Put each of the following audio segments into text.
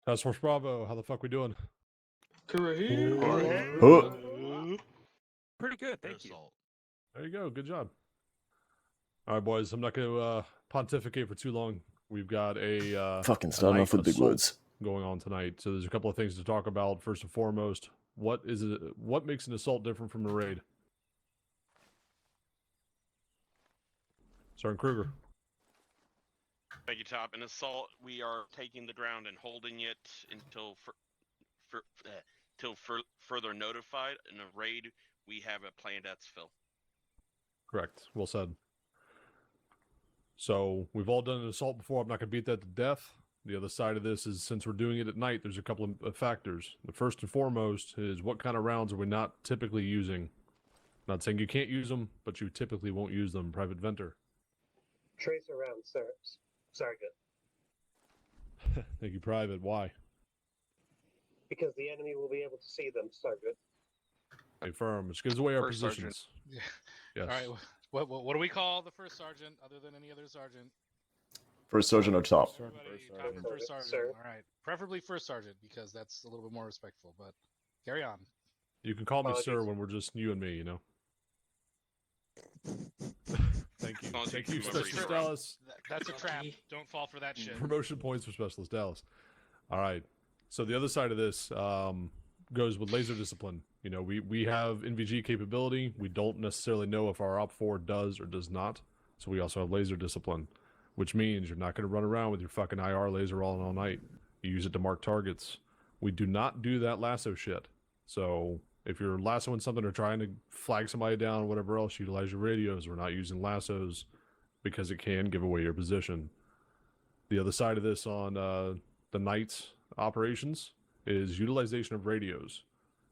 Task Force Bravo, how the fuck we doing? Pretty good, thank you. There you go, good job. All right, boys, I'm not going to pontificate for too long. We've got a Fucking starting off with big words going on tonight. So there's a couple of things to talk about. First and foremost, what makes an assault different from a raid? Sergeant Kruger. Thank you, Top. In assault, we are taking the ground and holding it until further notified. In a raid, we have a planned exfil. Correct. Well said. So we've all done an assault before. I'm not going to beat that to death. The other side of this is, since we're doing it at night, there's a couple of factors. The first and foremost is, what kind of rounds are we not typically using? Not saying you can't use them, but you typically won't use them. Private Venter. Tracer rounds, sir. Sergeant. Thank you, Private. Why? Because the enemy will be able to see them, Sergeant. Hey, firm. Which gives away our First positions. Yeah. Yes. All right. What do we call the first sergeant other than any other sergeant? First sergeant or top? First sergeant. Sir. All right. Preferably first sergeant, because that's a little bit more respectful. But carry on. You can call me Apologies. sir when we're just you and me, you know. Thank you. Thank you, Specialist Dallas. That's a trap. Don't fall for that shit. Promotion points for Specialist Dallas. All right. So the other side of this goes with laser discipline. You know, we have NVG capability. We don't necessarily know if our Op4 does or does not. So we also have laser discipline, which means you're not going to run around with your fucking IR laser all night. You use it to mark targets. We do not do that lasso shit. So if you're lassoing something or trying to flag somebody down or whatever else, utilize your radios. We're not using lassos because it can give away your position. The other side of this on the night operations is utilization of radios,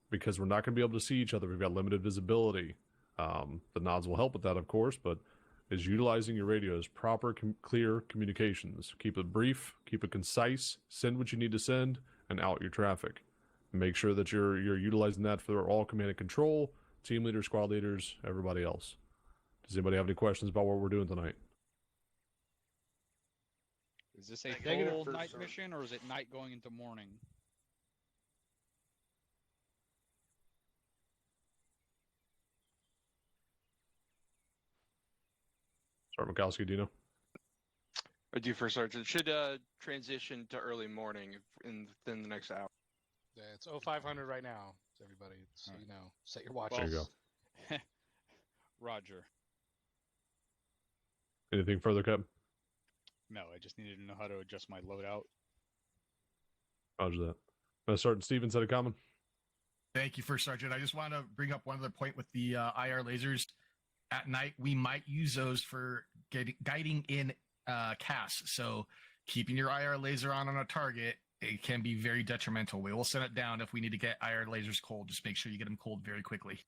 because we're not going to be able to see each other. We've got limited visibility. The nods will help with that, of course, but is utilizing your radios, proper, clear communications. Keep it brief, keep it concise, send what you need to send, and out your traffic. Make sure that you're utilizing that for all command and control, team leaders, squad leaders, everybody else. Does anybody have any questions about what we're doing tonight? Is this a full night mission, or is it night going into morning? Sergeant Mikowski, do you know? I do, First Sergeant. Should transition to early morning within the next hour. Yeah, it's 0500 right now. So everybody, so you know, set your watches. There you go. Roger. Anything further, Cap? No, I just needed to know how to adjust my loadout. Roger that. Sergeant Stevens had a comment. Thank you, First Sergeant. I just want to bring up one other point with the IR lasers. At night, we might use those for guiding in CAS. So keeping your IR laser on a target, it can be very detrimental. We will send it down if we need to get IR lasers cold. Just make sure you get them cold very quickly.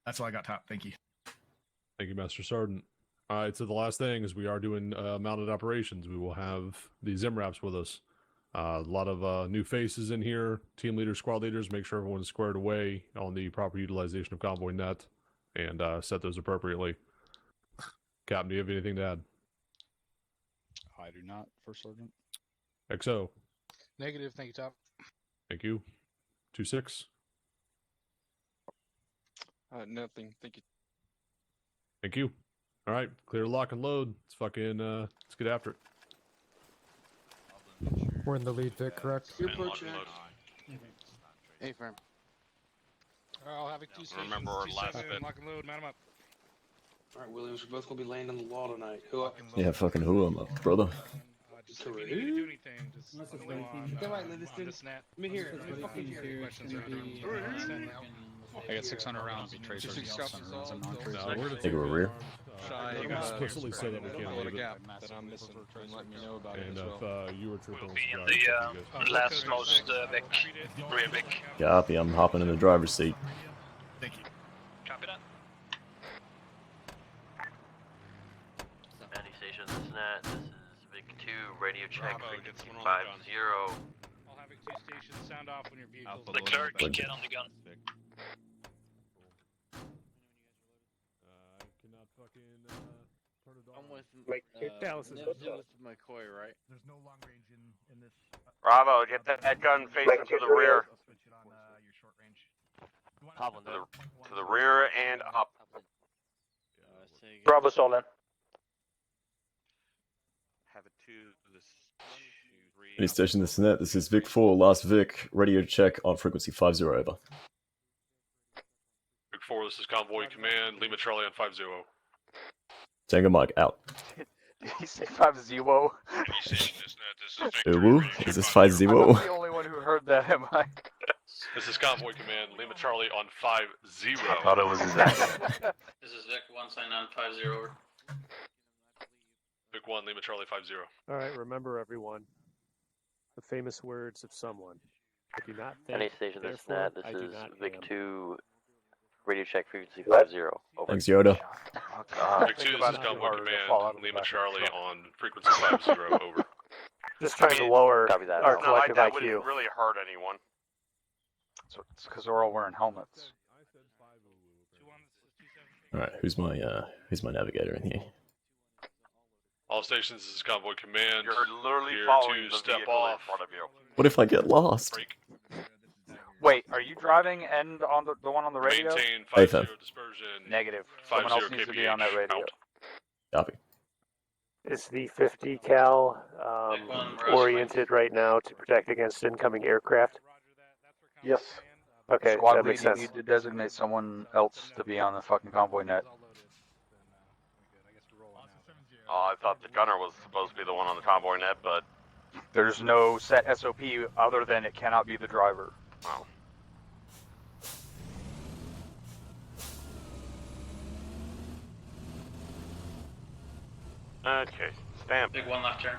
That's all I got, Top. Thank you. Thank you, Master Sergeant. All right, so the last thing is we are doing mounted operations. We will have these MRAPs with us. A lot of new faces in here, team leaders, squad leaders. Make sure everyone's squared away on the proper utilization of convoy net, and set those appropriately. Captain, do you have anything to add? I do not, First Sergeant. XO. Negative. Thank you, Top. Thank you. 2-6. Nothing. Thank you. Thank you. All right, clear, lock, and load. Let's fucking let's get after it. We're in the lead, Vic, correct? Hey, firm. I'll have it 2 stations. Remember our last 2-7, bit. lock and load. Man 'em up. All right, Williams, we're both gonna be laying on the wall tonight. Who up? Yeah, fucking who am I, brother? Just if you need me to do anything, just let me know on, this net. Let me hear it. Let me fucking hear it. Questions or anything. I got 600 rounds of tracer, 600 rounds of non-tracer. No, we're gonna Take a rear. explicitly say that we can't leave it. Gap that I'm missing. And let me know about it And as if well. you were trooper, We'll be in the last most Vic, rear Vic. Copy, I'm hopping in the driver's seat. Thank you. Copy that. Commanding station, this is Nat. This is Vic 2, radio check, Bravo, Vic get someone on 50. I'll have it 2 stations. Sound off when your vehicle's The clerk, get on the gun. I cannot fucking I'm with Like, Dallas is Nibs hooked up. with McCoy, right? There's no long range in this. Bravo, get that gun facing to the rear. I'll switch it on your short range. You wanna Pablo, set no. To the rear and up. Bravo Solon. Have it two. This 2, 3. Any station this net. This is Vic 4, last Vic. Radio check on frequency 50 over. Big 4, this is Convoy Command, Lima Charlie on 50. Tango Mike out. Did he say 50? IRRU? Is this 50? I'm not the only one who heard that, am I? This is Convoy Command, Lima Charlie on 50. I thought it was his accent. This is Vic 1 sign on 50 over. Big 1, Lima Charlie 50. All right, remember everyone, the famous words of someone. I do not think, Any station that's therefore, net, this I do is not Vic am. 2, radio check frequency 50 over. Thanks, Yoda. Oh, God. Big 2, this is Convoy Command, Lima Charlie on frequency 50 over. Just trying to lower Copy that. our It's Not like collective that IQ. wouldn't really hurt anyone. So it's because we're all wearing helmets. Alright, who's my navigator in here? All stations, this is Convoy Command. You're literally Here following to the step vehicle off. in front of you. What if I get lost? Break. Wait, are you driving and on the one on the radio? Maintain Hey, 50 Fem. dispersion. Negative. 50 Someone else needs to be on that kph, radio. out. Copy. Is the 50 cal Big 1, Roger, oriented right now to protect against incoming aircraft? Yes. Okay, Squad that makes lead, you sense. need to designate someone else to be on the fucking convoy net. Oh, I thought the gunner was supposed to be the one on the convoy net, but There's no set SOP other than it cannot be the driver. wow. Okay, stamp. Big 1 left turn.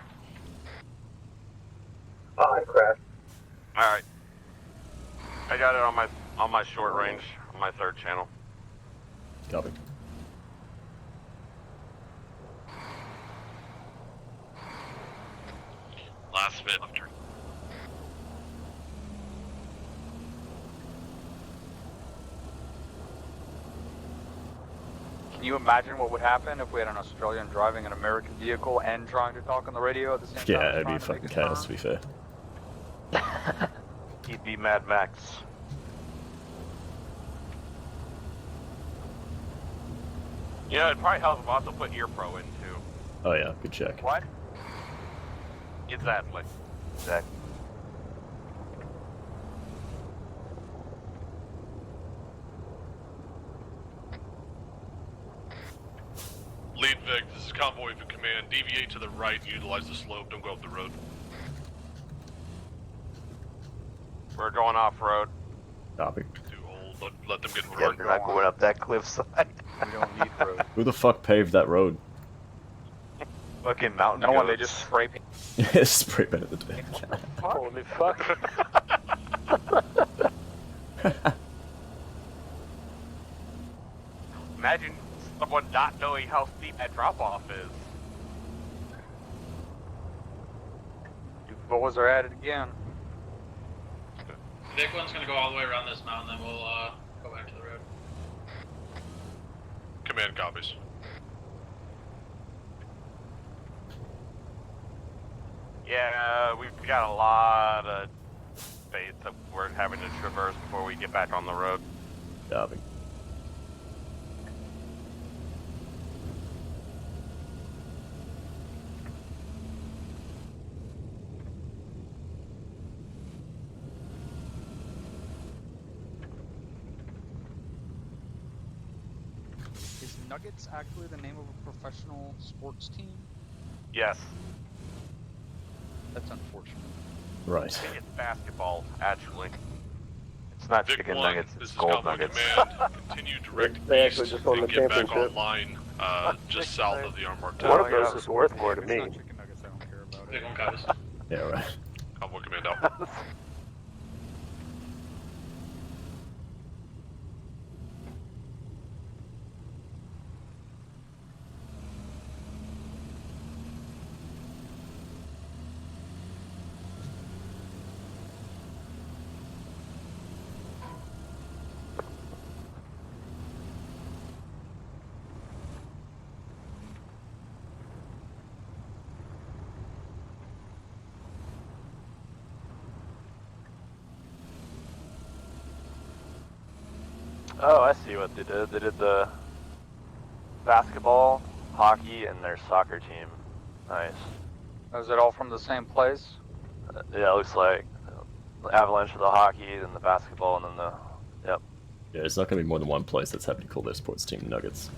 Oh, I crashed. All right. I got it on my short range, on my third channel. Copy. Last bit left turn. Can you imagine what would happen if we had an Australian driving an American vehicle and trying to talk on the radio at the same time? Yeah, it'd be trying to make fucking a chaos, turn? to be fair. He'd be Mad Max. You know, it'd probably help if I also put ear pro in too. Oh yeah, good check. What? Exactly. Exactly. Lead Vic, this is Convoy for Command. Deviate to the right and utilize the slope. Don't go up the road. We're going off road. Copy. Too old. Let them get in Yeah, road. you're not going up that cliffside. We don't need road. Who the fuck paved that road? Fucking mountain No one, they just spray paint. Spray painted the dick. Holy fuck. Imagine someone not knowing how steep that drop off is. Boys are at it again. Vic 1's gonna go all the way around this mountain, then we'll go back to the road. Command copies. Yeah, we've got a lot of space that we're having to traverse before we get back on the road. Copy. Is Nuggets actually the name of a professional sports team? Yes, That's unfortunate. I Right. think it's basketball, actually. It's not Vic chicken 1, nuggets, this it's is gold Convoy nuggets. Command. Continue direct They actually east just won and the get back championship. online just south of the Armor One Tower. of those is worth more to It's me. not chicken nuggets, I don't care about Big it. 1 copies. Yeah, right. Convoy Command out. Oh, I see what they did. They did the basketball, hockey, and their soccer team. Nice. Is it all from the same place? Yeah, it looks like. Avalanche for the hockey, then the basketball, and then the... Yep. Yeah, it's not going to be more than one place that's happy to call their sports team Nuggets.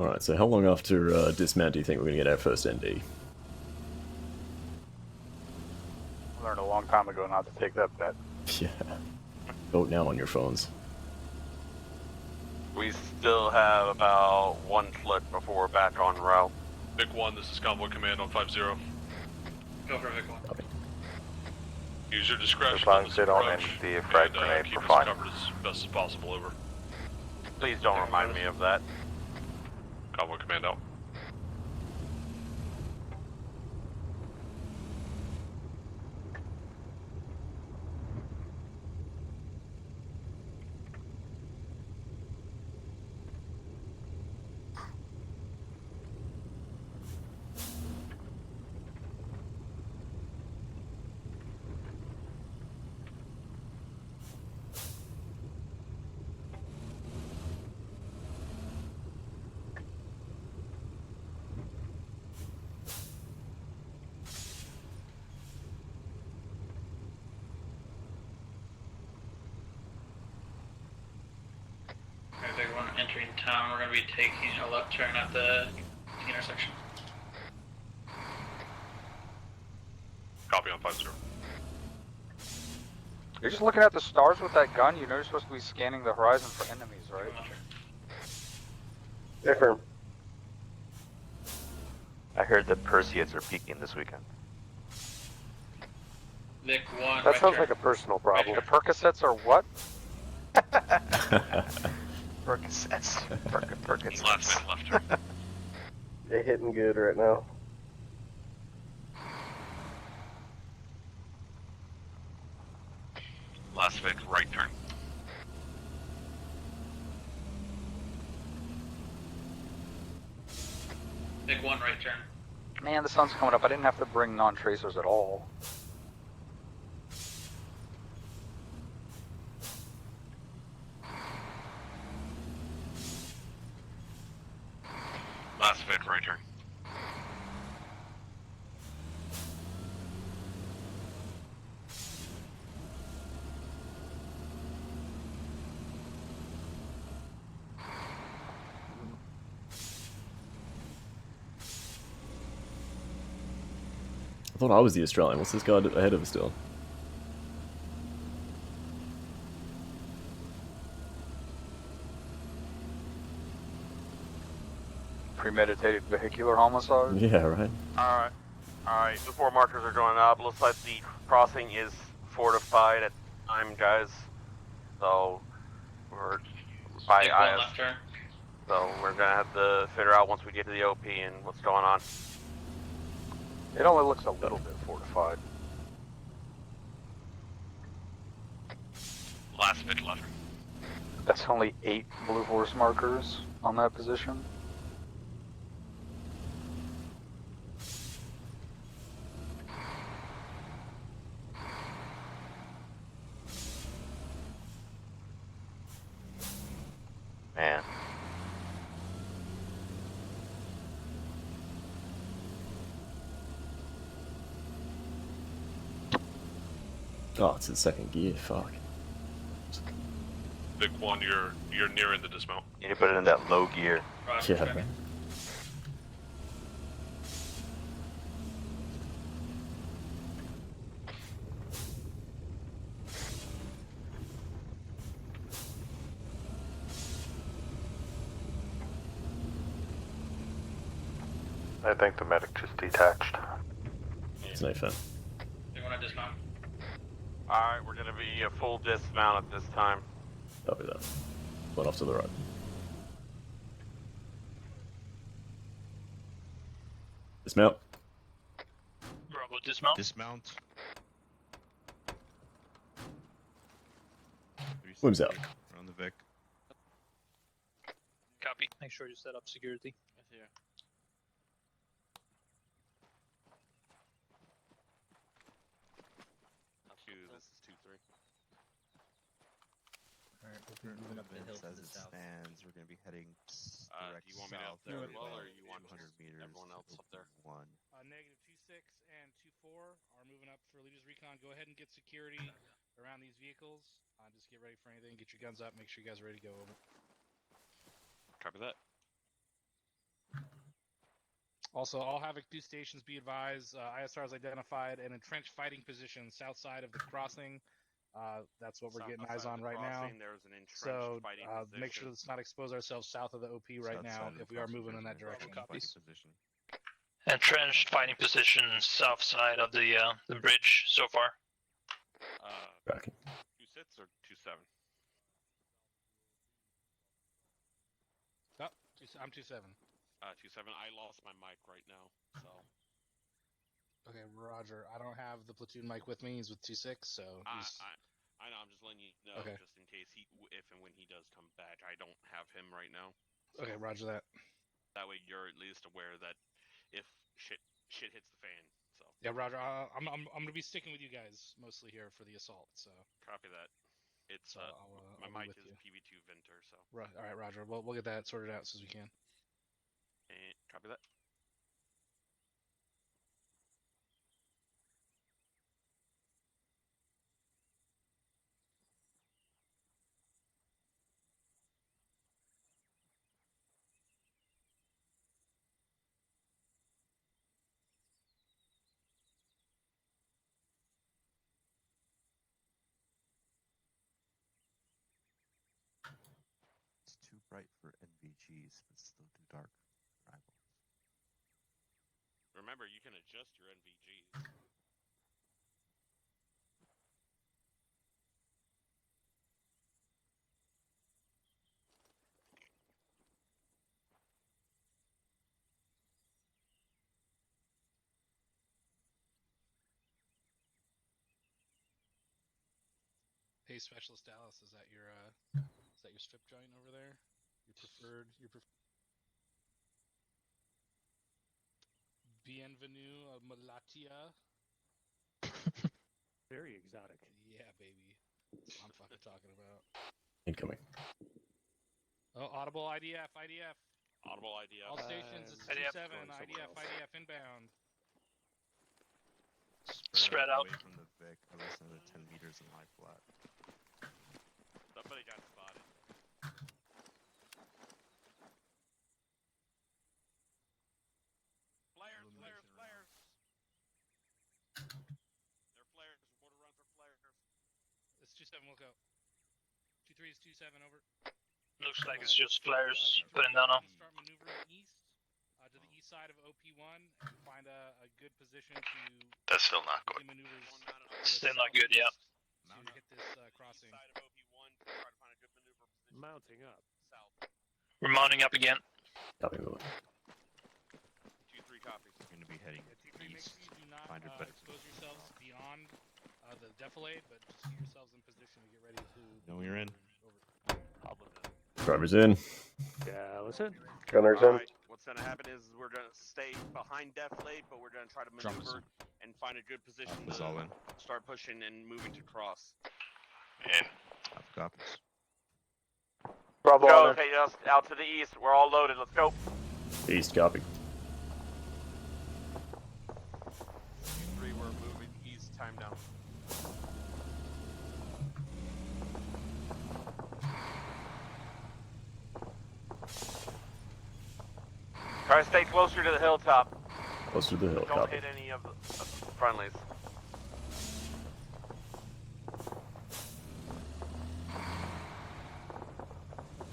Alright, so how long after dismount do you think we're going to get our first ND? I learned a long time ago not to take that bet. Yeah. Vote now on your phones. We still have about 1 click before we're back on route. Vic 1, this is Convoy Command on 5-0. Go for Vic 1. Copy. Use your discretion As long on as this they don't approach, end the frag and, grenade, keep we're us fine. covered as best as possible, over. Please don't remind me of that. Convoy Command out. Alright, Vic 1 entering town. We're gonna be taking a left turn at the intersection. Copy on 5-0. You're just looking at the stars with that gun? You know you're supposed to be scanning the horizon for enemies, right? Different. I heard that Perseids are peaking this weekend. Vic 1, That sounds like a personal problem. The Percocets are what? Percocets. Percocets. Left turn. They're hitting good right now. Last Vic, right turn. Vic 1, right turn. Man, the sun's coming up. I didn't have to bring non-tracers at all. Last Vic, right turn. I thought I was the Australian. What's this guy ahead of us still? Premeditated vehicular homicide? Yeah, right. Alright, before markers are going up, looks like the crossing is fortified at time, guys. So, we're by Vic 1, IS. left turn. So, we're gonna have to figure out once we get to the OP and what's going on. It only looks a little bit fortified. Last Vic, left. That's only 8 blue force markers on that position. Man. Oh, it's in second gear. Fuck. Vic 1, you're nearing the dismount. You need to put it in that low gear. Roger, Yeah, check. man. I think the medic just detached. It's no fun. Vic 1, dismount. Alright, we're gonna be a full dismount at this time. Copy that. One off to the right. Dismount. Bravo, dismount. Dismount. Wim's out. Around the Vic. Copy. Make sure you set up security. Here. This is 2-3. Alright, we'll be moving up the hill to As the it south. stands, we're going to be heading direct Do you want me to south up there at as well, about or you want 200 meters everyone else to up there? One. Negative 2-6 and 2-4 are moving up for leaders recon. Go ahead and get security around these vehicles. Just get ready for anything. Get your guns up. Make sure you guys are ready to go. Over. Copy that. Also, all Havoc 2 stations be advised. ISR is identified an entrenched fighting position south side of the crossing. That's what we're getting eyes on right now. There's an entrenched So fighting make sure let's not expose ourselves south of the OP right South now side of the if we are crossing, moving in there's that an direction. entrenched fighting position. Entrenched fighting position south side of the bridge so far. Tracking. 2-6 or 2-7? Oh, I'm 2-7. 2-7. I lost my mic right now, so. Okay, Roger. I don't have the platoon mic with me. He's with 2-6, so. I know. I'm just letting you know, Okay. just in case if and when he does come back. I don't have him right now. So Okay, Roger that. that way you're at least aware that if shit hits the fan. So. Yeah, Roger. I'm gonna be sticking with you guys mostly here for the assault. So. Copy that. It's I'll my be mic with is you. PV2 Venter, so. Right. All right, Roger. We'll get that sorted out as soon as we can. And copy that. It's too bright for NVGs, but still too dark for eyeballs. Remember, you can adjust your NVGs. Hey, Specialist Dallas, is that your strip joint over there? Your preferred Bienvenue Malatia. Very exotic. Yeah, baby. That's what I'm fucking talking about. Incoming. Oh, audible IDF. Audible IDF. All stations, it's IDF 2-7. going somewhere IDF, else. IDF inbound. Spread out. Away from the Vic, at least another 10 meters in lie flat. Somebody got spotted. Flares. They're flares. Water run for flares. It's 2-7, we'll go. 2-3 is 2-7, over. Looks like it's just flares putting down on. Start maneuvering east to the east side of OP1 and find a good position to That's still not good. begin maneuvers. Still not good, yeah. To hit this crossing. Side of OP1 to try to find a good maneuver position. Mounting up. South. We're mounting up again. Copy moving. 2-3 copies. We're going to be heading Yeah, T3, make east. sure you do not Find a better expose yourselves beyond the defilade, but just get yourselves in position to get ready to. Know you're in. Drivers in. Yeah, listen. Gunners in. Alright, what's gonna happen is we're gonna stay behind defilade, but we're gonna try to maneuver and find a good position Alpha's all in. to start pushing and moving to cross. Alpha copies. Bravo. Go, Honor. take us out to the east. We're all loaded. Let's go. East, copy. 3, we're moving east. Time down. Try to stay closer to the hilltop. Closer to the hill, Don't copy. hit any of the friendlies.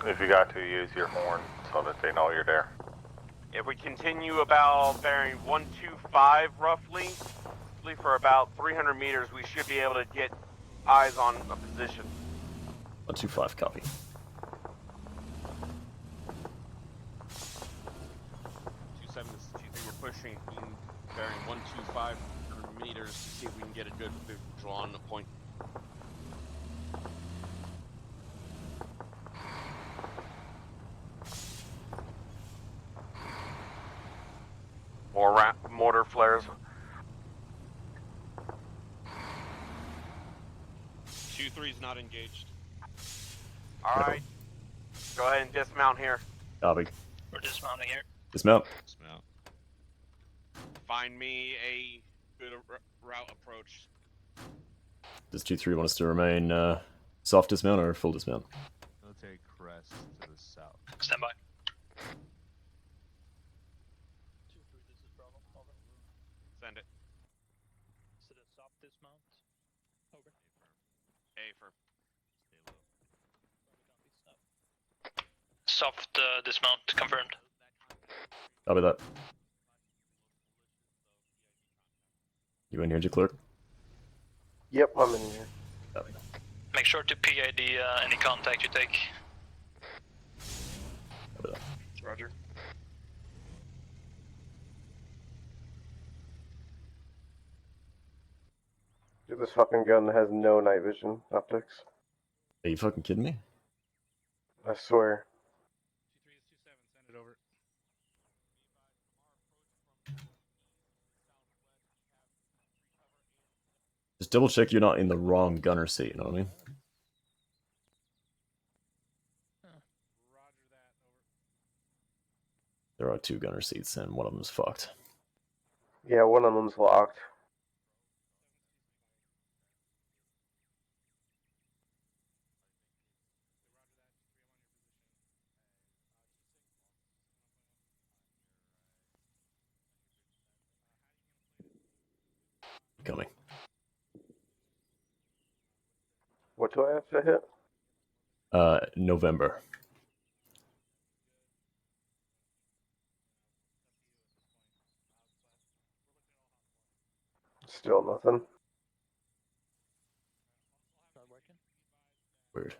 If you got to, use your horn so that they know you're there. If we continue about bearing 125 roughly for about 300 meters, we should be able to get eyes on a position. 125, copy. 2-7 is 2-3. We're pushing bearing 125 meters to see if we can get a good visual on the point. More mortar flares. 2-3's not engaged. Alright. Go ahead and dismount here. Copy. We're dismounting here. Dismount. Dismount. Find me a good route approach. Does 2-3 want us to remain soft dismount or full dismount? Military crest to the south. Stand by. Send it. Is it a soft dismount? Over. A firm. Soft dismount confirmed. Copy that. You in here, Clerk? Yep, I'm in here. Copy. Make sure to PID any contact you take. Copy that. Roger. Dude, this fucking gun has no night vision optics. Are you fucking kidding me? I swear. 23 is 27, send it over. Just double check you're not in the wrong gunner seat, you know what I mean? Roger that, over. There are 2 gunner seats and one of them's fucked. Yeah, one of them's locked. Coming. What do I have to hit? November. Still nothing. Weird.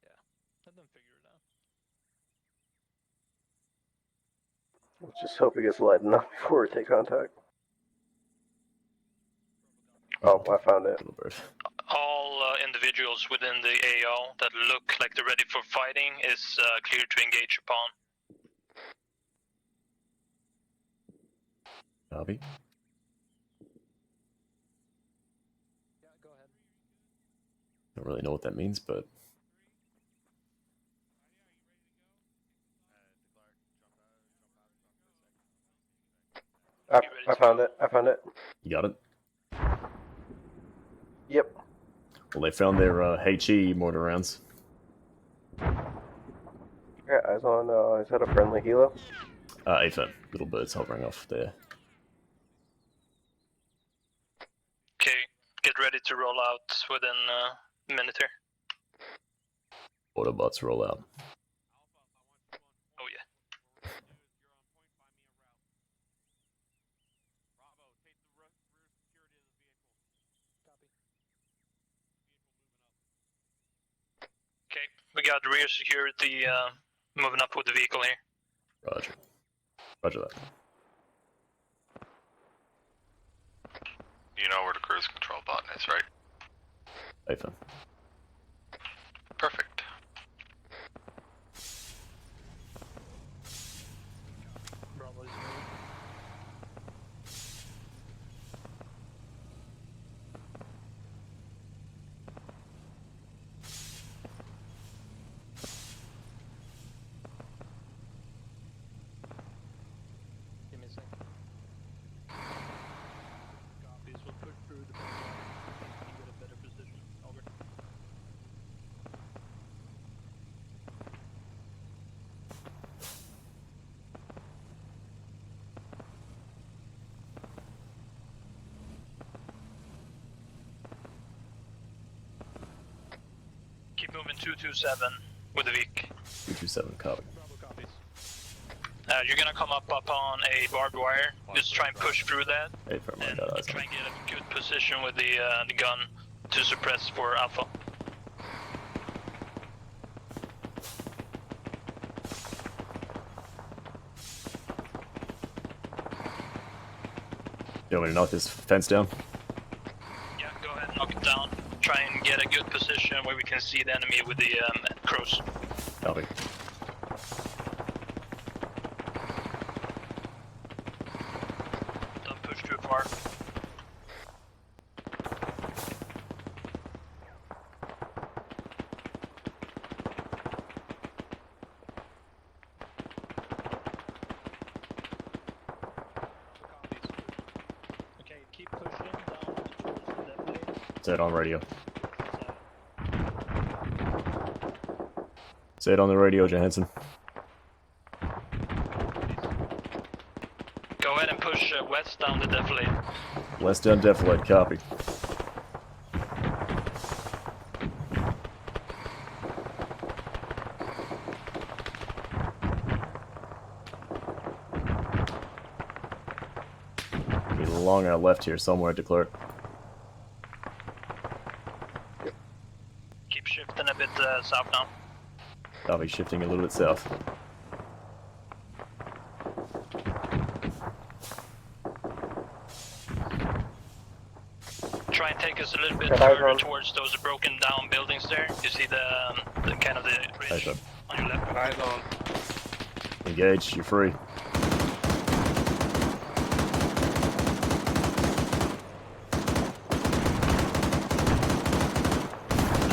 Yeah, let them figure it out. Let's just hope it gets light enough before we take contact. Oh, I found it. All individuals within the AO that look like they're ready for fighting is cleared to engage upon. Copy. Yeah, go ahead. Don't really know what that means, but I found it. I found it. you got it? Yep. Well, they found their HE mortar rounds. Yeah, eyes on, is that a friendly helo? AFM. Little birds hovering off there. Okay, get ready to roll out within a minute here. Autobots roll out. Oh yeah. Okay, we got rear security moving up with the vehicle here. Roger. Roger that. You know where the cruise control button is, right? AFM. Perfect. Bravo's Give me a second. Copies, we'll put through the back and get a better position. Over. Keep moving 227 with the Vic. 227, copy. Bravo copies. You're gonna come up on a barbed wire. Just try and push through that. AFM, I And got eyes try on. and get a good position with the gun to suppress for Alpha. You want me to knock this fence down? Yeah, go ahead and knock it down. Try and get a good position where we can see the enemy with the crows. Copy. Don't push too far. Okay, keep pushing down towards the left. Say it on radio. Say it on the radio, Johansson. Go ahead and push west down the defilade. West down defilade, copy. Be along our left here somewhere, declare. Keep shifting a bit south now. I'll be shifting a little bit south. Try and take us a little bit further towards those broken down buildings there. You see the kind of the ridge on your left. Eyes on. Engage, you're free.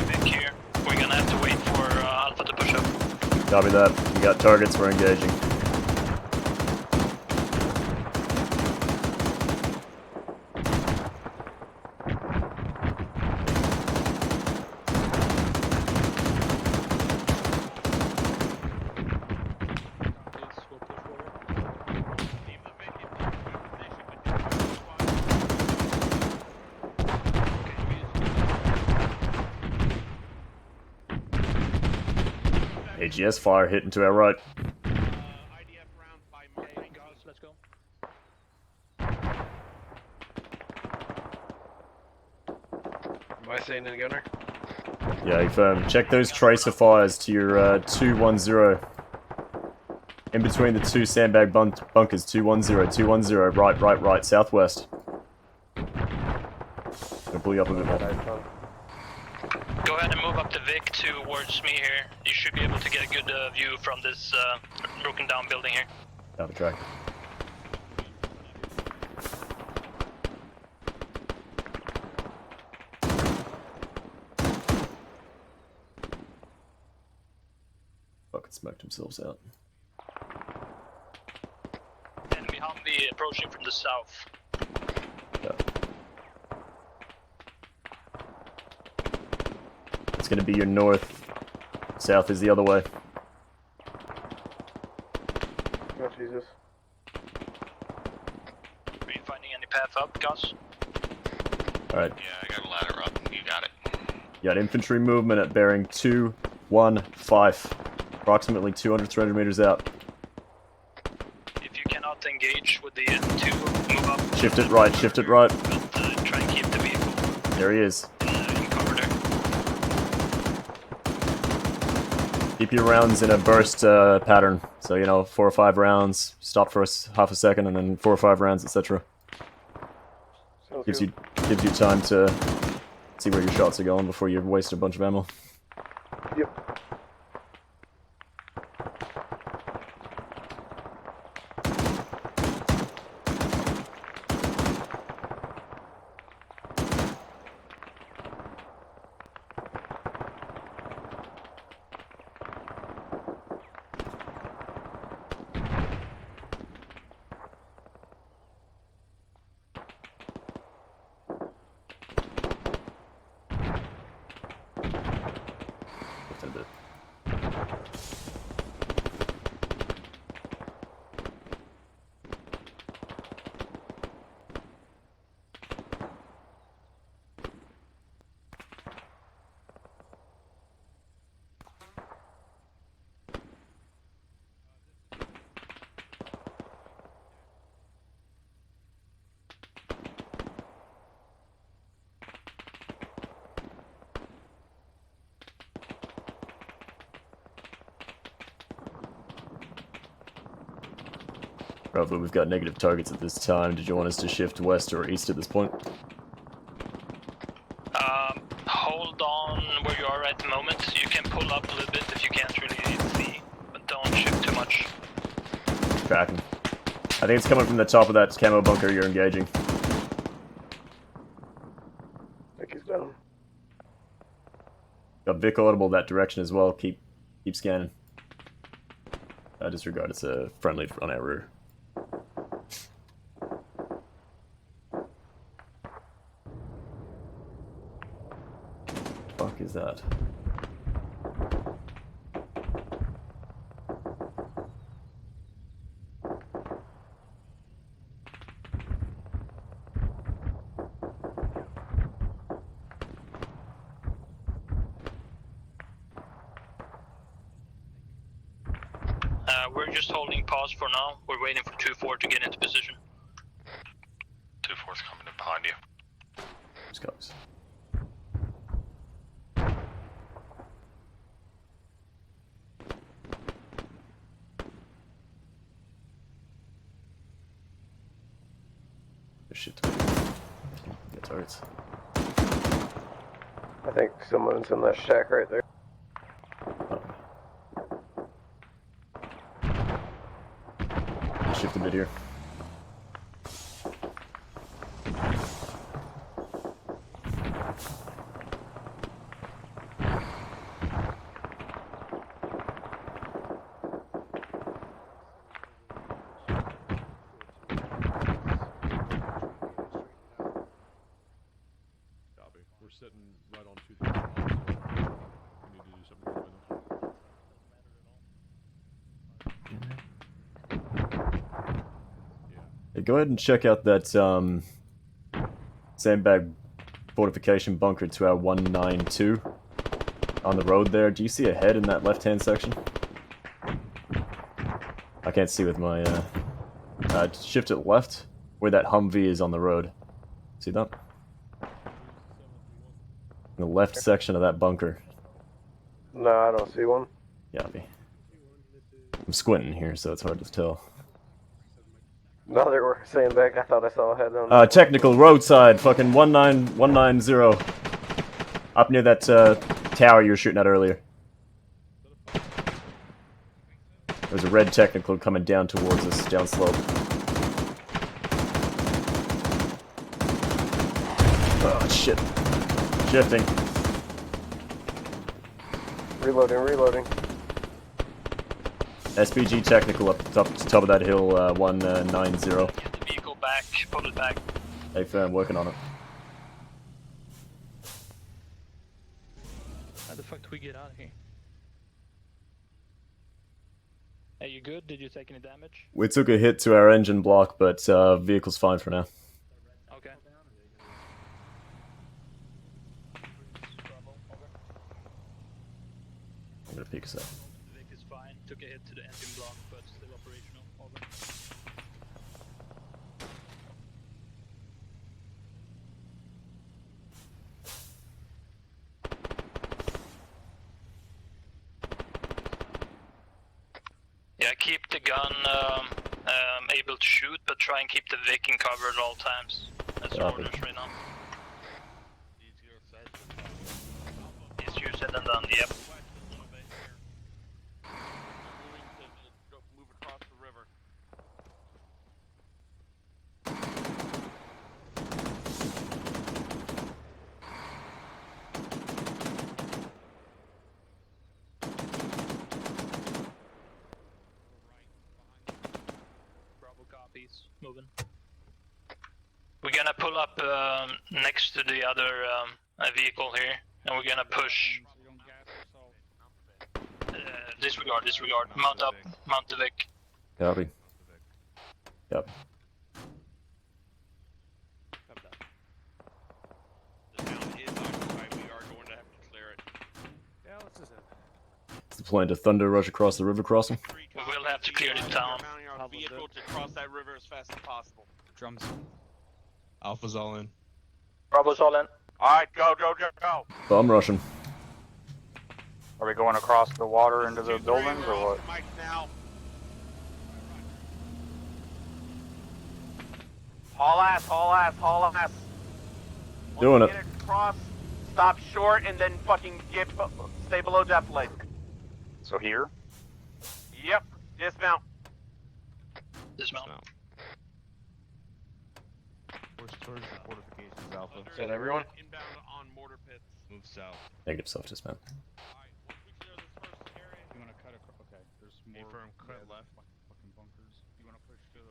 Vic here. We're gonna have to wait for Alpha to push up. Copy that. We got targets, we're engaging. AGS fire hitting to our right. Let's go. Am I saying it, Gunner? Yeah, confirm. Check those tracer fires to your 210. In between the two sandbag bunkers, 210, 210, right, southwest. Gonna pull you up a bit more. Go ahead and move up the Vic towards me here. You should be able to get a good view from this broken down building here. Out of track. Fucking smoked themselves out. Enemy Humvee approaching from the south. Yeah. It's gonna be your north. South is the other way. Oh, Jesus. Are you finding any path up, Gus? Alright. Yeah, I got a ladder up. You got it. You got infantry movement at bearing 215. Approximately 200, 300 meters out. If you cannot engage with the 2, move up. Shift it right, shift it right. But try and keep the vehicle There he is. in cover there. Keep your rounds in a burst pattern. So, 4 or 5 rounds, stop for half a second, and then 4 or 5 rounds, etc. Gives you time to see where your shots are going before you waste a bunch of ammo. Yep. Bravo, we've got negative targets at this time. Did you want us to shift west or east at this point? Hold on where you are at the moment. You can pull up a little bit if you can't really see, but don't shift too much. Tracking. I think it's coming from the top of that camo bunker you're engaging. I think he's down. Got Vic audible that direction as well. Keep scanning. Disregard, it's a friendly on our rear. Fuck is that? We're just holding pause for now. We're waiting for 2-4 to get into position. 2-4's coming in behind you. Just comes. Shit. Get targets. I think someone's in that shack right there. Shift a bit here. Copy. We're sitting right on 235. We need to do something more with them. Hey, go ahead and check out that sandbag fortification bunker to our 192 on the road there. Do you see a head in that left-hand section? I can't see with my shift it left where that Humvee is on the road. See that? In the left section of that bunker. No, I don't see one. Yeah, I'm squinting here, so it's hard to tell. No, they were saying back. I thought I saw a head on. Technical roadside, fucking 19190. Up near that tower you were shooting at earlier. There's a red technical coming down towards us, down slope. Oh shit. Shifting. Reloading. SPG technical up top of that hill, 190. Get the vehicle back, pull it back. Hey fam, working on it. How the fuck do we get out of here? Are you good? Did you take any damage? We took a hit to our engine block, but vehicle's fine for now. Okay. I'm gonna peek a sec. The Vic is fine. Took a hit to the engine block, but still operational. Over. Yeah, keep the gun able to shoot, but try and keep the Vic in cover at all times. That's our orders right now. Easier said than done, yep. Move across the river. Bravo copies. Moving. We're gonna pull up next to the other vehicle here, and we're gonna push. Disregard. Mount up. Mount the Vic. Copy. Yep. The town is occupied. We are going to have to clear it. Yeah, let's just It's the plan to thunder rush across the river crossing. We will have to clear the town. Mounting our vehicle to cross that river as fast as possible. Drums. Alpha's all in. Bravo's all in. Alright, go. Bomb rushing. Are we going across the water into the buildings or what? Mike now. Haul ass, haul ass, haul ass. Doing Once it. you get across, stop short, and then fucking stay below deflate. So here? Yep, dismount. Dismount. Push towards the fortifications, Alpha. Is that everyone? Inbound on mortar pits. Move south. Negative self-dismount. You want to cut across? Okay, there's more. Affirm, cut left. Fucking bunkers. You want to push to the.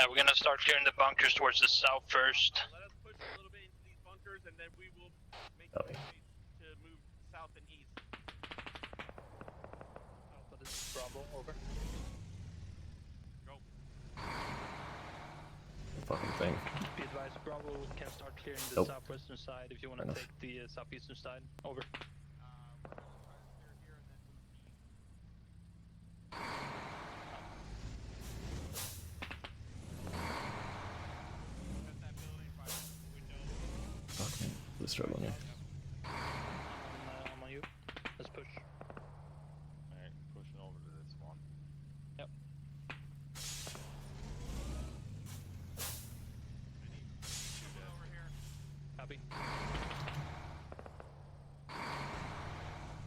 We're gonna start clearing the bunkers towards the south first. Let us push a little bit into these bunkers, and then we will make Copy. to move south and east. Alpha, this is Bravo, over. Fucking thing. Be advised, Bravo can start clearing the Nope. southwestern side if you want Fair to enough. take the southeastern side. Over. Fuck me. This struggling here. I'm on you. Let's push. Alright, pushing over to this one. Yep. Copy.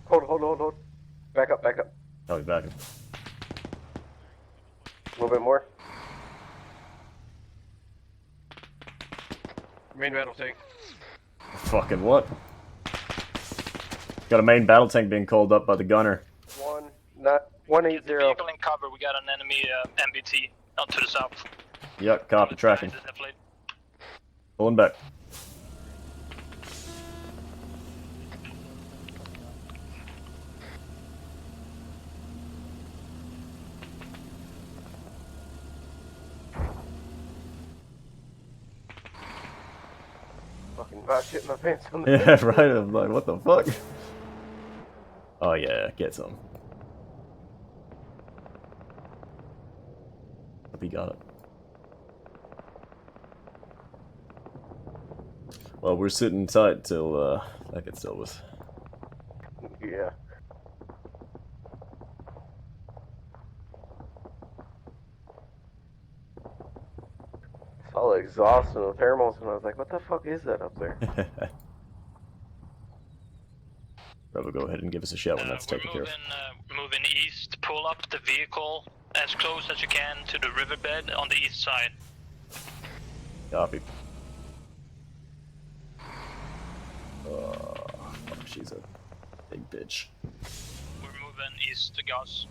Hold. Back up. I'll be back. A little bit more. Main battle tank. Fucking what? Got a main battle tank being called up by the gunner. 180. Vehicle in cover. We got an enemy MBT out to the south. Yuck, copy, tracking. Behind the deflate. Pulling back. Fucking shit my pants on the Yeah, right. I'm like, what the fuck? Oh yeah, get some. Hope he got it. Well, we're sitting tight till that gets dealt with. Yeah. Saw the exhaust and the thermals, and I was like, "What the fuck is that up there?" Bravo, go ahead and give us a shout when that's We're taken care of. moving east. Pull up the vehicle as close as you can to the riverbed on the east side. Copy. Fuck, she's a big bitch. We're moving east to Gauss.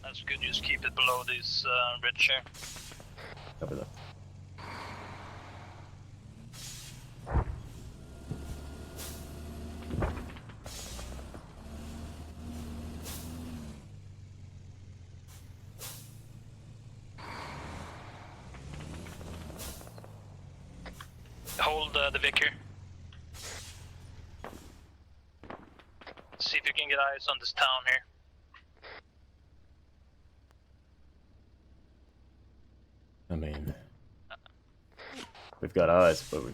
That's good, just keep it below this ridge here. Copy that. Hold the Vic here. See if you can get eyes on this town here. I mean, we've got eyes, but we.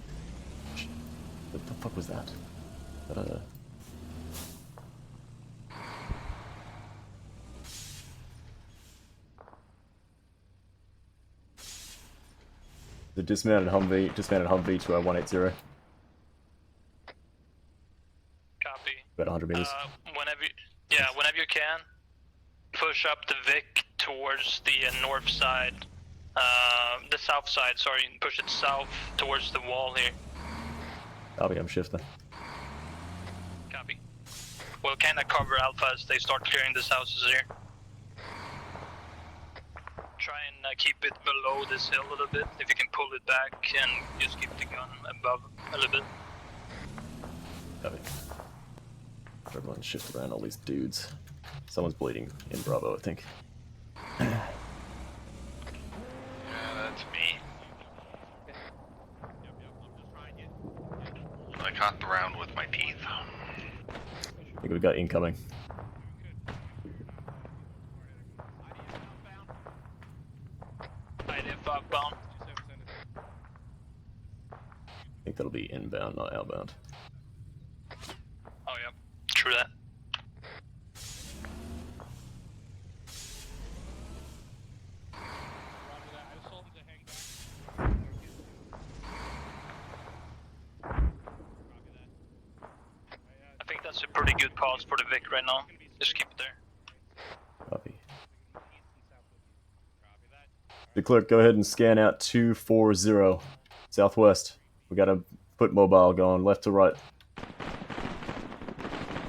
What the fuck was that? The dismounted Humvee to 180. Copy. About 100 meters. Whenever you can, push up the Vic towards the north side. The south side, sorry, push it south towards the wall here. Copy, I'm shifting. Copy. We'll kinda cover Alpha as they start clearing these houses here. Try and keep it below this hill a little bit, if you can pull it back and just keep the gun above a little bit. Copy. Everyone shift around all these dudes. Someone's bleeding in Bravo, I think. Yeah, that's me. Copy, we got incoming. IDF outbound. I think that'll be inbound, not outbound. Oh yeah, true that. I think that's a pretty good pause for the Vic right now. Just keep it there. Copy. The clerk, go ahead and scan out 240 southwest. We got a foot mobile going left to right.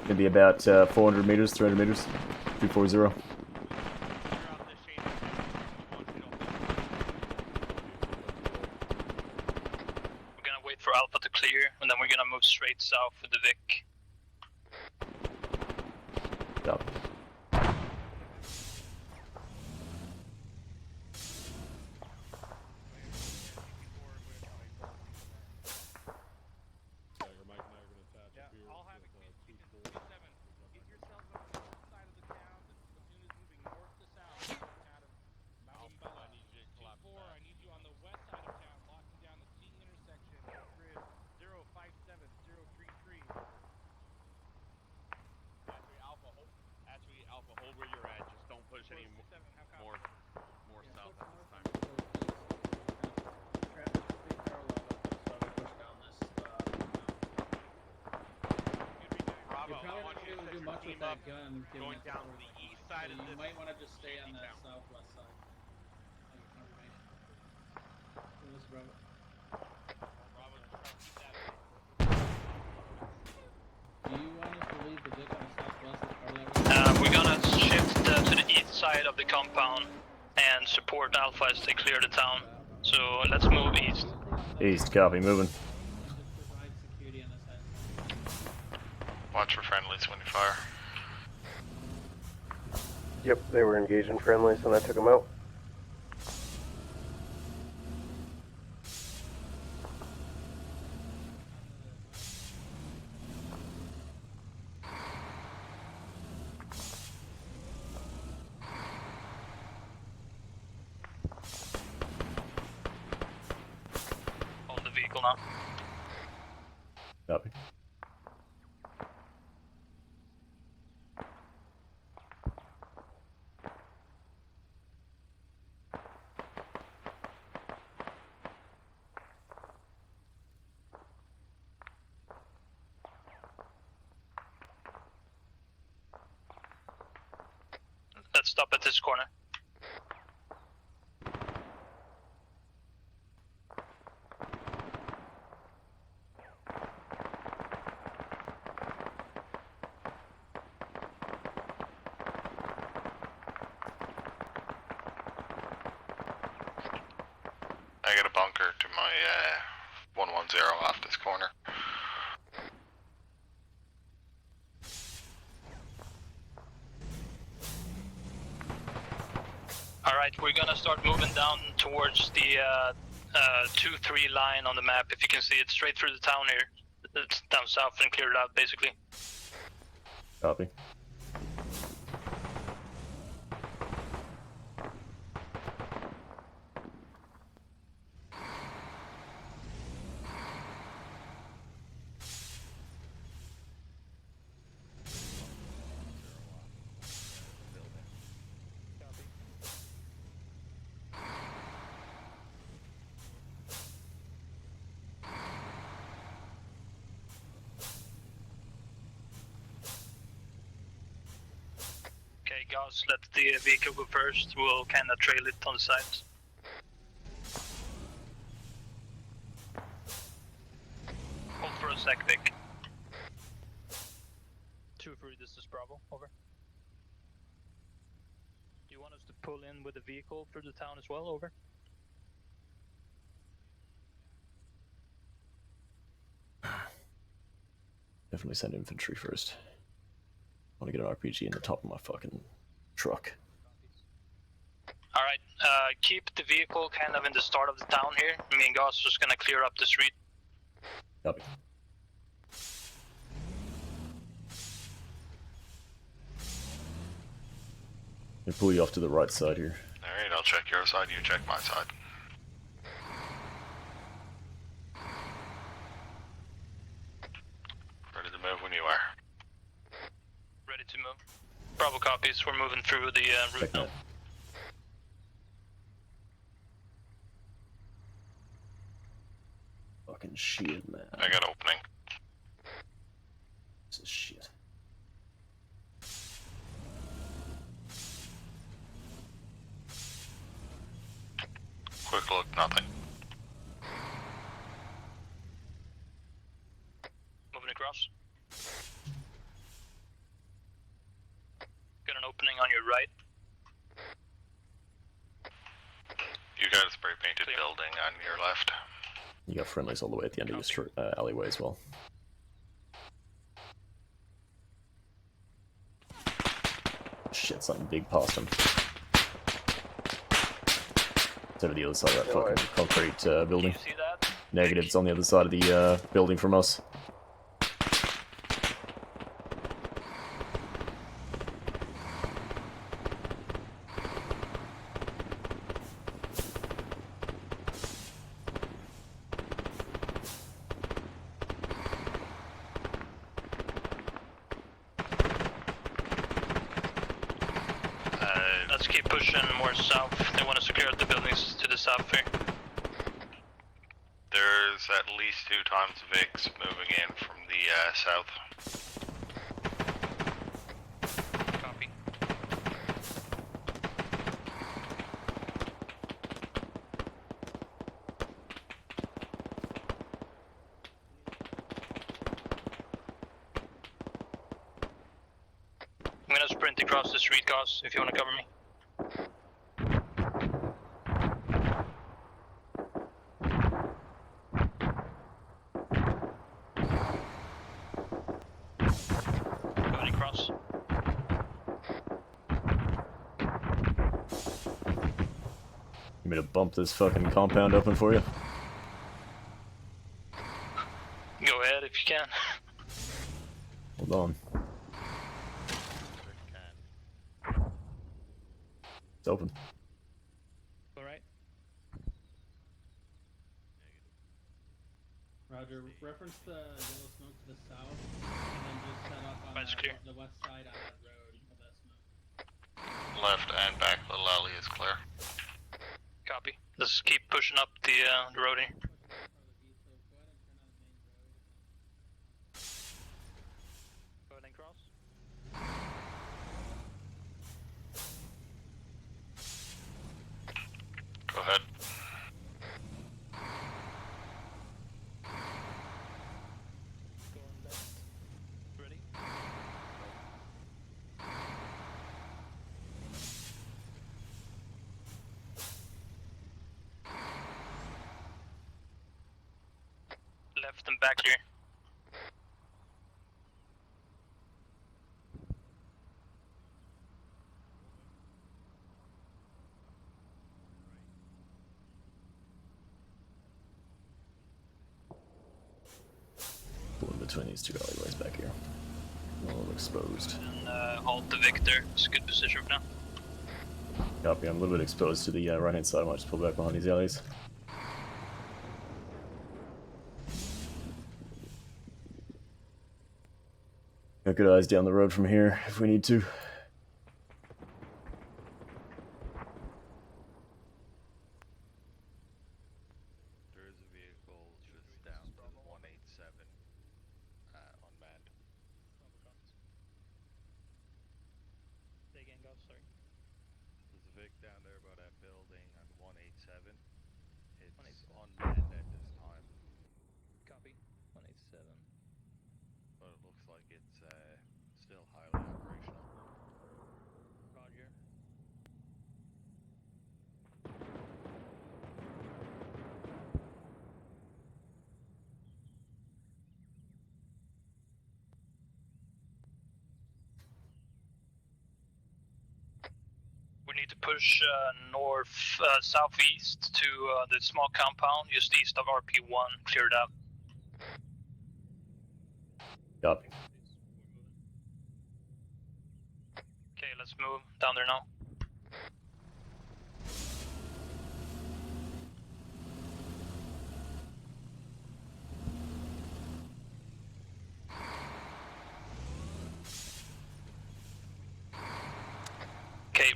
Gonna be about 400 meters, 300 meters. 240. We're gonna wait for Alpha to clear, and then we're gonna move straight south with the Vic. Copy. Going down the east side of this. You might want to just stay on the southwest side. Do you want us to leave the Vic on the southwest? We're gonna shift to the east side of the compound and support Alpha as they clear the town. So let's move east. East, copy, moving. Watch for friendlies when you fire. Yep, they were engaging friendlies when I took them out. Hold the vehicle now. Copy. Let's stop at this corner. I got a bunker to my 110 off this corner. Alright, we're gonna start moving down towards the 2-3 line on the map. If you can see it straight through the town here. It's down south and cleared out basically. Copy. Okay, guys, let the vehicle go first. We'll kinda trail it on the sides. Hold for a sec, Vic. 2-3, this is Bravo, over. Do you want us to pull in with the vehicle through the town as well, over? Definitely send infantry first. I want to get an RPG in the top of my fucking truck. Alright, keep the vehicle kind of in the start of the town here. Me and Gus just gonna clear up the street. Copy. I'll pull you off to the right side here. Alright, I'll check your side, you check my side. Ready to move when you are. Ready to move. Bravo copies. We're moving through the route now. Fucking shit, man. I got opening. This is shit. Quick look, nothing. Moving across. Got an opening on your right. You got a spray painted building on your left. You got friendlies all the way at the end of your alleyway as well. Shit, something big past him. It's over the other side of that fucking concrete building. Negative, it's on the other side of the building from us. Let's keep pushing more south. They want to secure the buildings to the south here. There's at least 2 times VIX moving in from the south. Copy. I'm gonna sprint across the street, guys, if you wanna cover me. Going across. You mean to bump this fucking compound open for you? Go ahead if you can. Hold on. It's open. Alright. Roger, reference the yellow smoke to the south, and then just set up on the west side on that road of that smoke. Left and back little alley is clear. Copy. Let's keep pushing up the road here. Go ahead and cross. Go ahead. Going left. Ready? Left and back here. In between these 2 alleyways back here. All exposed. And halt the Victor. It's a good position for now. Copy, I'm a little bit exposed to the right hand side. I might just pull back behind these alleys. Got good eyes down the road from here if we need to. There is a vehicle just down to 187 unmanned. Say again, guys, sorry. There's a Vic down there by that building on 187. It's unmanned at this time. Copy. 187. But it looks like it's still highly operational. Roger. We need to push southeast to the small compound just east of RP1, cleared out. Copy. Okay, let's move down there now.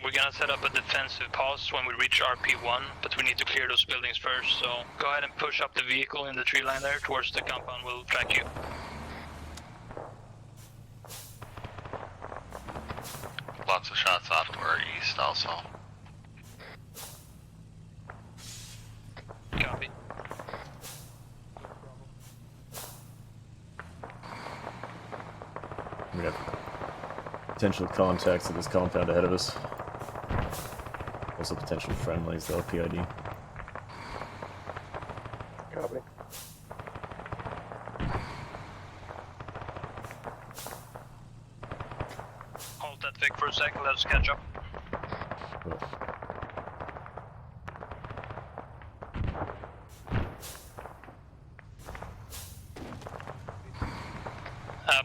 We're gonna set up a defensive post when we reach RP1, but we need to clear those buildings first, so go ahead and push up the vehicle in the tree line there towards the compound. We'll track you. Lots of shots off to our east also. Copy. We have potential contacts at this compound ahead of us. Also potential friendlies though, PID. Copy. Hold that Vic for a second, let us catch up.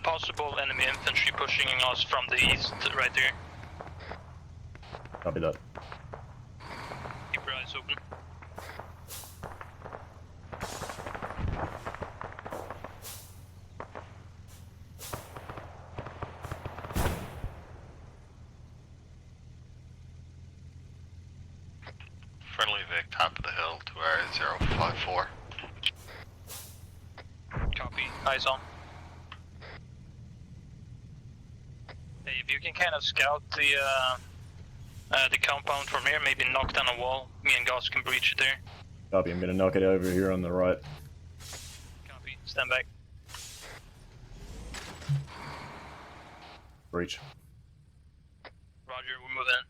Possible enemy infantry pushing us from the east, right there. Copy that. Keep your eyes open. Friendly Vic, top of the hill to our 054. Copy. Eyes on. Hey, if you can kind of scout the compound from here, maybe knock down a wall. Me and Goss can breach it there. Copy, I'm gonna knock it over here on the right. Copy. Stand back. Breach. Roger, we move in.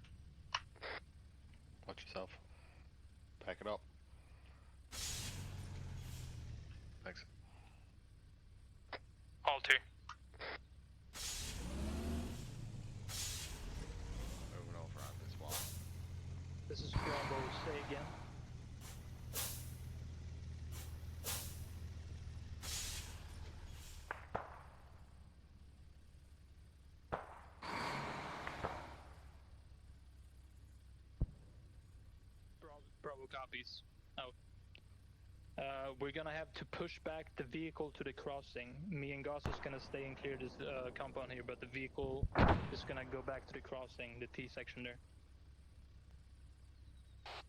Watch yourself. Pack it up. Thanks. Halt here. Moving over on this wall. This is Bravo, say again. Bravo copies. Out. We're gonna have to push back the vehicle to the crossing. Me and Goss is gonna stay and clear this compound here, but the vehicle is gonna go back to the crossing, the T section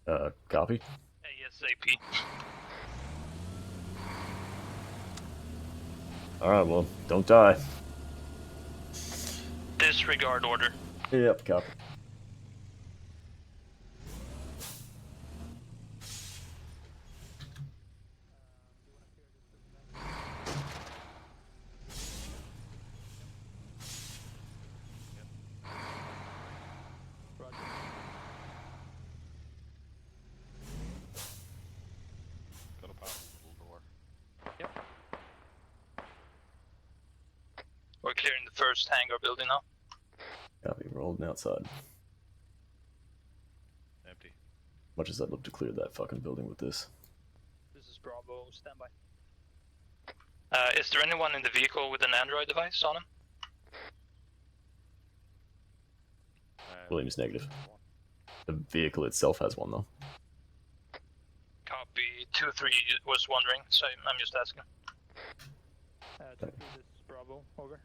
there. Copy. ASAP. Alright, well, don't die. Disregard order. Yep, copy. Gonna pop the little door. Yep. We're clearing the first hangar building now. Copy, we're holding outside. Empty. Much as I'd love to clear that fucking building with this. This is Bravo, stand by. Is there anyone in the vehicle with an Android device on him? William's negative. The vehicle itself has one though. Copy. 2-3 was wondering, so I'm just asking. 2-3, this is Bravo, over.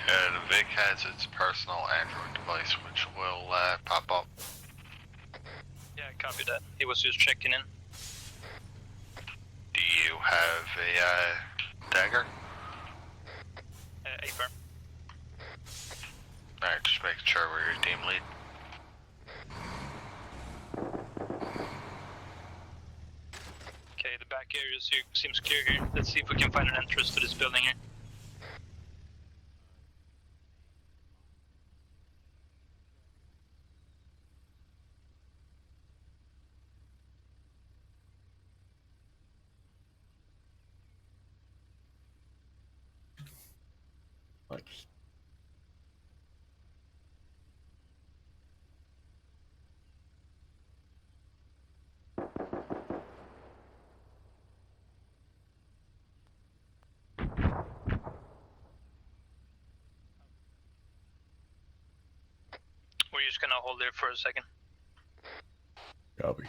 Yeah, the Vic has its personal Android device, which will pop up. Yeah, copy that. He was just checking in. Do you have a dagger? A-firm. Alright, just making sure we're your team lead. Okay, the back area seems clear here. Let's see if we can find an entrance to this building here. like. We're just gonna hold there for a second. Copy.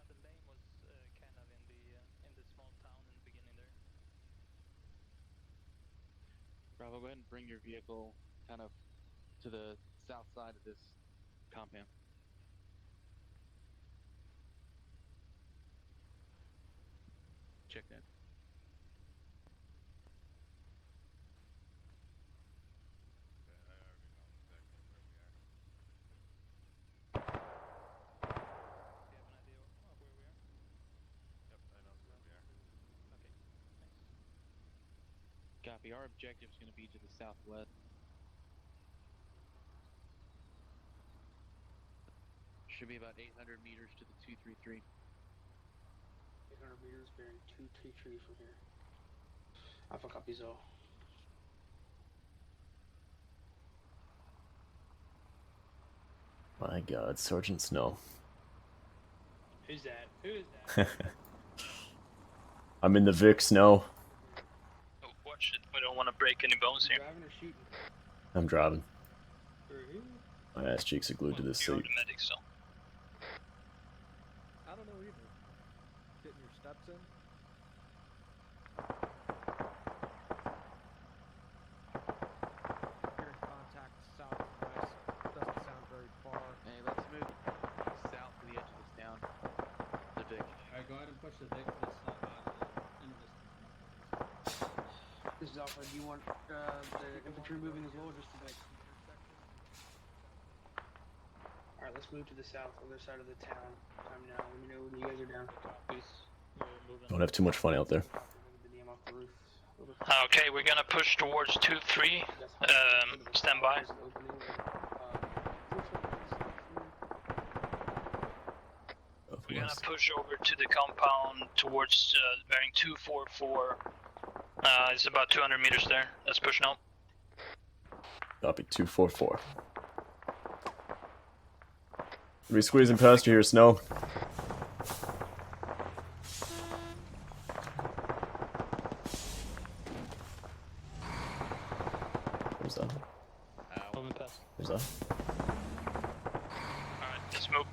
The lane was kind of in the small town in the beginning there. Bravo, go ahead and bring your vehicle kind of to the south side of this compound. Check that. Copy. Our objective is going to be to the southwest. Should be about 800 meters to the 233. 800 meters bearing 233 from here. Alpha copy Zo. My God, Sergeant Snow. Who's that? Who is that? I'm in the Vic, Snow. Oh, watch it. We don't want to break any bones here. Driving or shooting? I'm driving. For who? My ass cheeks are glued to this You're seat. the medic, so. I don't know either. Getting your steps in. Hearing contact southwest. Doesn't sound very far. Hey, let's move south to the edge of this town. The Vic. Alright, go ahead and push the Vic to the south in the distance. This is Alpha. Do you want the infantry moving as well, or just the base? Alright, let's move to the south, other side of the town. Time now. Let me know when you guys are down. Don't have too much fun out there. The name off the roof. Over. Okay, we're gonna push towards 2-3. Stand by. We're gonna push over to the compound towards bearing 244. It's about 200 meters there. Let's push now. Copy 244. We squeezing past you here, Snow. Where's that? Moving past. Where's that? Alright, let's move.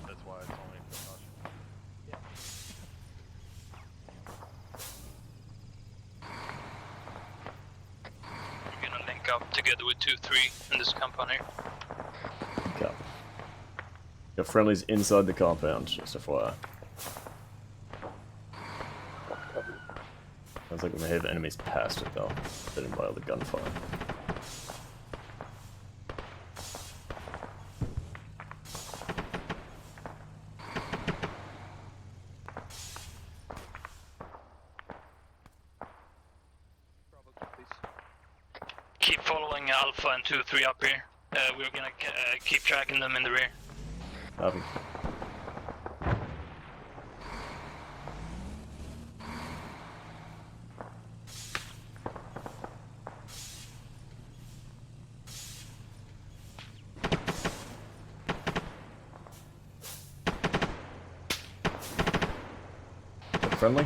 That's why it's only a precaution. We're gonna link up together with 2-3 in this compound here. Okay. Got friendlies inside the compound, just FYI. Sounds like we may have enemies past it though, hidden by all the gunfire. Keep following Alpha and 2-3 up here. We're gonna keep tracking them in the rear. Copy. Friendly?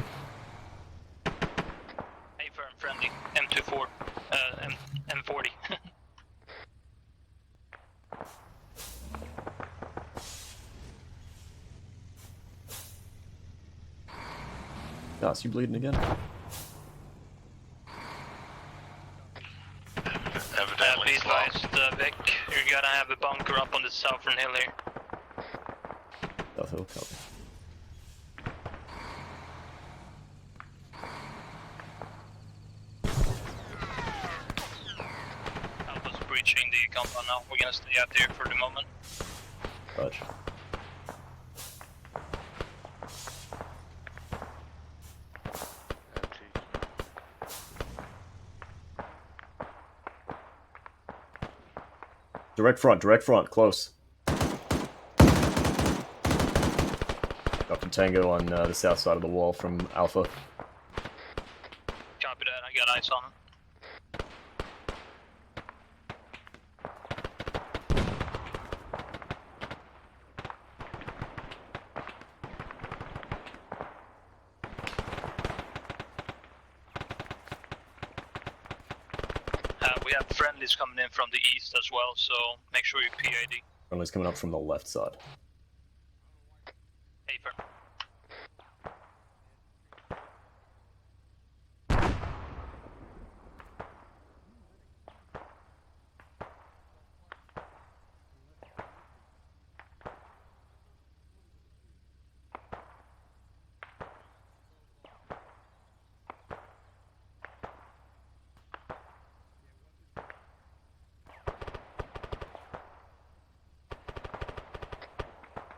Hey, firm, friendly. M24. M40. Gosh, you bleeding again? Be advised, Vic, you're gonna have a bunker up on the southern hill here. South Hill, copy. Alpha's breaching the compound now. We're gonna stay out there for the moment. Roger. Direct front, close. Got the Tango on the south side of the wall from Alpha. Copy that, I got eyes on him. We have friendlies coming in from the east as well, so make sure you PID. Friendly's coming up from the left side. Hey, firm.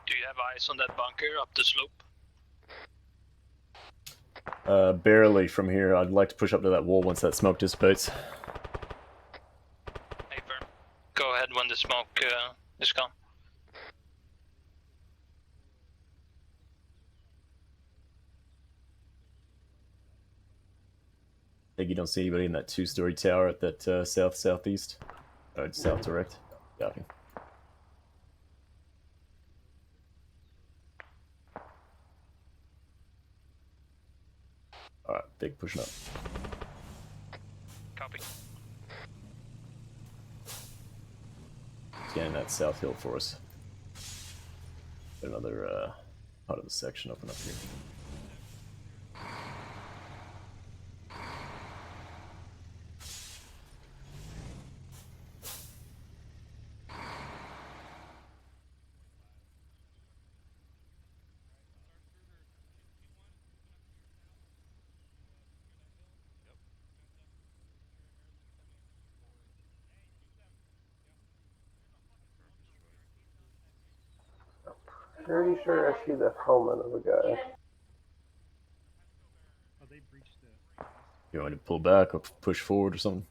Do you have eyes on that bunker up the slope? Barely from here. I'd like to push up to that wall once that smoke dissipates. Hey, firm. Go ahead when the smoke is gone. I think you don't see anybody in that two-story tower at that south-southeast? South direct. Copy. Alright, big pushing up. Copy. Scanning that south hill for us. Got another part of the section open up here. Pretty sure I see the helmet of a guy. You want me to pull back or push forward or something?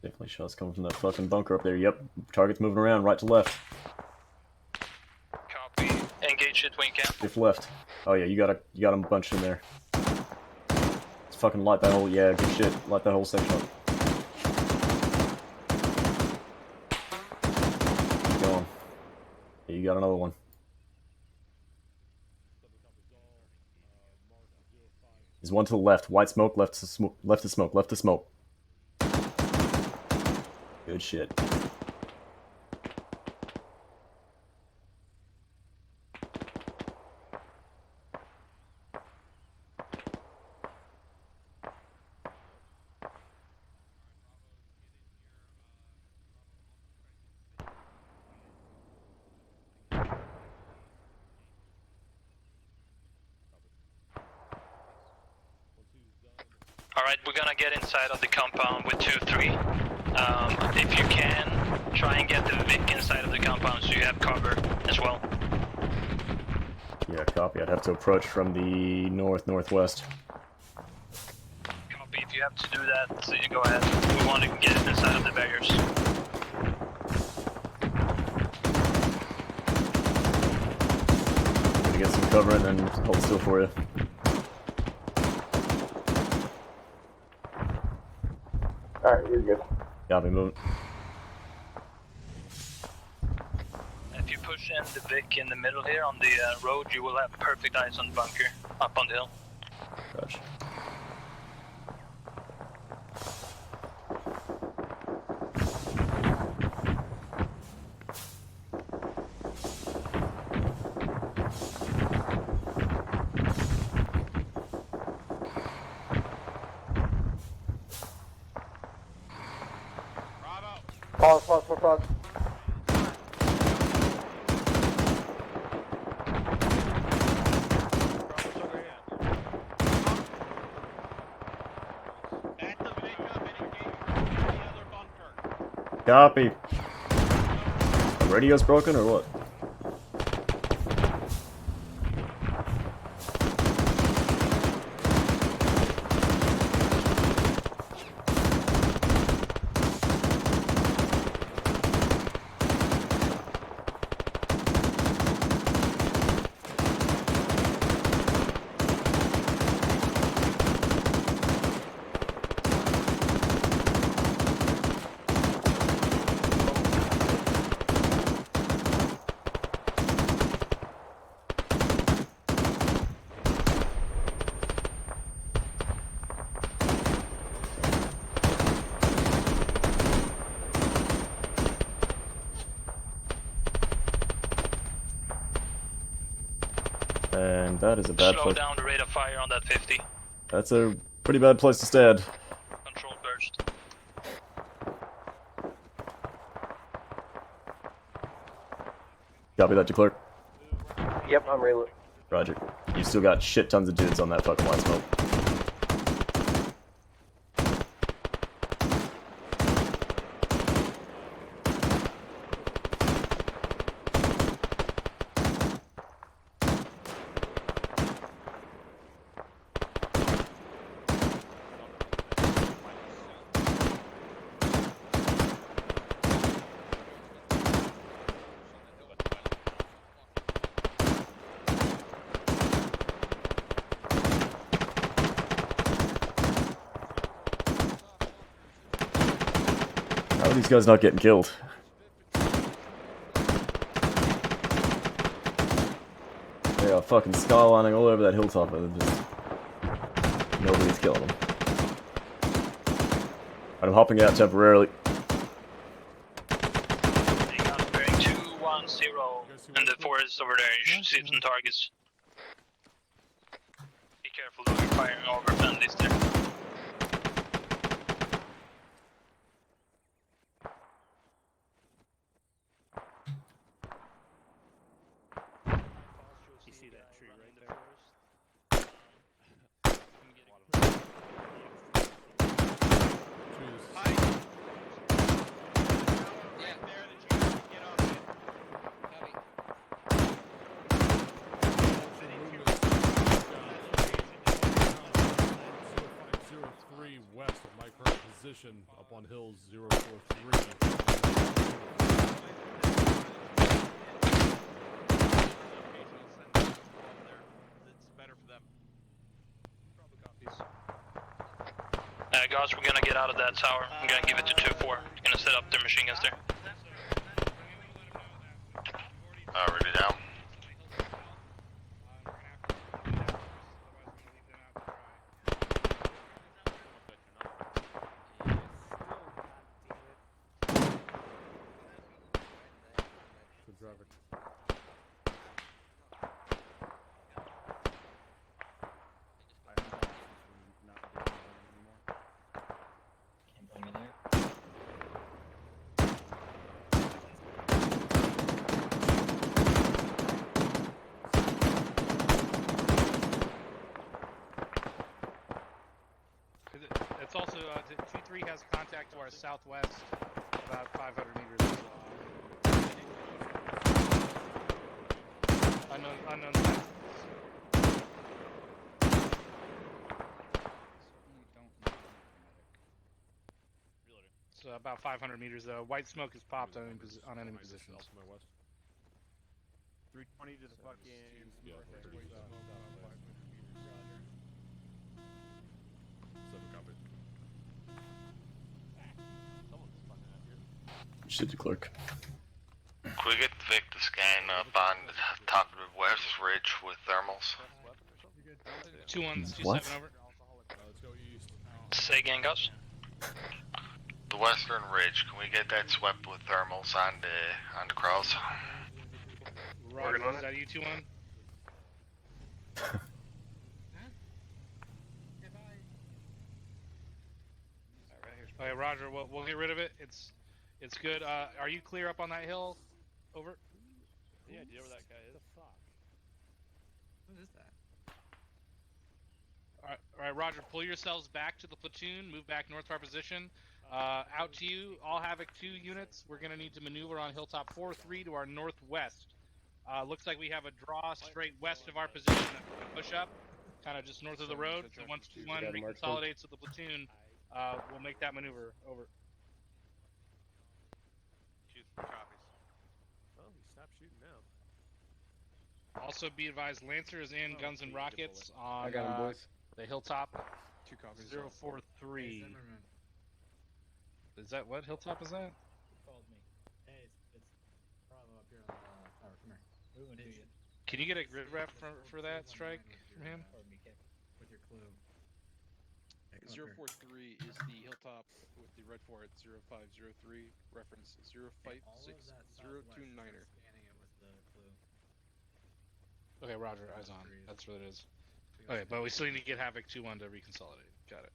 Definitely shots coming from that fucking bunker up there. Yep, target's moving around right to left. Copy. Engage it when you can. Shift left. Oh yeah, you got them bunched in there. Let's fucking light that whole, yeah, good shit. Light that whole section up. Keep going. Yeah, you got another one. There's one to the left. White smoke, left to smoke, left to smoke, left to smoke. Good shit. Alright, we're gonna get inside of the compound with 2-3. If you can, try and get the Vic inside of the compound so you have cover as well. Yeah, copy. I'd have to approach from the northwest. Copy, if you have to do that, so you go ahead. We want to get it inside of the barriers. Gonna get some cover and then hold still for you. Alright, you're good. Copy, moving. If you push in the Vic in the middle here on the road, you will have perfect eyes on the bunker up on the hill. Gotcha. Pause. Copy. The radio's broken or what? And that is a bad Slow place. down the rate of fire on that 50. That's a pretty bad place to stand. Control burst. Copy that, declare. Yep, I'm reloading. Roger. You still got shit tons of dudes on that fucking white smoke. How are these guys not getting killed? They are fucking skylining all over that hilltop and just... nobody's killing them. I'm hopping out temporarily. They got bearing 210 in the forest over there. You should see some targets. Be careful though, you're firing over friendlies there. You see that tree right there? West of my current position up on hills 043. Guys, we're gonna get out of that tower. I'm gonna give it to 2-4. Gonna set up their machine guns there. Ruby down. Good traffic. It's also 2-3 has contact to our southwest, about 500 meters. Unknown. So about 500 meters. White smoke is popped on enemy positions. 320 to the fucking... Yeah, 7 copy. Shit, clerk. Could we get Vic to scan up on the top of the west ridge with thermals? 2-1, What? 2-7 over. Let's go east. Say again, Gus. The western ridge, can we get that swept with thermals on the cross? Roger, is that you 2-1? Okay, Roger, we'll get rid of it. It's good. Are you clear up on that hill? Over. Any idea where that guy is? What is that? All right, Roger. Pull yourselves back to the platoon. Move back north to our position. Out to you. All Havoc 2 units. We're gonna need to maneuver on Hilltop 4-3 to our northwest. Looks like we have a draw straight west of our position. Push up, kind of just north of the road. So once 2-1 reconsolidates with the platoon, we'll make that maneuver. Over. Well, he stopped shooting now. Also, be advised, Lancer is in Guns and Rockets on I got him, boys. the Hilltop 2 copies. 043. Is that what Hilltop is that? Called me. Hey, it's Bravo up here on the tower. Come here. We went to you. Can you get a grid rep for that strike from him? With your clue. 043 is the hilltop with the red 4 at 0503, reference 056029er. Okay, Roger, eyes on. That's what it is. Okay, but we still need to get Havoc 2-1 to reconsolidate. Got it.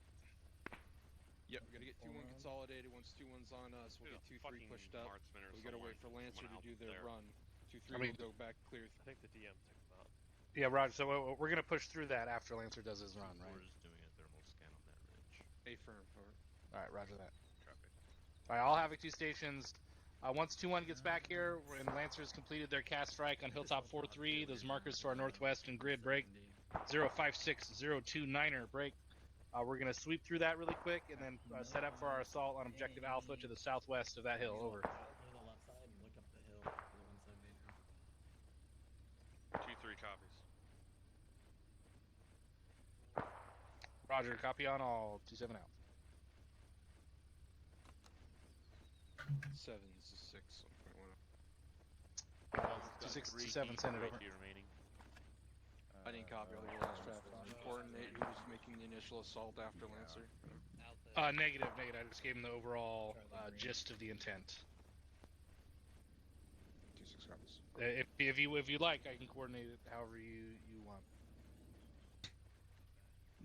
Yep, we gotta get 2-1 consolidated. Once 2-1's on us, we'll get 2-3 pushed up. We gotta wait for Lancer to do their run. 2-3 will go back clear. I think the DM took him out. Yeah, Roger, so we're going to push through that after Lancer does his run, right? We're just doing a thermal scan on that ridge. Affirm, over. Alright, Roger that. Alright, all Havoc 2 stations. Once 2-1 gets back here, and Lancers completed their cast strike on Hilltop 4-3, those markers to our northwest and grid break. 056029er break. We're going to sweep through that really quick and then set up for our assault on Objective Alpha to the southwest of that hill. Over. 2-3 copies. Roger, copy on all. 2-7 out. 7 is a 6. 2627, send it over. I didn't copy all the last traffic. Coordinate who's making the initial assault after Lancer. Negative. I just gave him the overall gist of the intent. 26 copies. If you like, I can coordinate it however you want.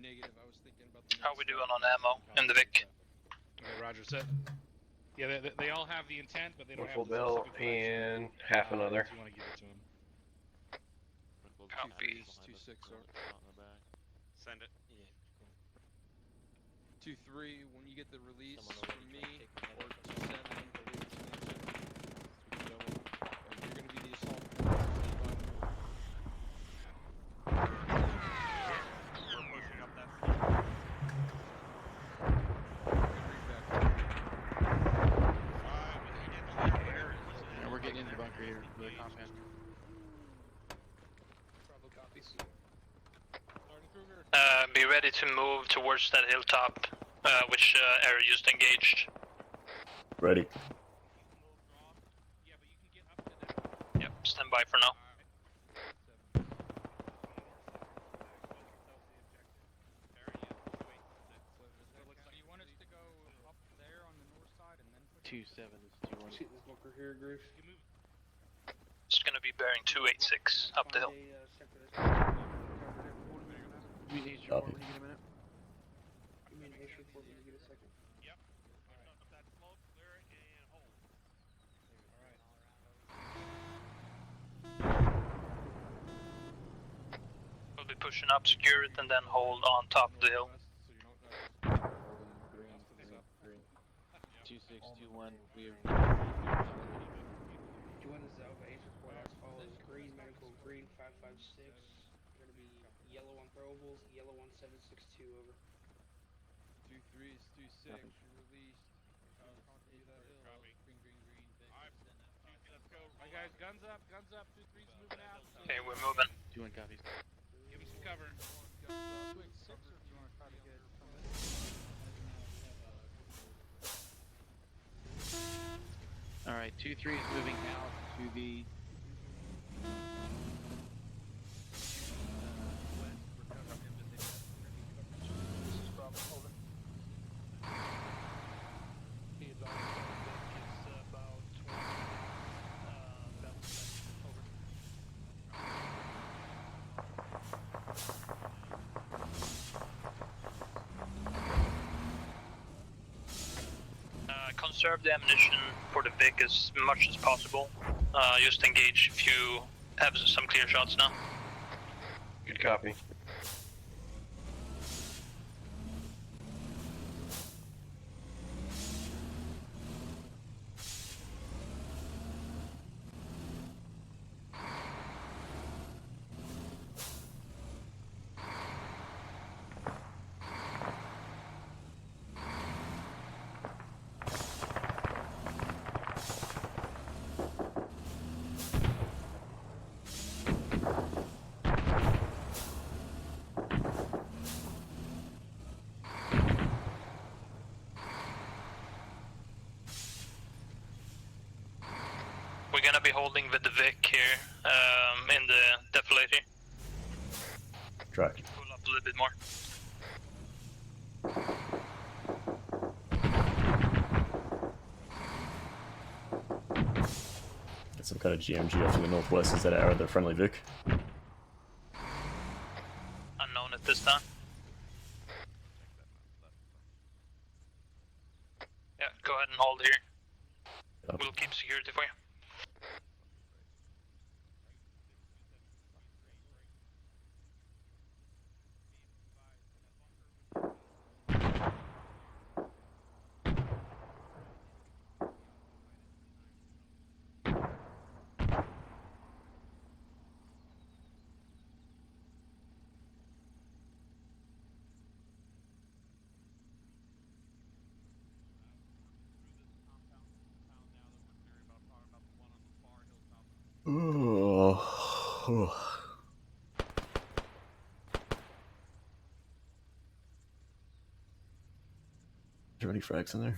Negative. I was thinking about the. How we doing on ammo in the Vic? Okay, Roger, set. Yeah, they all have the intent, but they don't Full have the bill specific and half another. If you want to give it to him. Copy. 2-6. Send it. 2-3. When you get the release from me, or 2-7, you're gonna be the assault. We're pushing up that. And we're getting in the bunker here. Really confident. Be ready to move towards that hilltop, which area just engaged. Ready. Yep, stand by for now. You want us to go up there on the north side and then push 2-7 is 2-1. See this bunker here, Grief? It's gonna be bearing 286 up the hill. We need your report when you get a minute. Give me an H report when you get a second. Yep. Up that smoke, clear it, and hold. We'll be pushing up, secure it, and then hold on top of the hill. 2621. We are. 2-1 is Alpha H report as follows: green medical, green 556. Gonna be yellow on throwables, yellow on 762. Over. 2-3 is 2-6. Released. Alright guys, guns up. 2-3's moving out. Okay, we're moving. 2-1 copies. Give me some cover. 2-3 is moving out to the Conserve the ammunition for the Vic as much as possible. Just engage if you have some clear shots now. Good copy. We're gonna be holding with the Vic here in the defilator. Try. Pull up a little bit more. Get some kind of GMG off to the northwest. Is that our other friendly Vic? Unknown at this time. Yeah, go ahead and hold here. We'll keep security for you. Oh. Is there any frags in there?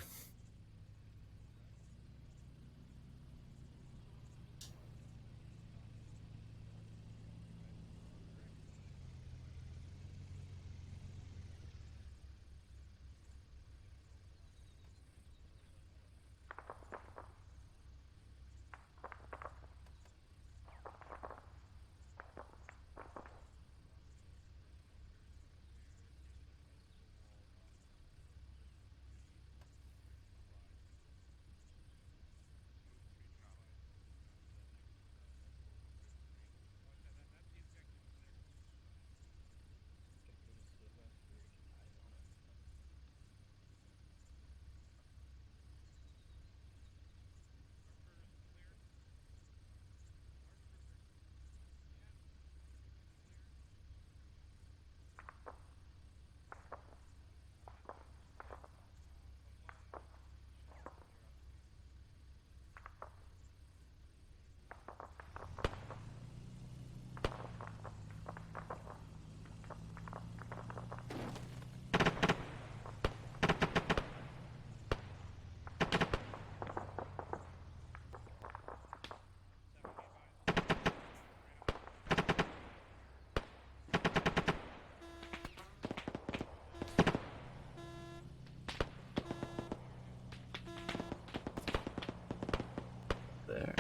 There.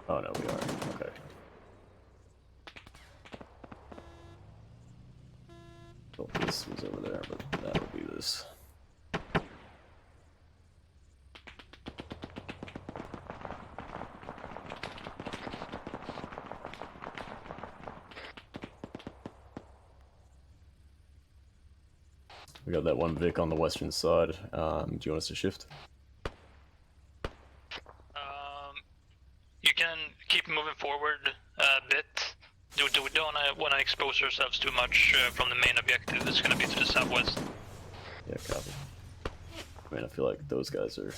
Oh no, we are. Okay. Thought this was over there, but that would be this. We got that one Vic on the western side. Do you want us to shift? You can keep moving forward a bit. We don't want to expose ourselves too much from the main objective. It's going to be to the southwest. Yeah, copy. I mean, I feel like those guys are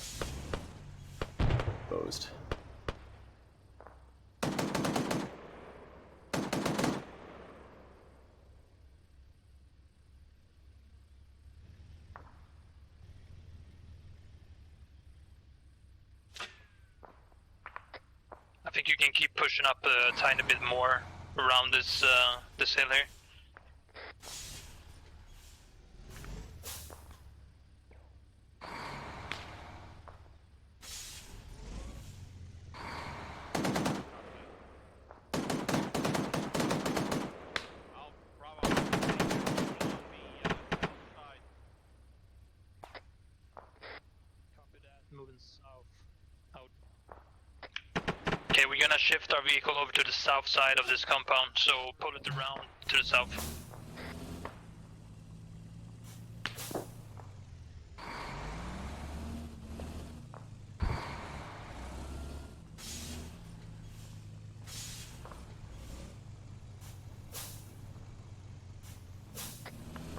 exposed. I think you can keep pushing up a tiny bit more around this this hill here. Moving south. Out. Okay, we're gonna shift our vehicle over to the south side of this compound, so pull it around to the south.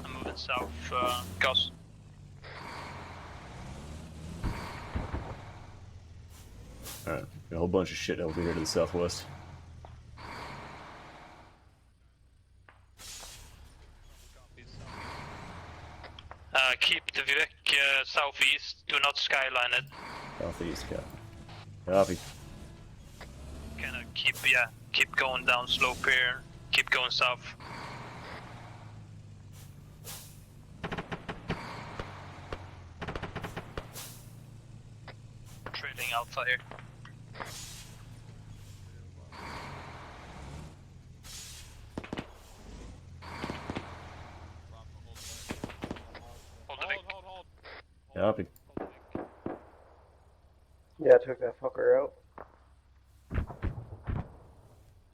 I'm moving south, Gus. Alright, a whole bunch of shit over here to the southwest. Keep the Vic southeast, do not skyline it. Southeast, copy. Kinda keep going down slope here, keep going south. Trailing Alpha here. Hold the Vic. Copy. Yeah, I took that fucker out.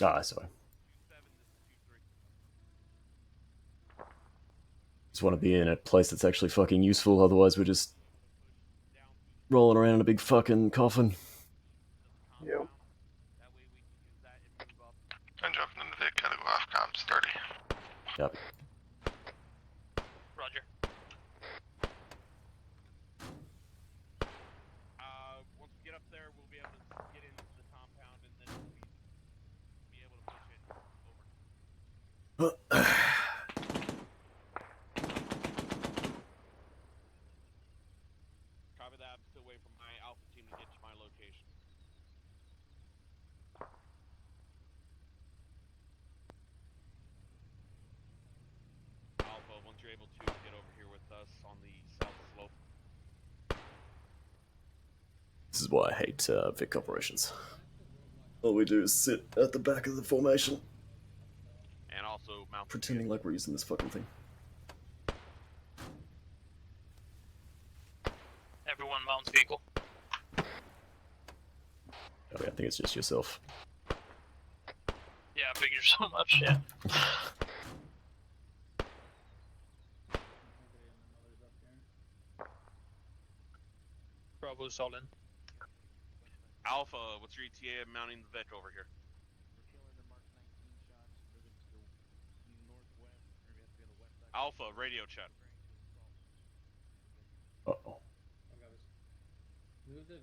Ah, sorry. Just want to be in a place that's actually fucking useful, otherwise we're just rolling around in a big fucking coffin. Yep. I'm jumping in the Vic, gotta go off comms 30. Copy. Roger. Once we get up there, we'll be able to get into the compound, and then we'll be able to push it over. Copy that. I'm still waiting for my Alpha team to get to my location. Alpha, once you're able to get over here with us on the south slope. This is why I hate Vic operations. All we do is sit at the back of the formation, And also mount pretending like we're using this fucking thing. Everyone mount vehicle. I think it's just yourself. Yeah, I figure so much, yeah. Bravo's all in. Alpha, what's your ETA mounting the Vic over here? Alpha, radio check. Uh-oh. Move the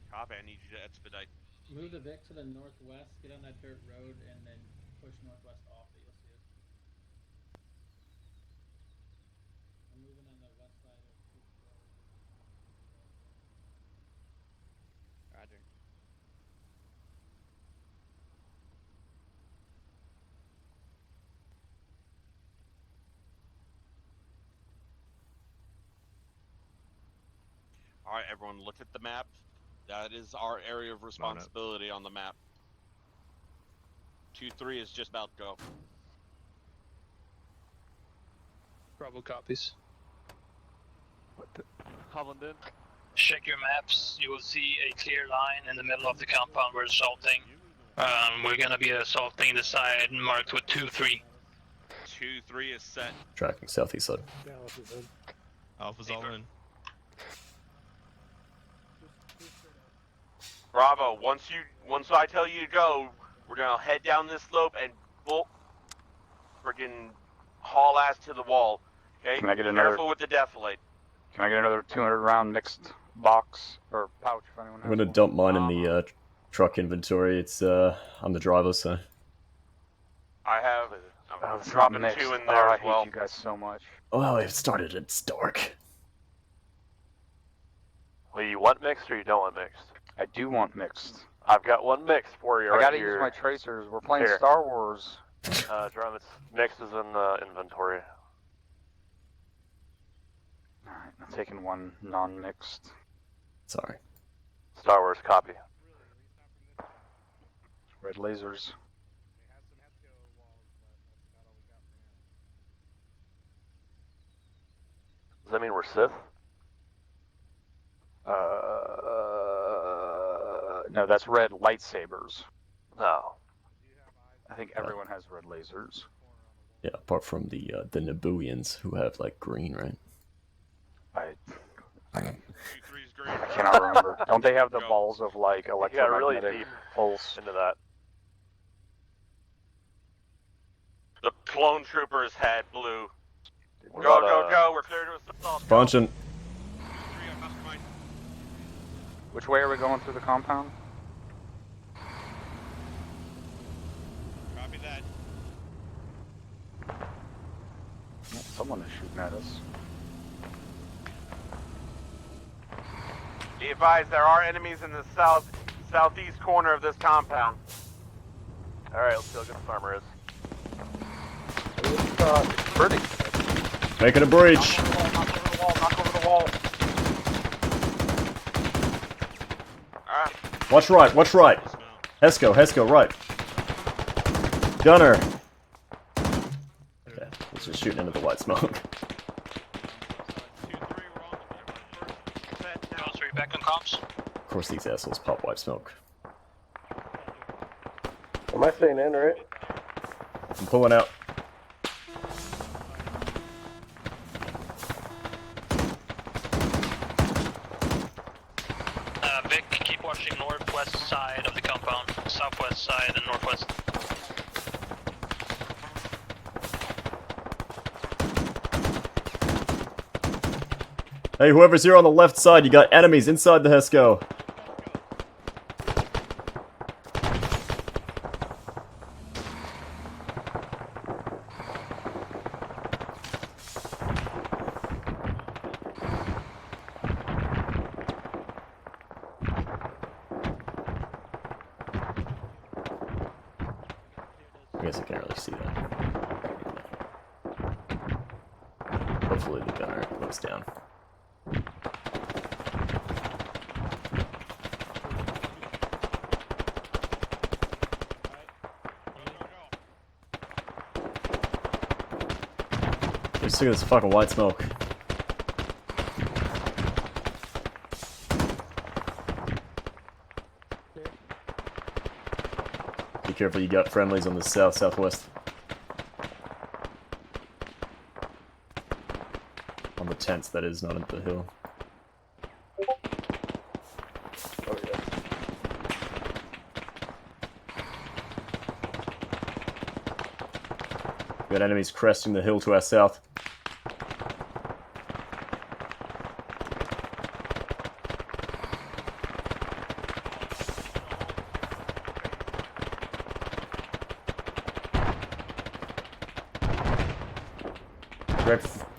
Copy, I need you to expedite. Move the Vic to the northwest, get on that dirt road, and then push northwest off it. You'll see it. I'm moving on the west side of Roger. Alright, everyone, look at the map. That is our area of responsibility on the map. 2-3 is just about to go. Bravo copies. Holland in. Check your maps. You will see a clear line in the middle of the compound we're assaulting. We're gonna be assaulting the side marked with 2-3. 2-3 is set. Tracking southeast side. Dallas is in. Alpha's all in. Bravo, once I tell you to go, we're gonna head down this slope and freaking haul ass to the wall. Okay? Can I get another- Careful with the defilade. Can I get another 200 round mixed box or pouch if anyone has I'm gonna one? dump mine in the truck inventory. It's I'm the driver, so. I have. Oh, I'm it's not dropping mixed. 2 in Oh, there I as hate well. you guys so much. Oh, it started. It's dark. Well, you want mixed or you don't want mixed? I do want mixed. I've got one mixed for you I right gotta here. use my tracers. We're playing Here. Star Wars. Drum, it's mixed is in the inventory. Alright, I'm taking one non-mixed. Sorry. Star Wars copy. Red lasers. Does that mean we're Sith? No, that's red lightsabers. No. I think everyone has red lasers. Yeah, apart from the Nabooians who have like green, right? I cannot remember. Don't they have the balls of like You got really electromagnetic deep pulse? into that. The clone troopers had blue. Go! We're clear to assault. Punching. Which way are we going through the compound? Copy that. Someone is shooting at us. Be advised, there are enemies in the southeast corner of this compound. Alright, let's see how good this armor is. Pretty. Making a breach. Knock over the wall. Alright. Watch right. Hesco, right. Gunner. Okay, he's just shooting into the white smoke. Are you back on comms? Of course these assholes pop white smoke. Am I staying in, right? I'm pulling out. Vic, keep watching northwest side of the compound, southwest side and northwest. Hey, whoever's here on the left side, you got enemies inside the Hesco. I guess I can't really see that. Hopefully the gunner goes down. Just look at this fucking white smoke. Be careful, you got friendlies on the southwest. On the tents, that is, not at the hill. Oh, yeah. We got enemies cresting the hill to our south.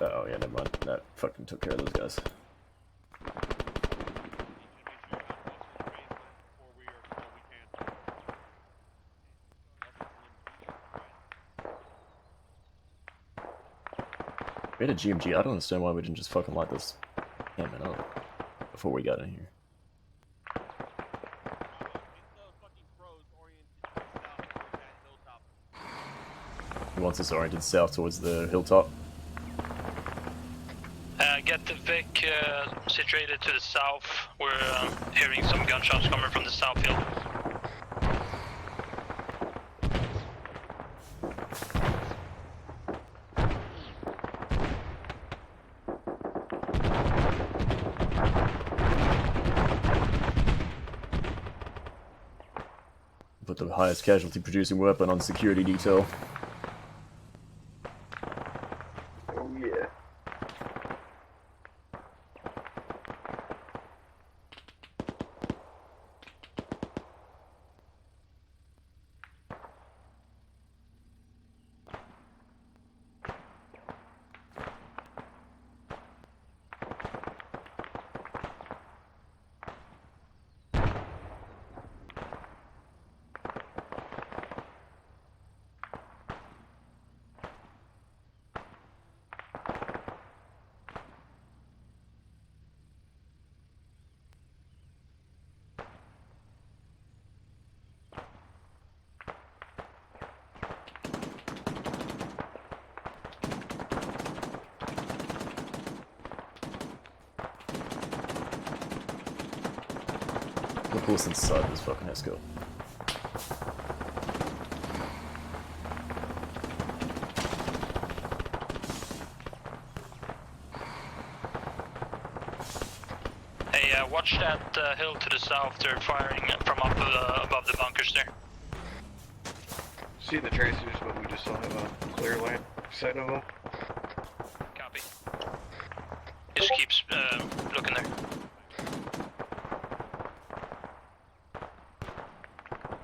Oh yeah, never mind. That fucking took care of those guys. We had a GMG. I don't understand why we didn't just fucking light this campman up before we got in here. He wants us oriented south towards the hilltop. Get the Vic situated to the south. We're hearing some gunshots coming from the south hill. Put the highest casualty producing weapon on security detail. Oh, yeah. pull us inside this fucking escort. Hey, watch that hill to the south. They're firing from up above the bunkers there. See the tracers, but we just don't have a clear line sight of them. Copy. Just keeps looking there.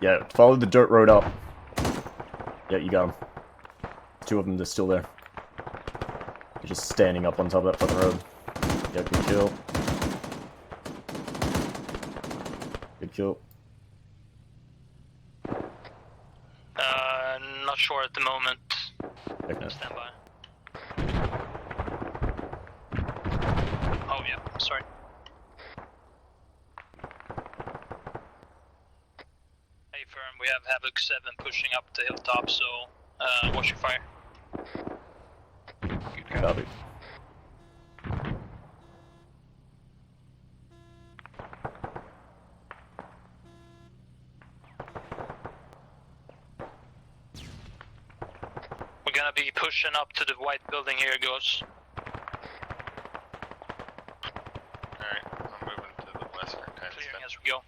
Yeah, follow the dirt road up. Yeah, you got them. Two of them, they're still there. They're just standing up on top of that fucking road. Yeah, good kill. Good kill. Not sure at the moment. Okay. Stand by. Oh yeah, sorry. Hey firm, we have Havoc 7 pushing up the hilltop, so watch your fire. Copy. We're gonna be pushing up to the white building here, Ghost. Alright, I'm moving to the western tent. Clearing as we go.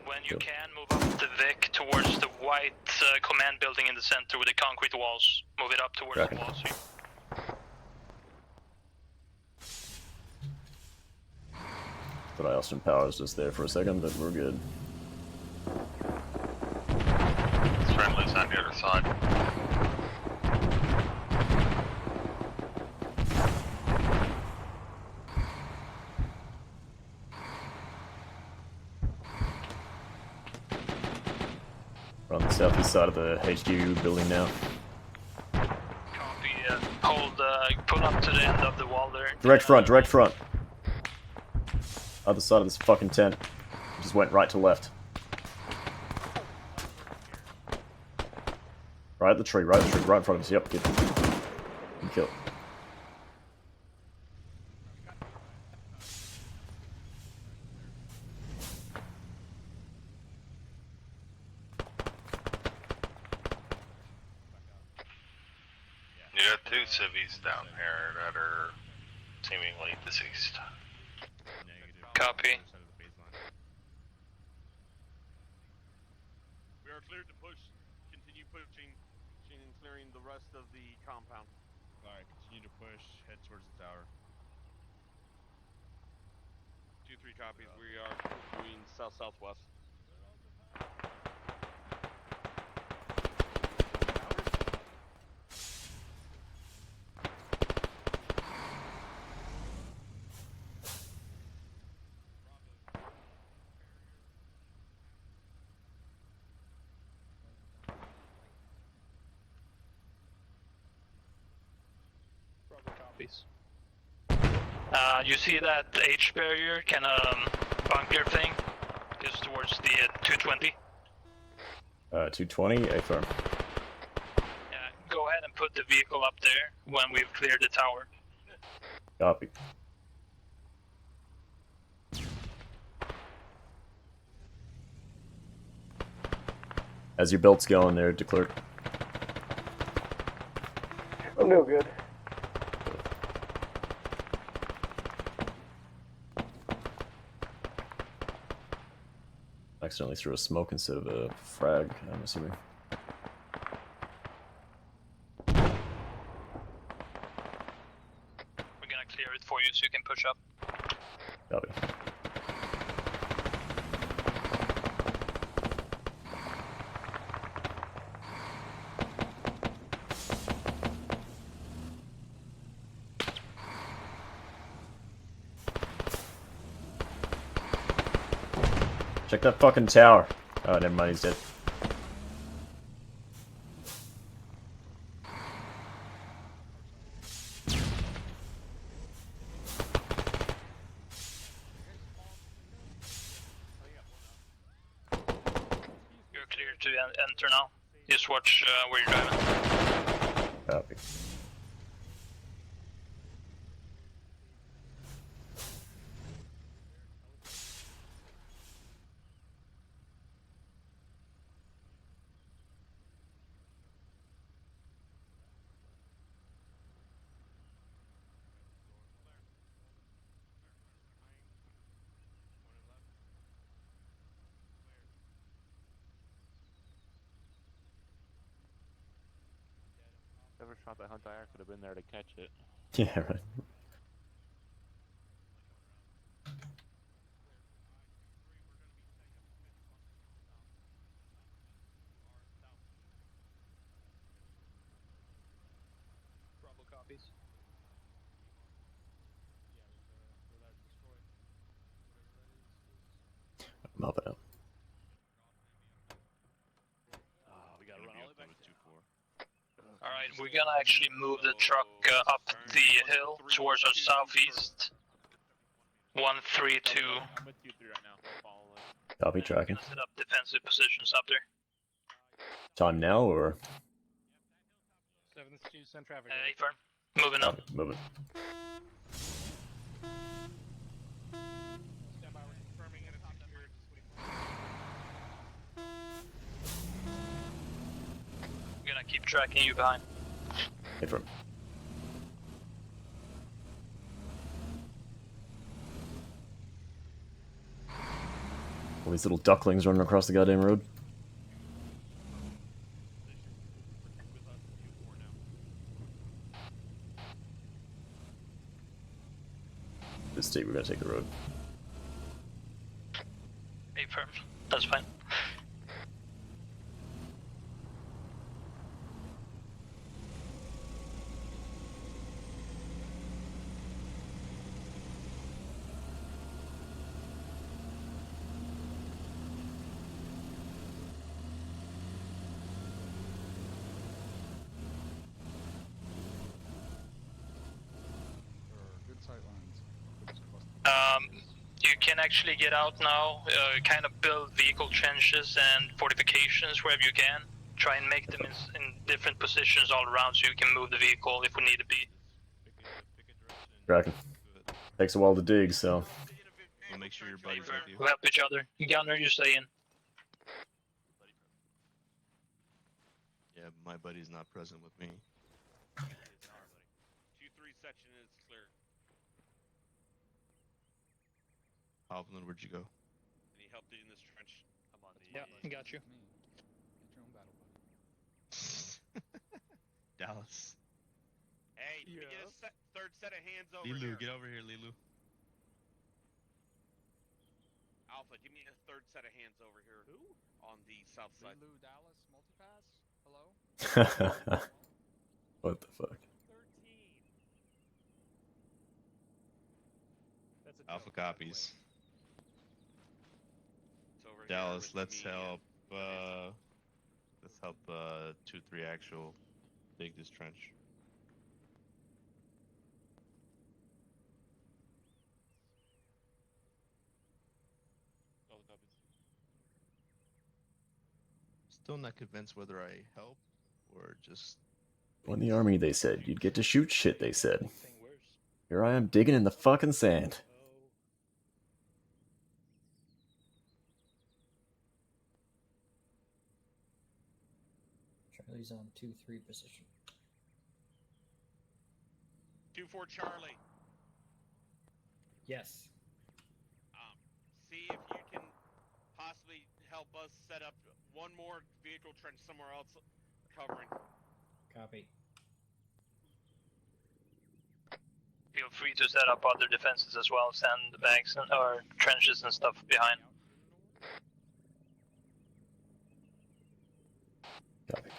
When you can, move up the Vic towards the white command building in the center with the concrete walls. Move it up towards the walls here. Thought I Austin Powers just there for a second, but we're good. It's friendly's on the other side. We're on the southeast side of the HQ building now. Copy, pull up to the end of the wall there. Direct front, direct front. Other side of this fucking tent. Just went right to left. Right at the tree, right in front of us. Yep, good. Good kill. You got two civvies down here that are seemingly deceased. Copy. We are cleared to push. Continue pushing and clearing the rest of the compound. Alright, continue to push, head towards the tower. 2-3 copies. We are moving south-southwest. Copies. You see that H barrier kind of bunker thing? Just towards the 220. 220, A firm. Yeah, go ahead and put the vehicle up there when we've cleared the tower. Copy. As your belt's going there, declare. I'm no good. Accidentally threw a smoke instead of a frag, I'm assuming. We're gonna clear it for you so you can push up. Copy. Check that fucking tower. Oh, never mind, he's dead. You're clear to enter now. Just watch where you're driving. Copy. Whoever shot that hunt, I could have been there to catch it. Yeah, right. Bravo copies. I'm up and up. We gotta run all the way back down. Alright, we're gonna actually move the truck up the hill towards our southeast. 132. I'm with you 3 right now. Follow it. Copy, tracking. Set up defensive positions up there. Time now, or? 7-2, send traffic. Hey, firm. Moving up. Moving. Stand by, we're confirming and it's secured. We're gonna keep tracking you behind. Confirm. All these little ducklings running across the goddamn road. This state, we're gonna take the road. Hey, firm. That's fine. Good sight lines. You can actually get out now, kind of build vehicle trenches and fortifications wherever you can. Try and make them in different positions all around so you can move the vehicle if we need to be. Tracking. Takes a while to dig, so. We'll make sure your buddy's with you. We'll help each other. Gunner, you stay in. Yeah, my buddy's not present with me. 2-3 section is clear. Hovland, where'd you go? Any help in this trench? I'm on the. Yeah, got you. Get your own battle buddy. Dallas. Hey, let me get a third set of hands over here. Lilu, get over here, Lilu. Alpha, give me a third set of hands over here. Who? On the south side. Lulu Dallas multipass. Hello. What the fuck? 13. That's a Alpha joke, by the way. copies. It's over Dallas, here with let's me help. and- Let's help 2-3 actual dig this trench. Still not convinced whether I help or just. When the army, they said, you'd get to shoot shit, they said. Here I am digging in the fucking sand. Charlie's on 2-3 position. 2-4 Charlie. Yes. See if you can possibly help us set up one more vehicle trench somewhere else covering. Copy. Feel free to set up other defenses as well, sandbags and or trenches and stuff behind. Copy.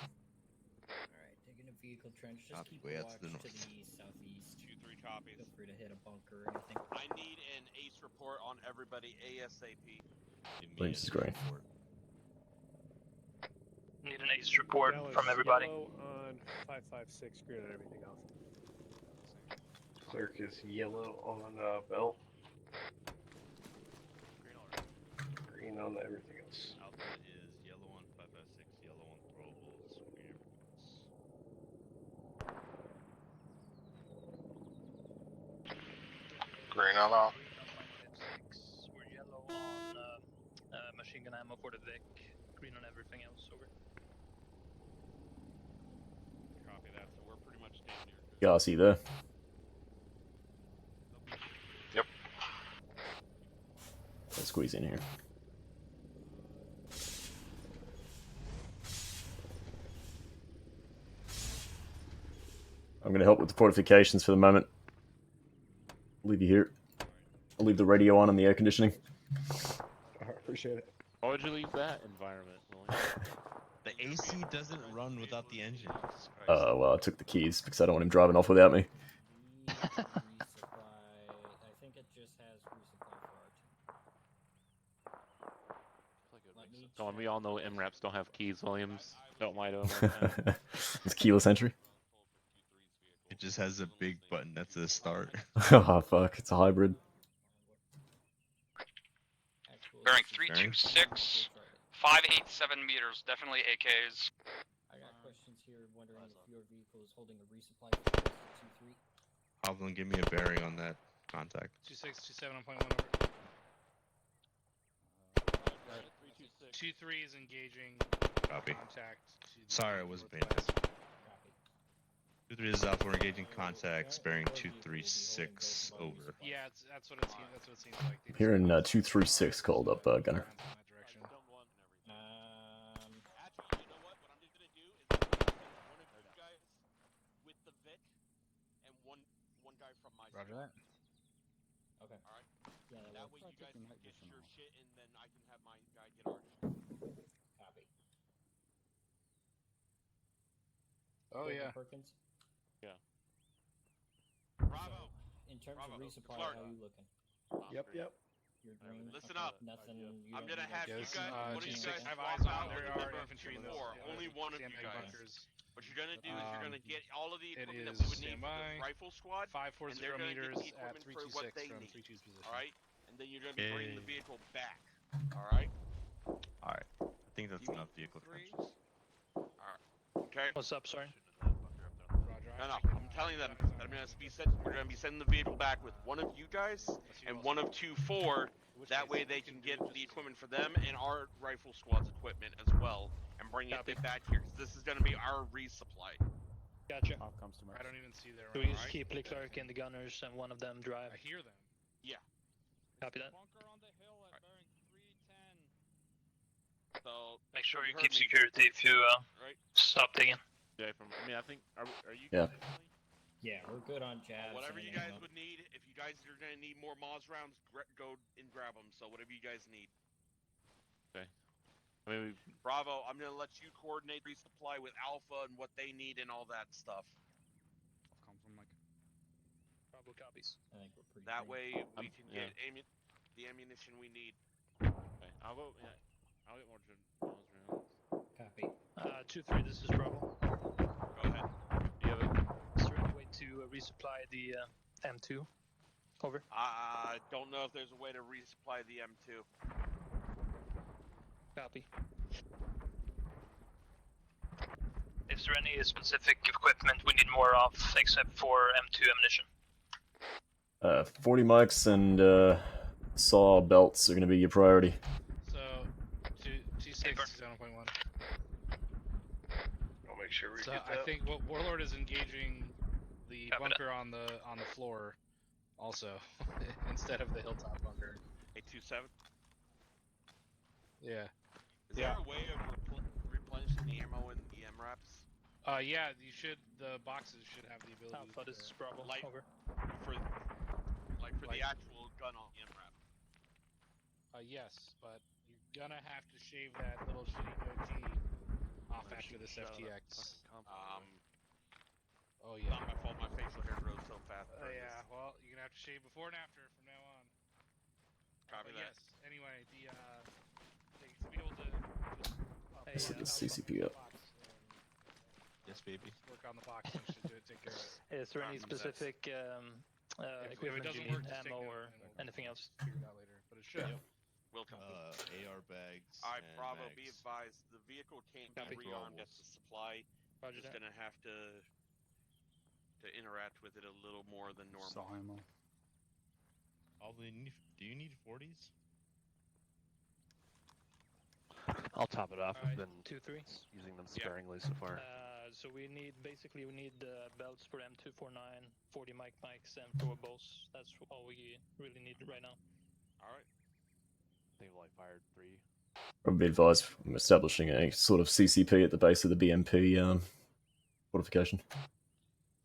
Alright, digging a vehicle trench. Just Copy, keep way a out watch to the to north. the southeast. 2-3 copies. Feel free to hit a bunker or anything. I need an ace report on everybody ASAP. Flames is great. status report Yellow from everybody. Yellow on 556, green on everything else. Clerk is yellow on belt. Green on everything else. Alpha is yellow on 556, yellow on throwables, green everything else. Green on all. We're yellow on machine gun ammo for the Vic, green on everything else. Over. Copy that. So we're pretty much damn near good. Yeah, I see there. Yep. Let's squeeze in here. I'm going to help with the fortifications for the moment. Leave you here. I'll leave the radio on and the air conditioning. I appreciate it. Why would you leave that environment, William? The AC doesn't run without the engine. Well, I took the keys because I don't want him driving off without me. Resupply. I think it just has resupply for So when we all know MRAPs don't have keys, Williams. Don't lie to him like that. It's keyless entry. It just has a big button that says start. Oh, fuck. It's a hybrid. Bearing 326, 587 meters. Definitely AKs. I got questions here wondering if your vehicle is holding a resupply for 2-3. Hovland, give me a bearing on that contact. 2627 on point 1 over. 23 is engaging. Copy. Contact. Sorry, I wasn't paying attention. 2-3 is Alpha, we're engaging contacts, bearing 236 over. Yeah, that's what it seems. That's what it seems like. I'm hearing 236 called up, Gunner. Roger that. Okay. Alright. Yeah, That way you guys can get your shit and then I can have my guy get our shit. Copy. Oh yeah. Perkins. Yeah. Bravo. In terms Bravo. of resupply, Clark. how are you looking? Yep. You're green. Listen Okay, up. Nothing. You I'm don't gonna need have that. you guys. One of you guys I have swap eyes on. out There with a are member of infantry in Team those 4. Only one of you sandbag guys. bunkers. What you're gonna do is you're gonna get all of the It equipment that is we would need for standby. the rifle squad. 540 and they're gonna meters get the at equipment for what 326 they from need. 32's position. All right, and then you're gonna be bringing the Okay. vehicle back. All right. Alright, I think that's enough vehicle trenches. All right. Okay. What's up? Sorry. No. I'm telling them that we're gonna be sending the vehicle back with one of you guys and one of 2-4. That way they can get the equipment for them and our rifle squad's equipment as well, and bring it back here. 'Cause this is gonna be our resupply. Gotcha. I don't even see there. So we just keep Leclerc and the gunners, and one of them drive. I hear them. Yeah. Copy that. So Make sure you heard keep me. security if you Right. stop digging. Yeah, I mean, I think. Are you? Yeah. Yeah, we're good on jabs. Whatever and you guys ammo. would need, if you guys are gonna need more Moz rounds, go and grab them. So whatever you guys need. Okay. I mean, Bravo, I'm gonna let you coordinate resupply with Alpha and what they need and all that stuff. Come from like. Bravo copies. I think we're pretty. That green. way we can yeah. get the ammunition we need. Okay. I'll go. Yeah, I'll get more rounds. Copy. 2-3. This is Bravo. Go ahead. Do you have it? Is there any way to resupply the M2? Over. I don't know if there's a way to resupply the M2. Copy. Is there any specific equipment we need more of except for M2 ammunition? 40 mics and saw belts are going to be your priority. So, 267.1. I'll make sure we So get I that. think what Warlord is engaging the Copy bunker on the floor, also instead of the hilltop bunker. 827. Yeah. Is there a way of replenishing the ammo in the MRAPs? Yeah, you should. The boxes should have the ability. Alpha, this is Bravo. Like Over. for the actual gun on the MRAP. Yes, but you're gonna have to shave that little shitty goatee off after this FTX. Oh yeah. Not my fault. My facial hair grows so fast. Yeah. Well, you're gonna have to shave before and after from now on. Copy But that. yes. Anyway, to be able to just Let's set the CCP up. baby. Work on the box and should take care of it. Is there any specific If it equipment doesn't you work, need, just take ammo it or and we'll anything else? figure it out later, but it should. Will come. AR bags. Alright, and Bravo, mags. be advised, the vehicle can't Copy. be rearmed at the supply. Roger Just that. gonna have to interact with it a little more than normal. Do you need 40s? I'll top it off. I've Alright, been 2-3. using them sparingly so far. So we need belts for M249, 40 mics, and throwables. That's all we really need right now. Alright. They've only fired 3. I'd be advised from establishing a sort of CCP at the base of the BMP fortification.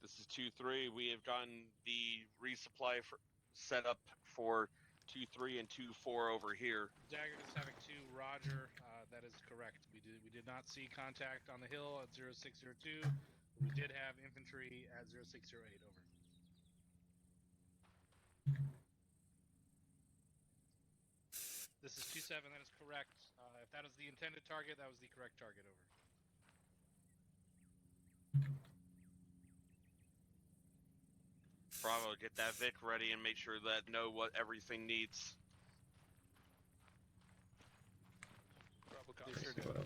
This is 2-3. We have gotten the resupply set up for 2-3 and 2-4 over here. Dagger is having 2. Roger, that is correct. We did not see contact on the hill at 0602. We did have infantry at 0608. Over. This is 2-7. That is correct. If that is the intended target, that was the correct target. Over. Bravo, get that Vic ready and make sure that know what everything needs. Bravo copies. Sure did.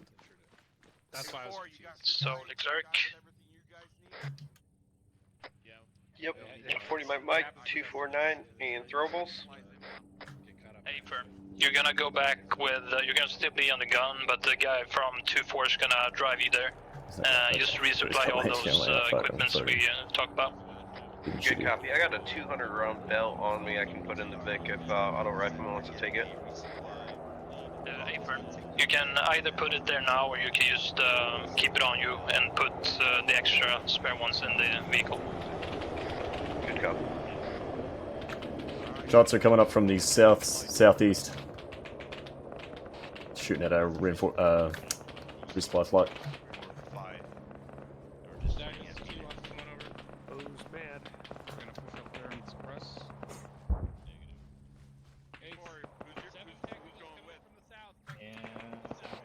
That's why I was confused. So, Exarch. Yep. 40 Mike, 249, and throwables. Hey, firm. You're gonna go back with. You're gonna still be on the gun, but the guy from 2-4 is gonna drive you there. Just resupply all those equipments we talked about. Good copy. I got a 200 round belt on me. I can put in the Vic if auto rifleman wants to take it. Hey, firm. You can either put it there now, or you can just keep it on you and put the extra spare ones in the vehicle. Good copy. Shots are coming up from the southeast. Shooting at our resupply flight.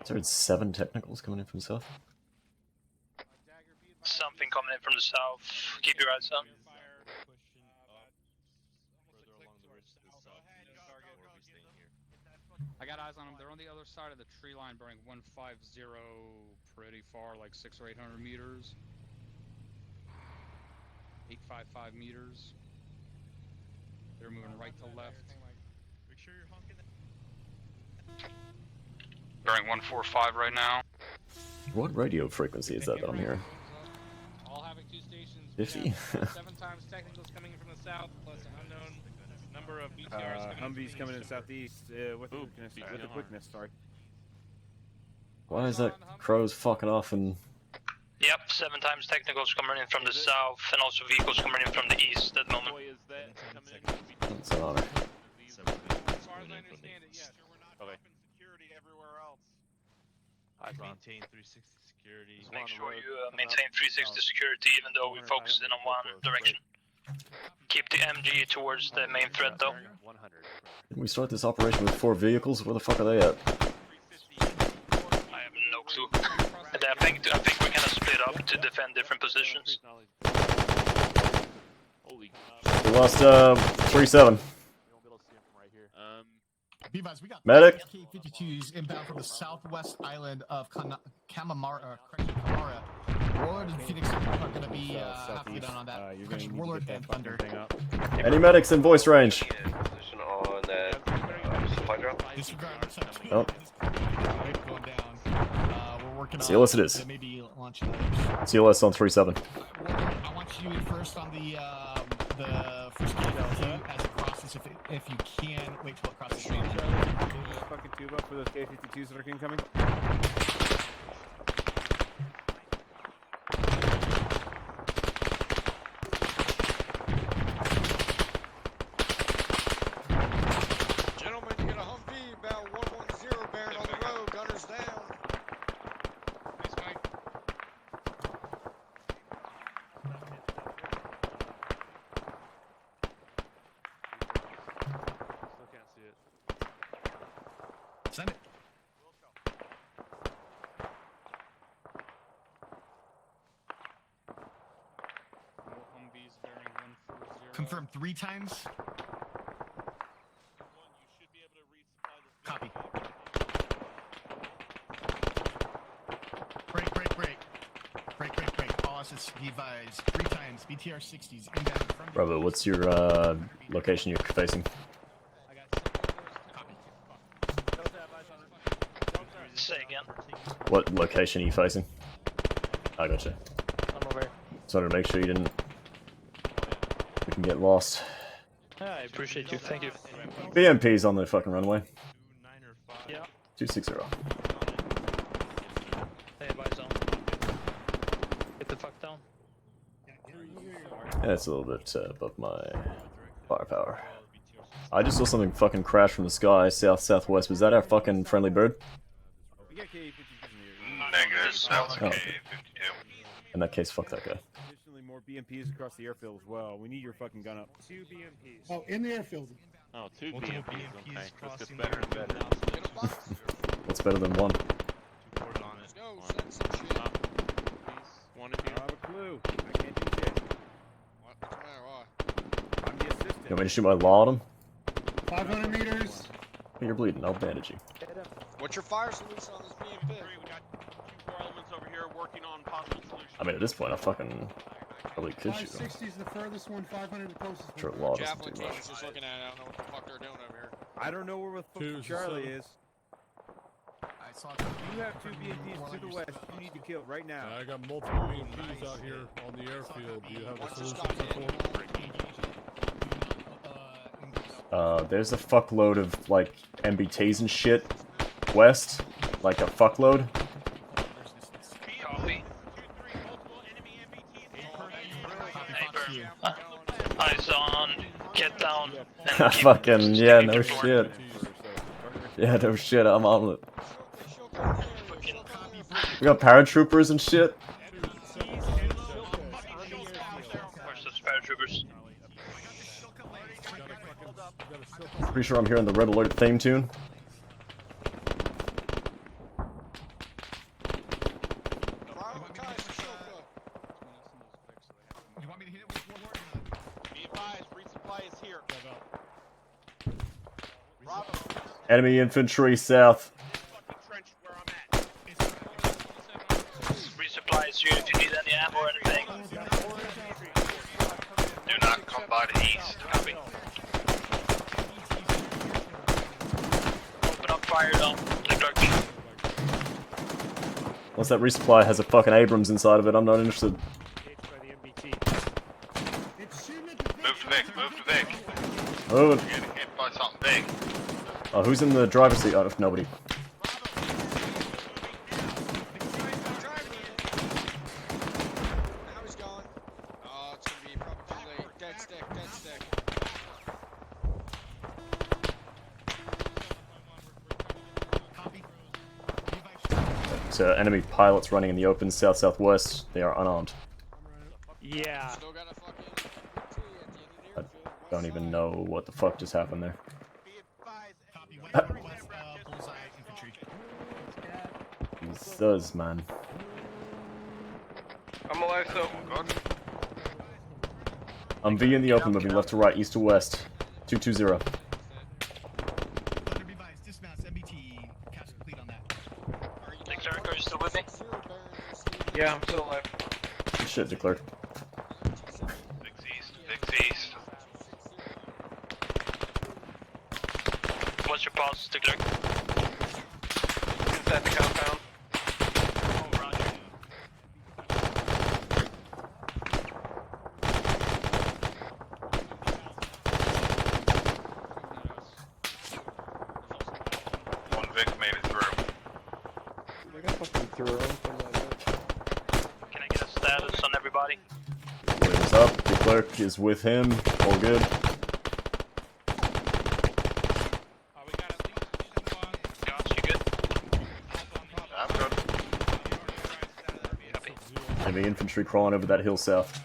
I heard 7 technicals coming in from the south. Something coming in from the south. Keep your eyes on. I got eyes on them. They're on the other side of the tree line, burning 150 pretty far, like 600 or 800 meters. 855 meters. They're moving right to left. Make sure you're honking that. Burning 145 right now. What radio frequency is that I'm hearing? All having 2 stations. 50? 7 times technicals coming in from the south, plus an unknown number of BTRs Humvees coming in southeast with the quickness, sorry. Why is that crow's fucking off and... Yep, 7 times technicals coming in from the south, and also vehicles coming in from the east at the moment. That's an honor. As far as I understand it, yes. Okay. Security everywhere else. I maintain 360 security. Just make sure you maintain 360 security, even though we focus in on one direction. Keep the MG towards the main thread, though. Didn't we start this operation with 4 vehicles? Where the fuck are they at? I have no clue. I think we're gonna split up to defend different positions. We lost 3-7. Be advised, we got Medic. K-52s inbound from the southwest island of Camara. Warlord and Phoenix are going to be have to get on that. Warlord and Thunder. Any medics in voice range? Position on that supply drop. Disregard. Oh. Going down. We're working on. CLS it is. Maybe launching. CLS on 3-7. I want you to first on the first K-52 as it crosses. If you can, wait till it crosses. Fucking tube up for those K-52s that are incoming. Gentlemen, you got a Humvee about 110 bearing on the road. Gunners down. Nice, Mike. Still can't see it. Send it. Confirm 3 times. Copy. Break. All assets devised 3 times. BTR 60s inbound from. Bravo, what's your location you're facing? Say again. What location are you facing? I gotcha. I'm over here. Just wanted to make sure you didn't. We can get lost. I appreciate you. Thank you. BMP's on the fucking runway. Yeah. 260. Hey, bye, zone. Get the fuck down. Yeah, it's a little bit above my firepower. I just saw something fucking crash from the sky, southwest. Was that our fucking friendly bird? Negative, sounds Oh. okay. 52. In that case, fuck that guy. Additionally, more BMPs across the airfield as well. We need your fucking gun up. 2 BMPs. Oh, in the airfield. Oh, 2 Multiple BMPs. Okay, BMPs this gets crossing better and better. What's better than one? Let's go, send some shit. One of you. I have a clue. I can't do shit. What's the matter? Why? I'm the assistant. You want me to shoot my law at him? 500 meters. Oh, you're bleeding. I'll bandage you. What's your fire solution on this BMP? We got 2 4 elements over here working on possible solutions. I mean, at this point, I fucking probably could shoot him. 560 is the furthest one, 500 the closest Sure, one. law doesn't Javelin do team much. is just looking at it. I don't know what the fuck they're doing over here. I don't know where the fuck Charlie is. I saw You have 2 BMPs to the west. You need to kill right now. I got multiple BMPs out here on the airfield. Do you have a solution for There's a fuckload of, like, MBTs and shit west. Like, a fuckload. Copy. Eyes on. Get down. And keep Fucking, yeah, no sticking to shit. Yeah, no shit, I'm on it. We got paratroopers and shit. Where's those paratroopers? Pretty sure I'm hearing the Red Alert theme tune. You want me to hit it with Warlord? Be advised, resupply is here. Bravo. Enemy infantry south. Resupply is here if you need any ammo or anything. Do not come by the east. Copy. Open up fire down. Unless that resupply has a fucking Abrams inside of it, I'm not interested. Move to Vic, move to Vic. Moving. You're getting hit by something big. Oh, who's in the driver's seat? Oh, nobody. Now he's going. Oh, it's gonna be probably too late. Dead stick, dead stick. So, enemy pilots running in the open south-southwest. They are unarmed. Yeah. Still got a fucking BMP at the end of the airfield. Don't even know what the fuck just happened there. He does, man. I'm alive, so. I'm V in the open, moving left to right, east to west. 220. Thanks, Eric. Are you still with me? Yeah, I'm still alive. Shit, declared. Vic's east. What's your pulse, Declerk? Inside the compound. Oh, roger. One Vic made it through. Can I get a status on everybody? Williams up. The clerk is with him. All good. I'm good. Enemy infantry crawling over that hill south.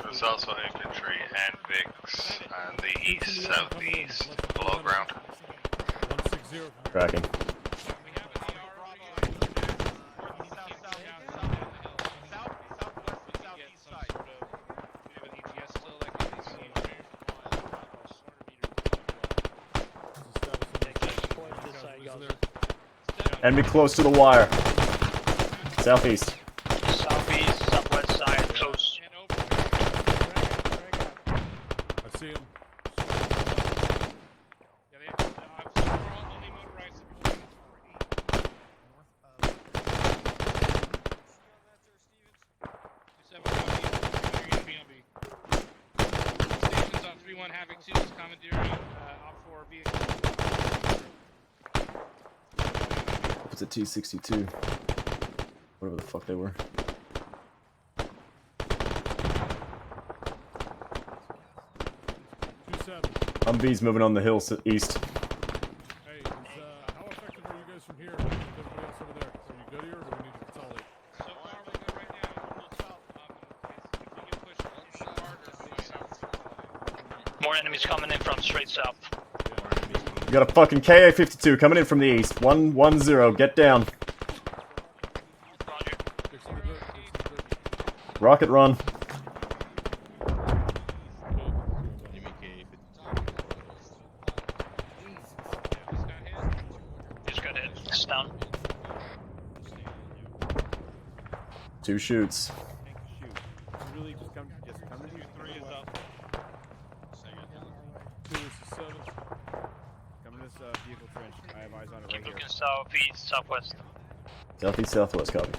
There's also infantry and Vics on the east, southeast, below ground. Tracking. Enemy close to the wire. Southeast. Southeast, southwest side, close. I see him. Stations on 3-1 Havoc 2 is commandeering op 4 vehicle. It's a T-62. Whatever the fuck they were. Humvee's moving on the hill east. Hey, how effective are you guys from here? Everybody else over there. Are you good here, or do we need to consolidate? So far, we're good right now. We'll move south. If we can push harder, move south. More enemies coming in from straight south. You got a fucking KA-52 coming in from the east. 110, get down. Rocket run. Just got hit. It's down. 2 shoots. Really, just come to these 3 is up. 2 is 7. Come to this vehicle trench. I have eyes on it Keep right here. looking southeast, southwest. Southeast, southwest, copy.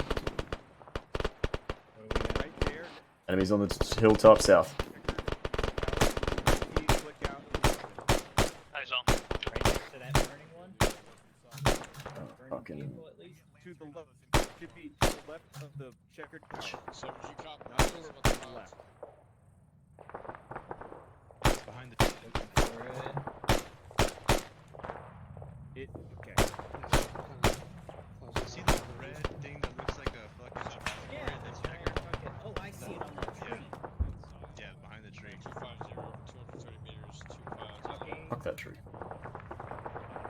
Right there. Enemies on the hilltop south. Eyes on. Right next to that burning one. Fucking. To the left. Should be to the left of the checkered tower. So would you copy? Not to the left. Behind the It okay. See the red thing that looks like a fucking Yeah, that's checkered? oh, I see it on that tree. Yeah, behind the tree. 250, 230 meters, 25. Fuck that tree.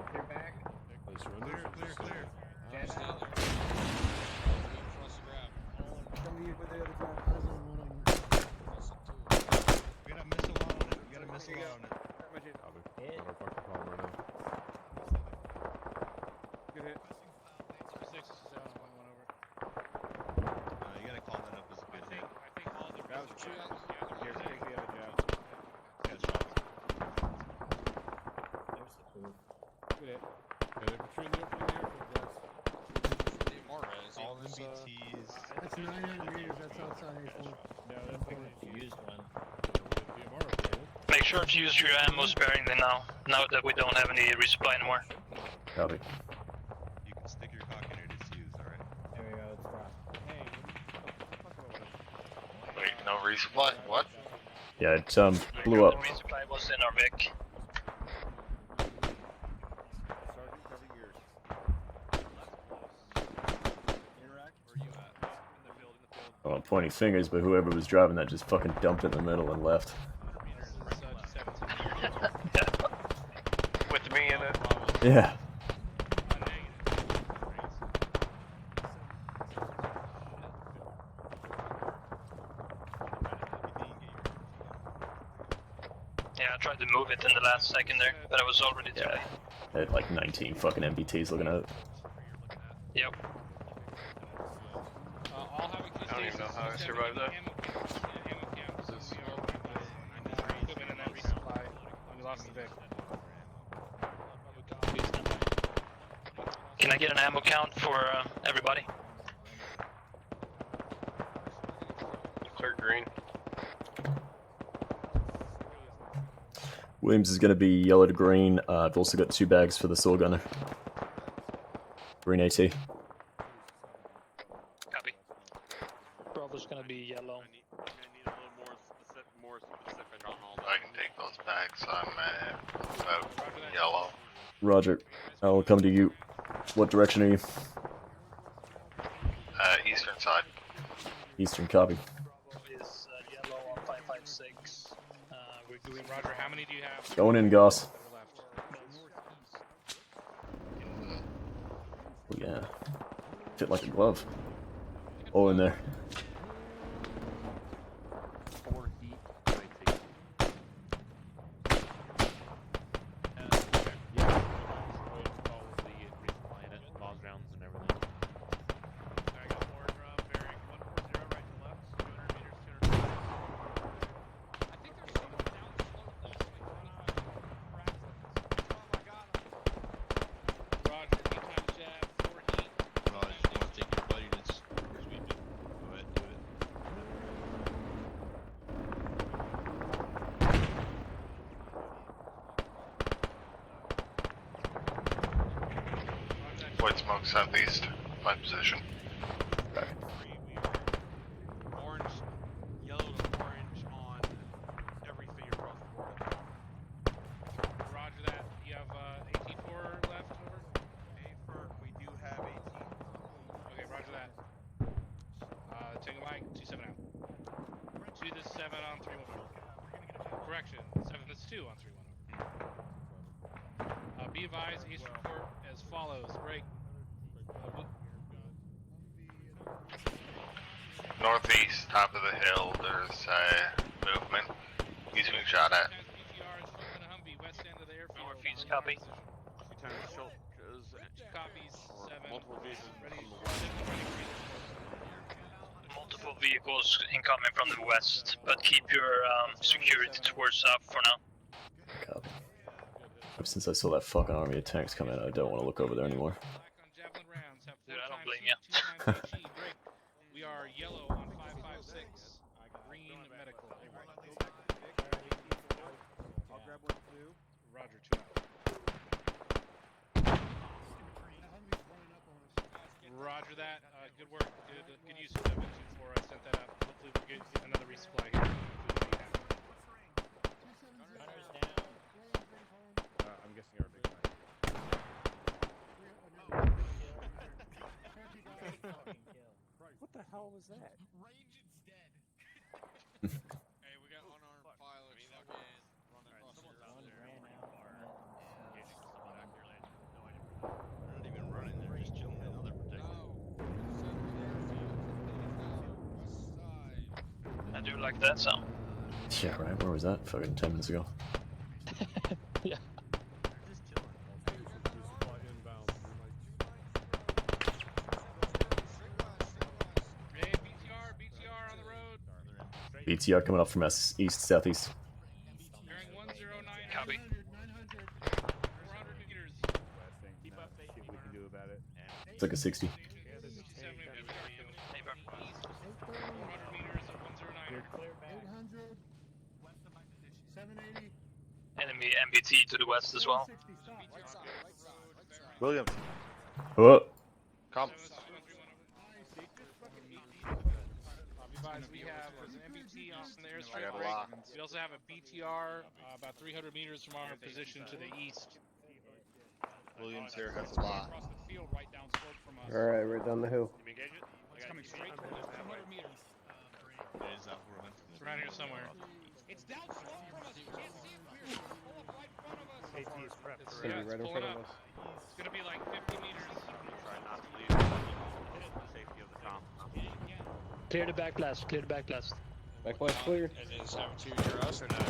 Clear back. Clear. Jet out. We got a missile on it. Hit. Not our fucking problem right now. Good hit. 6 is down, 1 over. You gotta call that up as a good hit. I think all the That was a jab. Here, take the other jab. Good hit. Okay, infantry in the opening there, guys. All MBTs. That's 900 meters, that's outside A4. No, that's the Used one. Make sure to use your ammo sparingly now that we don't have any resupply anymore. Copy. You can stick your cock in it, it's used, alright? There we go, it's rough. Wait, no resupply? What? Yeah, it blew up. Resupply was in our Vic. Sergeant, cover yours. I'm not pointing fingers, but whoever was driving that just fucking dumped it in the middle and left. With me in it. Yeah. Yeah, I tried to move it in the last second there, but I was already too late. I had like 19 fucking MBTs looking at it. Yep. All Havoc I don't even know how I survived that. Equipment in that resupply. We lost the Vic. Can I get an ammo count for everybody? Clear green. Williams is going to be yellow to green. I've also got 2 bags for the saw gunner. Green AT. Copy. Bravo's gonna be yellow. I need a little more specific on all that. I can take those bags. I'm about yellow. Roger. I'll come to you. What direction are you? Eastern side. Eastern, copy. Is yellow on 556. We're doing Roger, how many do you have? Going in, Goss. Oh, yeah. Fit like a glove. Oh, in there. 4 deep. Yeah. Probably replying it. Bombs rounds southeast. My position. Orange, yellow to orange on everything across the board. Roger that. You have AT4 left, over? A-Ferg, we do have AT. Okay, roger that. Tango Mike, 2-7 out. 2 this 7 on 3-1 over. Correction, 7 this 2 on 3-1 over. Be advised, East report as follows. Break. Northeast, top of the hill, there's movement. He's being shot at. Northeast, copy. Copies, 7. Multiple vehicles. Multiple vehicles incoming from the west, but keep your security towards south for now. Copy. Ever since I saw that fucking army of tanks come in, I don't want to look over there anymore. Dude, I don't blame you. We are yellow on 556. Green medical. I'll grab one too. Roger, 2 out. Roger that. Good work. Good use of 724. I sent that out. Hopefully we'll get another resupply here. I'm guessing you're a big fan. What the hell was that? Range dead. Hey, we got unarmed pilots running across here. They're not even running, they're just chilling there. They're protected. I do like that sound. Yeah, right. Where was that? Fucking 10 minutes ago. Yeah. Hey, BTR on the road. BTR coming up from east, southeast. Bearing 109. Copy. 400 meters. Keep up, see what we can do about it. It's like a 60. 400 meters at 109. 800. West of my position. 780. Enemy MBT to the west as well. William. Oh. Come. We have an MBT on the airstrip. I got a lot. We also have a BTR about 300 meters from our position to the east. Williams here has a lot. Across the field, right down slope from us. Alright, right down the hill. It's coming straight towards us, 200 meters. It's around here somewhere. It's down slope from us. You can't see it clearly. It's pull up right in front of us. AT is prepped. It's, It's gonna be right in pulling front of up. us. It's gonna be like 50 meters. Try not to leave the safety of the com. Clear the back blast. Clear the back blast. Back blast clear. Is 72 near us or not?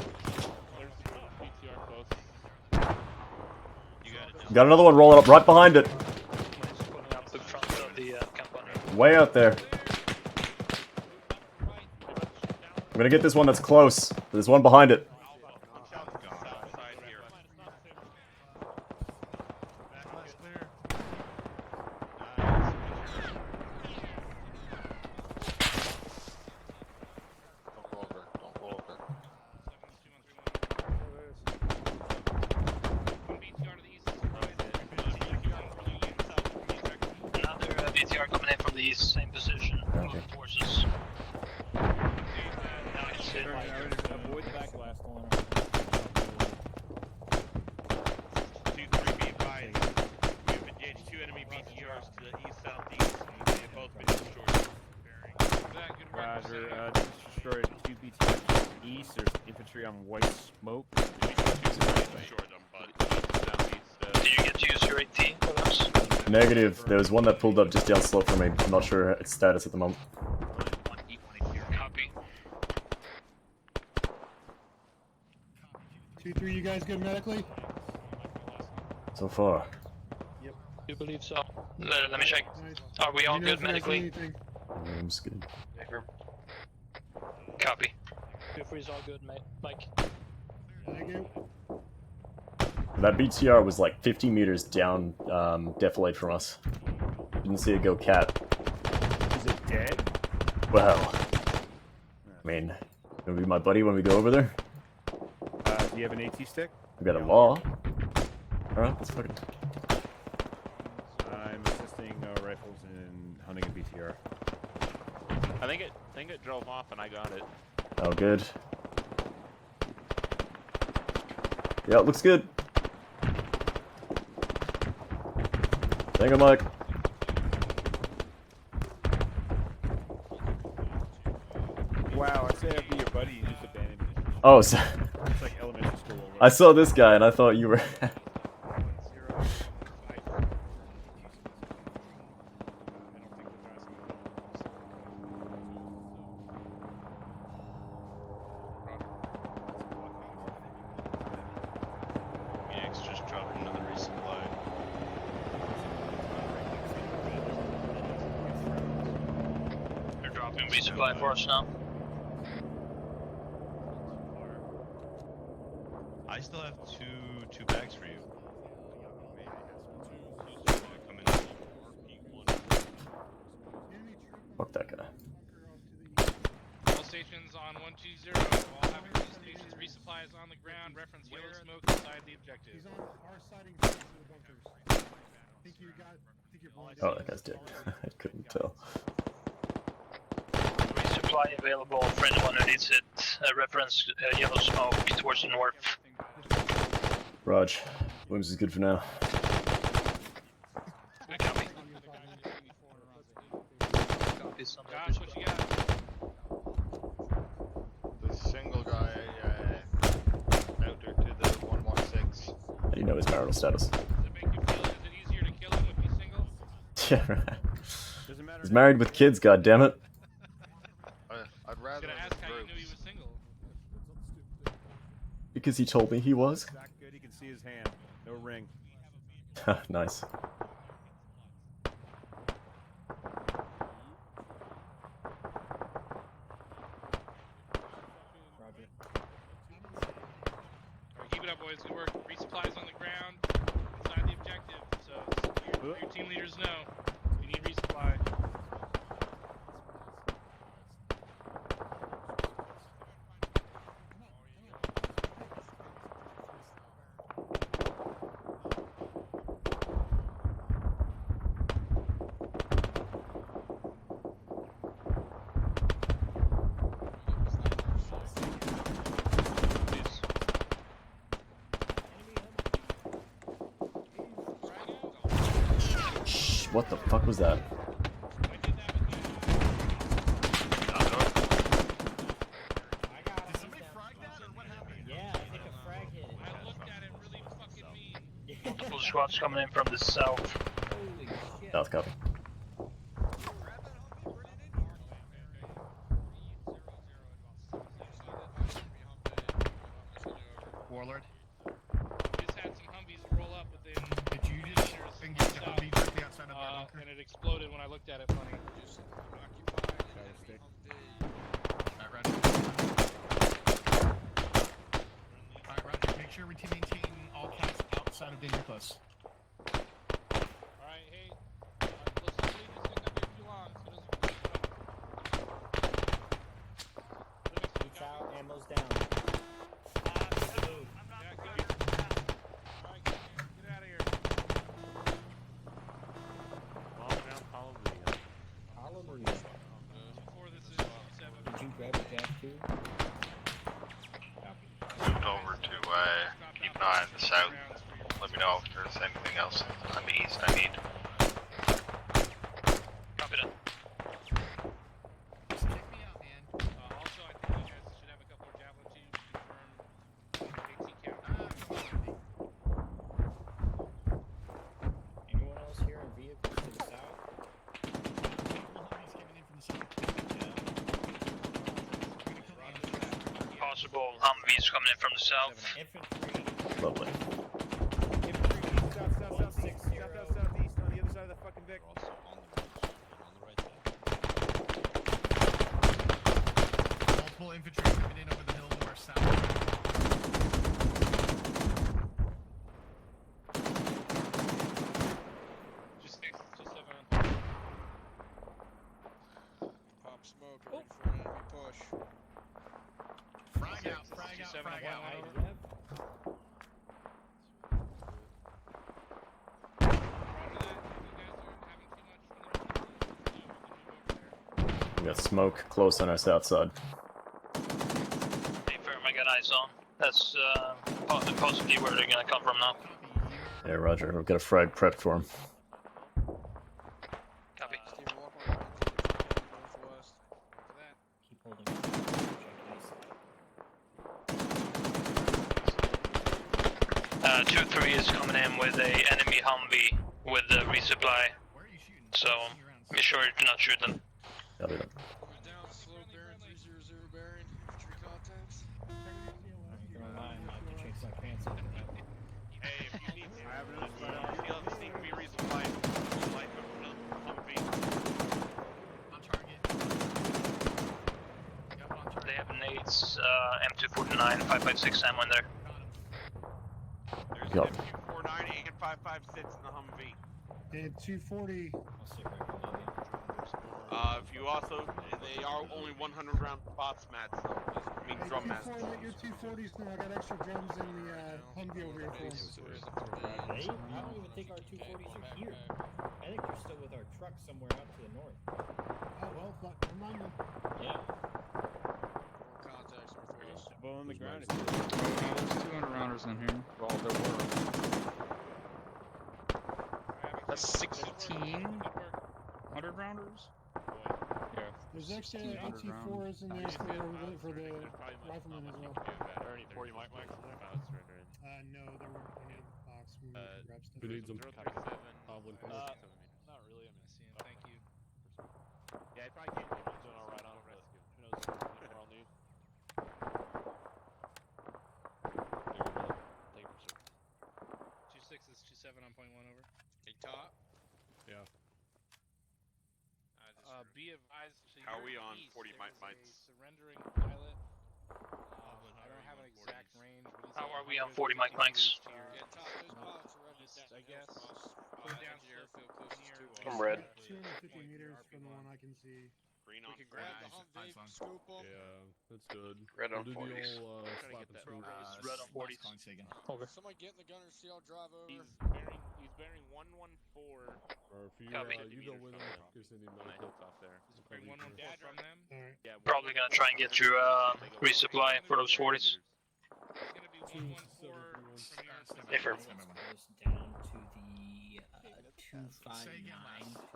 BTR close. Got another one rolling up right behind it. Pulling up in front of the company. Way out there. I'm gonna get this one that's close. There's one behind it. Another BTR coming in from the east, same position. Okay. Forces. Avoid the back blast one. 2-3, be advised. We have engaged 2 enemy BTRs to the east southeast. They have both been destroyed. Roger, just destroyed 2 BTs east. There's infantry on white smoke. Did you get to use your AT for those? Negative. There was one that pulled up just down slope for me. I'm not sure its status at the moment. Copy. 2-3, you guys good medically? So far. You believe so? Let me check. Are we all good medically? I'm just good. Copy. Before all good, mate. Mike. Thank you. That BTR was like 50 meters down, defilade from us. Didn't see it go cat. Is it dead? Well, I mean, gonna be my buddy when we go over there. Do you have an AT stick? We got a law. Alright, let's fucking. I'm assisting I think it drove off and I got it. Oh, good. Yeah, it looks good. Thank you, Mike. Wow, I say I'd be your buddy, you just abandoned me. Oh, so It's like elementary school over. I saw this guy and I thought you were. EndEx just dropped another resupply. They're dropping resupply for us now. I still have two bags for you. Fuck that guy. All stations on 120. All having stations. Resupply is on the ground. Reference yellow smoke inside the objective. He's on our siding to the bunkers. Think you're blind. Oh, that guy's dead. I couldn't tell. Resupply available for anyone who needs it. Reference yellow smoke towards the north. Raj, Williams is good for now. Josh, what you got? The single guy out there to the 116. How do you know his marital status? Does it make you feel? Is it easier to kill him if he's single? Yeah, right. He's married with kids, goddammit. I'd rather. I was gonna ask how you knew he was single. Because he told me he was. That good, he can see his hand. No ring. Nice. Keep it up, boys. Good work. Resupplies on the ground inside the objective. So your team leaders know you need resupply. Shh, what the fuck was that? Multiple squads coming in from the south. South copy. Warlord. Just had some Humvees roll up within. Did you just engage a Humvee directly outside of our bunker? And it exploded when I looked at it funny. Alright, Roger. Make sure we maintain all cats outside of danger close. Alright, hey. Let's just leave this thing up here too long so it doesn't Peace out, ammo's down. Did you grab a gas too? Moved over to keep an eye on the south. Let me know if there's anything else on the east I need. Copy that. Also, I think you guys should have a couple more javelin tubes to confirm 18 count. Anyone else here in vehicles to the south? Possible Humvees coming in from the south. Lovely. Southeast, on the other side of the fucking Vic. Multiple infantry coming in over the hill north south. Just 7. Pop smoke and wait for an enemy push. Frag out, frag out, frag out. We got smoke close on our south side. Hey, firm, I got eyes on. That's possibly where they're gonna come from now. Yeah, roger. We've got a frag prepped for him. Copy. Keep holding. Check east. 2-3 is coming in with a enemy Humvee with the resupply. So be sure to not shoot them. Copy that. Down, slow bearing, 300 bearing, infantry contacts. Don't mind, I have to change my pants after that. Hey, if you need to, if you need to be resupplied, light Humvee. On target. Yep, on target. They have nades, M249, 5.56 ammo in there. There's Go. M249 and 5.56 in the Humvee. And 240. I'll sit right below you. If you also, they are only 100 round bots mats, though. I mean, Hey, drum mats. let your 240s know I got extra drums in the Humvee over here for them. Hey, I don't even think our 240s are here. I think they're still with our truck somewhere out to the north. Oh, well, never mind then. Yeah. Contacts northwest. Well, on the ground. There's 200 rounders in here. Well, there were. That's 16 100 rounders? Yeah. There's extra AT4s in there still for the riflemen as well. Are there any 40 mic mics in there? No, there weren't any in the box. We grab stuff. Who needs them? Not really. I mean, See him. Thank you. yeah, I probably can't. He's doing all right on it, but who knows what I'll need. Thank you, sir. 2.6 is 2.7 on point 1 over. Hey, top. Yeah. Be advised. To How are your we on east, 40 there is a mites? surrendering pilot. I don't have an exact range. But he's How at are we on 100 40 mic mics? Yeah, top, those pilots surrendered. East, I guess. Put it down Airfield slope closest near. to us. I'm red. 250 meters from the one I can see. Green We on can grab the Humvee, scoop them. Yeah, that's good. Red on We'll do 40s. the old Trying to slap get and that scoop. Red on 40s. Over. Somebody get in the gunner, see I'll drive over. He's bearing 114. Or if you, Copy. you go with him, because they need On that medical. hilltop there. Bring 114 from them. Alright. Yeah, Probably gonna try and get you resupply for those 40s. It's gonna be 114 from your. Hey, firm. Goes down to the 259,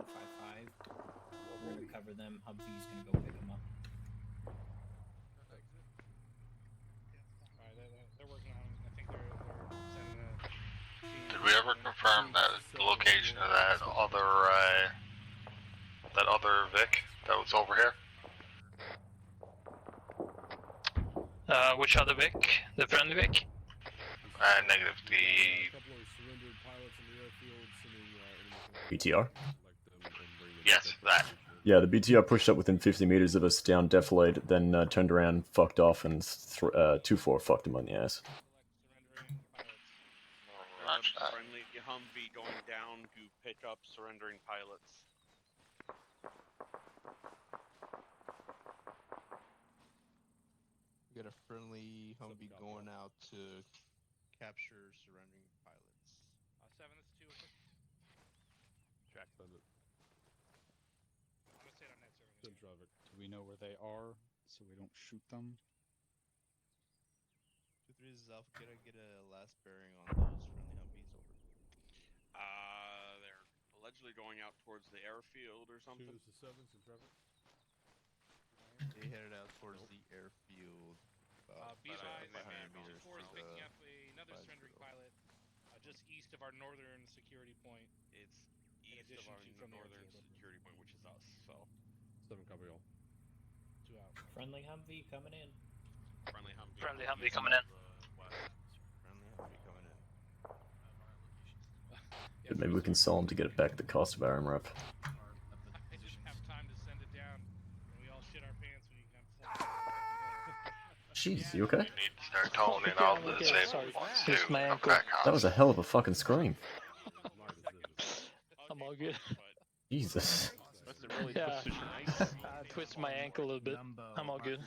255. We're gonna cover them. Humvee's gonna go pick them up. Alright, they're working on it. I think they're sending a team. Did we ever confirm that the location of that other Vic that was over here? Which other Vic? The friendly Vic? Negative. A couple of surrendered pilots in the airfield sending BTR? Yes, that. Yeah, the BTR pushed up within 50 meters of us down defilade, then turned around, fucked off, and 2-4 fucked him on the ass. Friendly Humvee going down to pick up surrendering pilots. We got a friendly Humvee going out to capture surrendering pilots. 7 is 2. Track them. I'm gonna stay on net server. Send traffic. Do we know where they are so we don't shoot them? 2-3 is Alpha. Can I get a last bearing on those friendly Humvees? Over. They're allegedly going out towards the airfield or something. 2 to 7, send traffic. They headed out towards the airfield. Be advised, 500 meters 4 is to picking the up another surrendering pilot just east of our northern security point. It's east of our northern security point, which is us. So 7 copy all. 2 out. Friendly Humvee coming in. friendly Humvee. Friendly Humvee coming in. friendly Humvee coming in. Maybe we can sell him to get it back the cost of our armor up. I didn't have time to send it down, and we all shit our pants when you come flying. Jeez, you okay? You need to start toning all the disabled ones too. Just my ankle. Crack That was a hell of a fucking scream. I'm all good. Jesus. Yeah. Twist my ankle a little bit. I'm all good.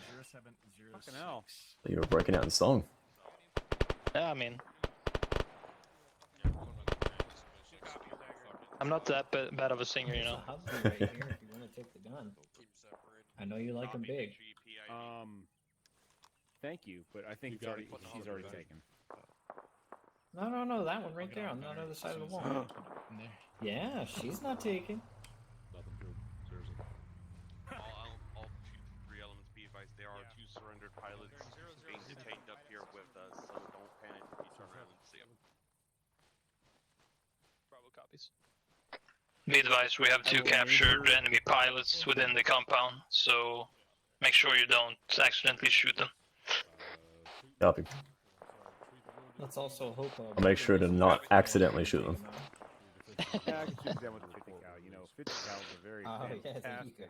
Fucking hell. You were breaking out in song. Yeah, I mean, I'm not that bad of a singer, you know. There's a Humvee right here if you want to take the gun. I know you like them big. Thank you, but I think she's already taken. No, that one right there on the other side of the wall. Yeah, she's not taken. Nothing to him. Seriously. All 2-3 elements be advised, there are 2 surrendered pilots being detained up here with us, so don't panic if you turn around and see them. Bravo copies. Be advised, we have 2 captured enemy pilots within the compound, so make sure you don't accidentally shoot them. Copy. Let's also hope. I'll make sure to not accidentally shoot them. Yeah, I can shoot them with a 50 cal. You know, 50 cal is a very fantastic.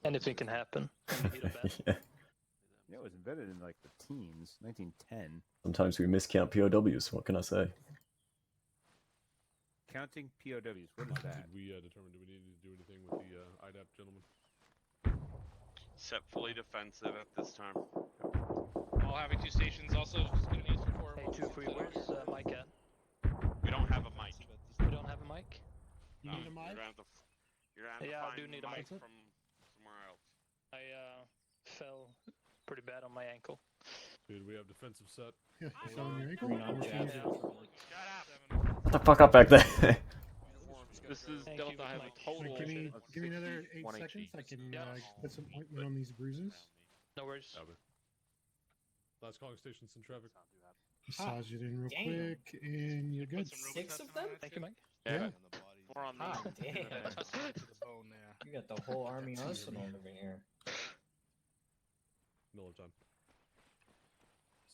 Anything can happen. Yeah. Yeah, it was invented in like the teens, 1910. Sometimes we miscount POWs. What can I say? Counting POWs. What is that? Did we determine do we need to do anything with the IDAP gentleman? Set fully defensive at this time. All having 2 stations also just gonna be for. Hey, 2-3, where's Mike at? We don't have a mic. We don't have a mic? You need a mic? You're gonna have to Yeah, I find do need a mic. from somewhere else. I fell pretty bad on my ankle. Dude, we have defensive set. Yeah, you fell on your ankle? Shut the fuck up back there. This is Delta. I have a total. Give me another 8 seconds. I can put some ointment on these bruises. No worries. Last calling stations in traffic. Massage it in real quick, and you're good. 6 of them? Thank you, Mike. Yeah. More on me. Damn. You got the whole army arsenal over here. Miller time.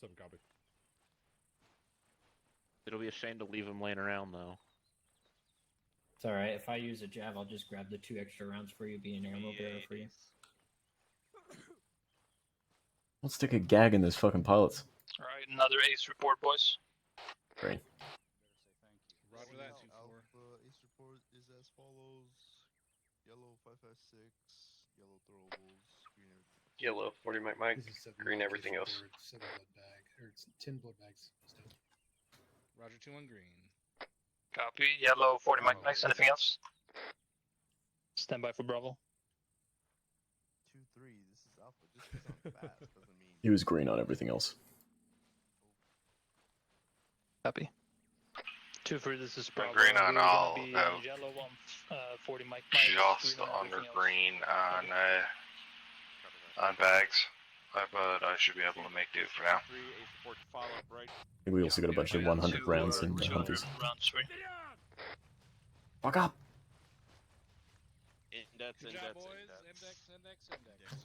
7 copy. It'll be a shame to leave him laying around though. It's alright, if I use a jav, I'll just grab the 2 extra rounds for you, be an ammo bearer for you. Let's stick a gag in those fucking pilots. Alright, another ace report, boys. Great. Roger that, 2-4. Ace report is as follows: yellow 556, yellow throwables, green everything. Yellow 40 Mike, green everything else. 7 blood bag, or it's 10 blood bags. Still. Roger 2-1 green. Copy. Yellow 40 Mike. Next, anything else? Stand by for Bravo. 2-3, this is alpha. Just because I'm fast doesn't mean. He was green on everything else. Copy. 2-3, this is Bravo. Green on all. Be, No. yellow on 40 Mike. Just under green on bags. But I should be able to make do for now. I think we also got a bunch of 100 rounds in hunters. Fuck up!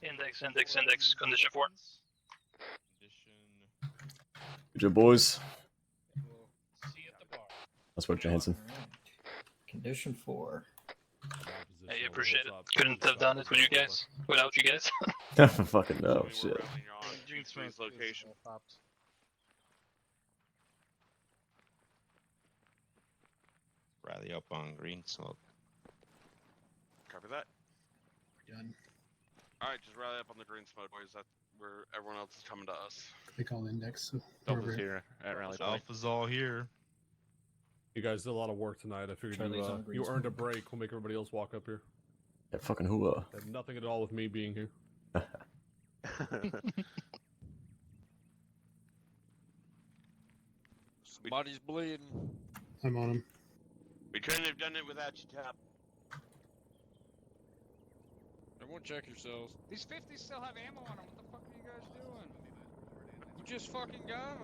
Index. Condition 4. Good job, boys. See you at the bar. Nice work, Johansson. Condition 4. Hey, appreciate it. Couldn't have done it with you guys. Without you guys. Fucking no, shit. Green Springs location. Rally up on green smoke. Copy that. Done. Alright, just rally up on the green smoke, boys. That's where everyone else is coming to us. They call index. So Delta's here at rally point. Alpha's all here. You guys did a lot of work tonight. I figured you earned a break. We'll make everybody else walk up here. Yeah, fucking hooah. Had nothing at all with me being here. Somebody's bleeding. I'm on him. We couldn't have done it without you, Tap. Everyone check yourselves. These 50s still have ammo on them. What the fuck are you guys doing? We just fucking got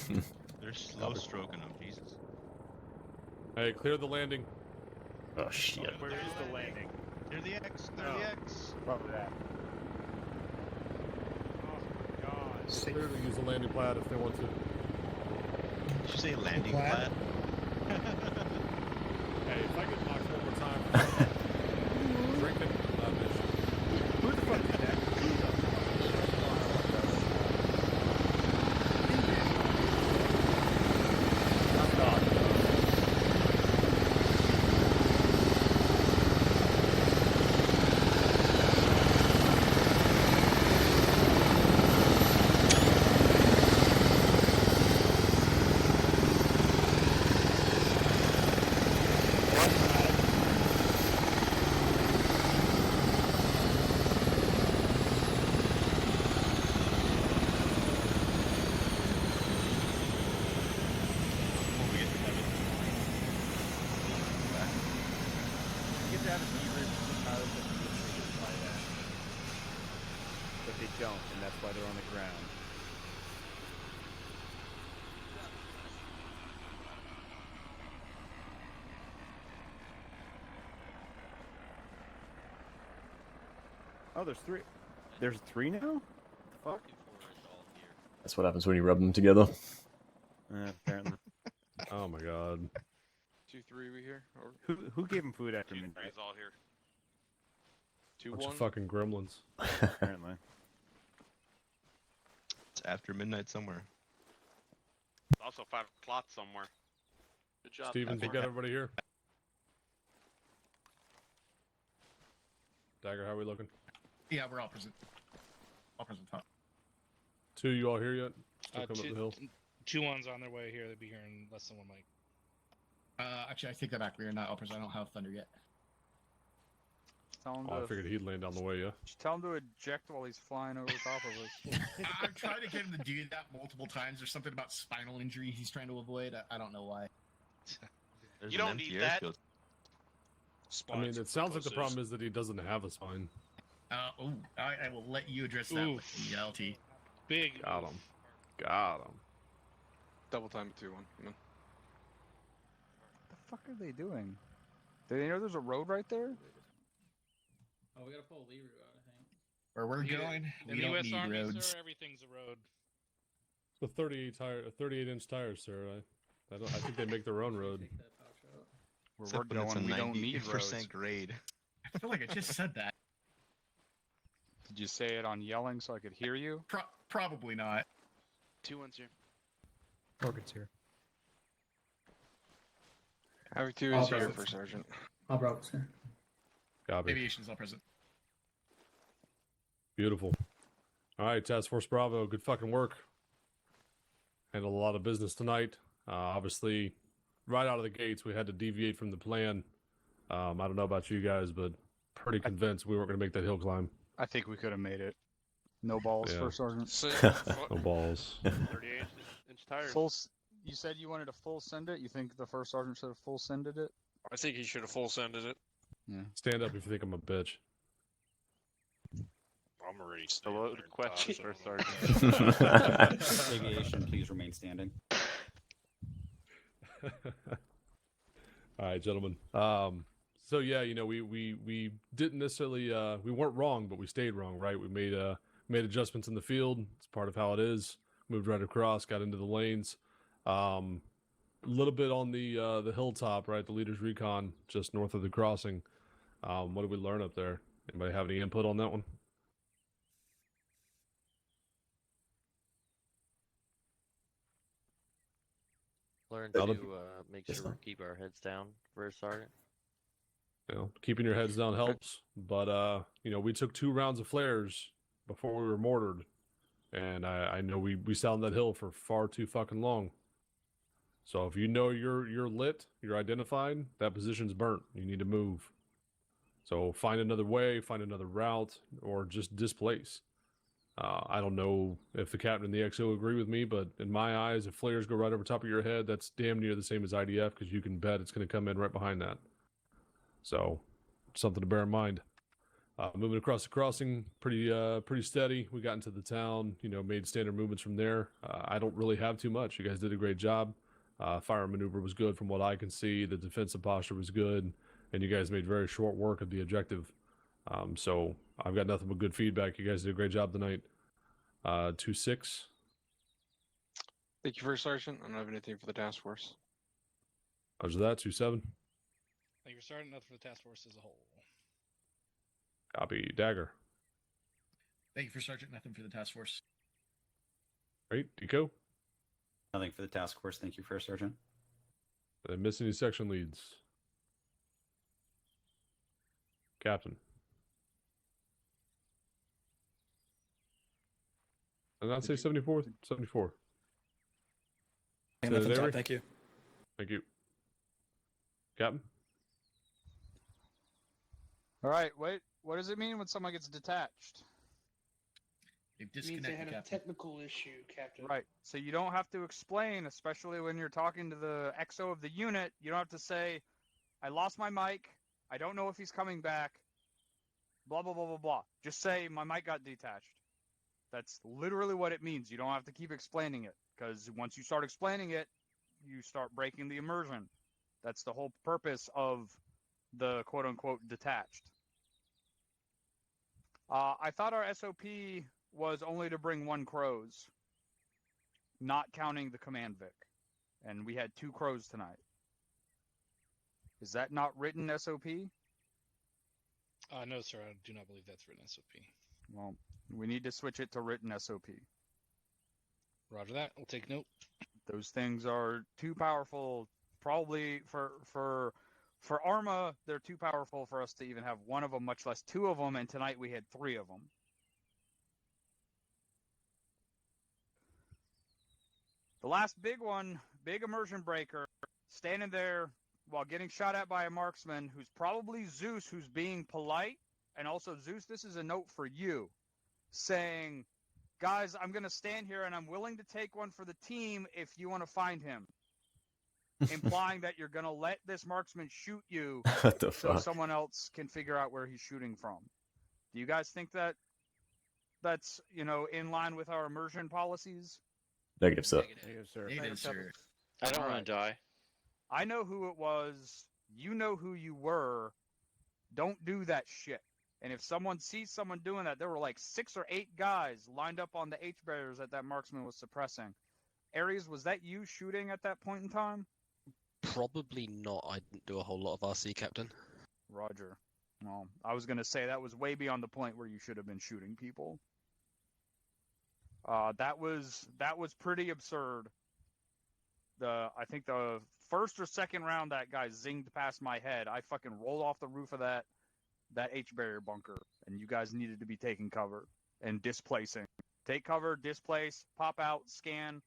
them. They're slow stroking them, Jesus. Hey, clear the landing. Oh shit. Where is the landing? Clear the X. Clear the X. Probably that. Clear to use the landing pad if they want to. Did you say landing pad? Hey, if I get knocked one more time, drinking, Who the fuck did that? don't, and that's why they're on the ground. Oh, there's three. There's three now? What the fuck? That's what happens when you rub them together. Apparently. Oh my god. 2-3 we here? Or Who gave him food after midnight? 2-3's all here. Bunch of 2-1? fucking gremlins. Apparently. It's after midnight somewhere. Also 5 o'clock somewhere. Good job. Steven, you got everybody here? Dagger, how are we looking? Yeah, we're all present. All present top. 2, you all here yet? Still coming up the hill? 2-1's on their way here. They'll be here in less than 1 mic. Actually, I take that back. We are not all present. I don't have Thunder yet. Tell him Oh, I to, figured he'd land on the way, yeah? just tell him to eject while he's flying over top of us. I'm trying to get him to do that multiple times. There's something about spinal injury he's trying to avoid. I don't know why. There's You an don't empty need that. airfield. I mean, it sounds like the problem is that he doesn't have a spine. I will let you address that with the LT. Big. Got him. Got him. Double time at 2-1. Come on. What the fuck are they doing? Do they know there's a road right there? Oh, we gotta pull Leroy out, I think. Where we're going, In we the don't U.S. need Army, roads. sir, everything's a road. The 38-inch tires, sir. I think they make their own road. Where Except we're when it's going, a we don't need 90% roads. grade. I feel like I just said that. Did you say it on yelling so I could hear you? Probably not. 2-1's here. Morgan's here. Havoc 2 is here for Sergeant. I'll Bravo, sir. Copy. Aviation's all present. Beautiful. All right, Task Force Bravo, good fucking work. Handled a lot of business tonight. Obviously, right out of the gates, we had to deviate from the plan. I don't know about you guys, but pretty convinced we weren't going to make that hill climb. I think we could have made it. No balls, Yeah. First Sergeant. No balls. 38-inch tires. You said you wanted to full send it? You think the First Sergeant should have full sended it? I think he should have full sended it. Yeah. Stand up if you think I'm a bitch. I'm already The loaded question, First Sergeant. Aviation, please remain standing. All right, gentlemen. So yeah, you know, we didn't necessarily we weren't wrong, but we stayed wrong, right? We made adjustments in the field. It's part of how it is. Moved right across, got into the lanes. A little bit on the hilltop, right? The leader's recon, just north of the crossing. What did we learn up there? Anybody have any input on that one? Learn Other- to make sure we keep our heads down, First Sergeant. You know, keeping your heads down helps, but you know, we took 2 rounds of flares before we were mortared, and I know we sat on that hill for far too fucking long. So if you know you're lit, you're identified, that position's burnt. You need to move. So find another way, find another route, or just displace. I don't know if the captain and the XO agree with me, but in my eyes, if flares go right over top of your head, that's damn near the same as IDF, because you can bet it's going to come in right behind that. So, something to bear in mind. Moving across the crossing, pretty steady. We got into the town, you know, made standard movements from there. I don't really have too much. You guys did a great job. Fire maneuver was good from what I can see. The defensive posture was good, and you guys made very short work of the objective. So I've got nothing but good feedback. You guys did a great job tonight. 2-6. Thank you, First Sergeant. I don't have anything for the task force. How's that? 2-7. Thank you, Sergeant. Nothing for the task force as a whole. Copy. Dagger. Thank you for Sergeant. Nothing for the task force. Great. Deco. Nothing for the task force. Thank you, First Sergeant. Did I miss any section leads? Captain. Did I not say 74? 74. Nothing, Avery? Tom, thank you. Thank you. Captain? All right, wait. What does it mean when someone gets detached? They've Means they had a technical issue, Captain. Right. So you don't have to explain, especially when you're talking to the XO of the unit. You don't have to say, I lost my mic. I don't know if he's coming back. Blah, blah, blah, blah, blah. Just say, my mic got detached. That's literally what it means. You don't have to keep explaining it, because once you start explaining it, you start breaking the immersion. That's the whole purpose of the quote-unquote detached. I thought our SOP was only to bring 1 crows, not counting the command Vic. And we had 2 crows tonight. Is that not written SOP? No, sir. I do not believe that's written SOP. Well, we need to switch it to written SOP. Roger that. We'll take note. Those things are too powerful. Probably for Arma, they're too powerful for us to even have 1 of them, much less 2 of them. And tonight we had 3 of them. The last big one, big immersion breaker, standing there while getting shot at by a marksman who's probably Zeus, who's being polite. And also, Zeus, this is a note for you, saying, guys, I'm going to stand here and I'm willing to take one for the team if you want to find him. Implying that you're going to let this marksman shoot you What the so fuck? someone else can figure out where he's shooting from. Do you guys think that that's, in line with our immersion policies? Negative, sir. Negative, sir. Negative, sir. I don't All want right. to die. I know who it was. You know who you were. Don't do that shit. And if someone sees someone doing that, there were like 6 or 8 guys lined up on the H barriers that marksman was suppressing. Aries, was that you shooting at that point in time? Probably not. I didn't do a whole lot of RC, Captain. Roger. Well, I was going to say that was way beyond the point where you should have been shooting people. That was pretty absurd. I think the first or second round that guy zinged past my head, I fucking rolled off the roof of that H barrier bunker, and you guys needed to be taking cover and displacing. Take cover, displace, pop out, scan,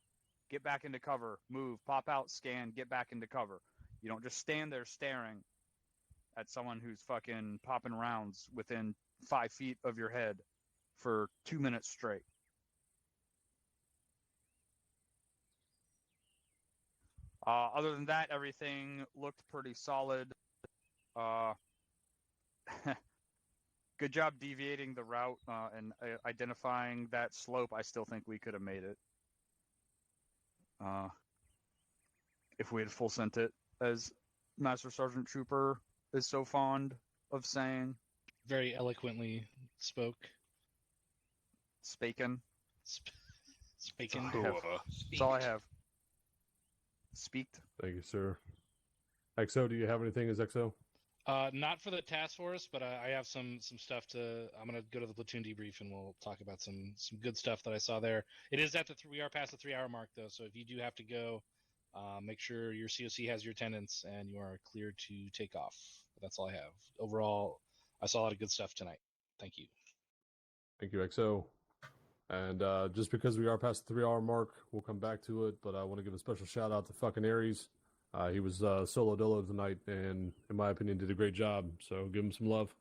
get back into cover, move, pop out, scan, get back into cover. You don't just stand there staring at someone who's fucking popping rounds within 5 feet of your head for 2 minutes straight. Other than that, everything looked pretty solid. Good job deviating the route and identifying that slope. I still think we could have made it. If we had full sent it, as Master Sergeant Trooper is so fond of saying. Very eloquently spoke. Spaken. Spaken. That's all I have. Speaked. Thank you, sir. XO, do you have anything as XO? Not for the task force, but I have some stuff to. I'm gonna go to the platoon debrief and we'll talk about some good stuff that I saw there. It is we are past the 3-hour mark though, so if you do have to go, make sure your COC has your attendance and you are clear to take off. But that's all I have. Overall, I saw a lot of good stuff tonight. Thank you. Thank you, XO. And just because we are past the 3-hour mark, we'll come back to it. But I want to give a special shout out to fucking Aries. He was solo dolo tonight, and in my opinion, did a great job. So give him some love.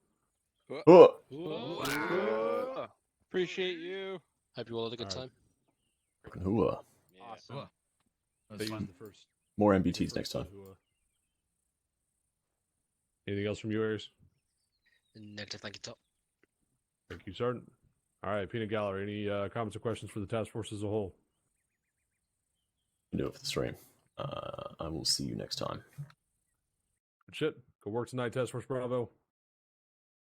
Appreciate you. Hope you all had a good time. Awesome. That was fun. The first. More MBTs next time. Anything else from you, Aries? Negative, thank you, Top. Thank you, Sergeant. All right, Peanut Gallery, any comments or questions for the task force as a whole? Do it for the stream. I will see you next time. Good shit. Good work tonight, Task Force Bravo.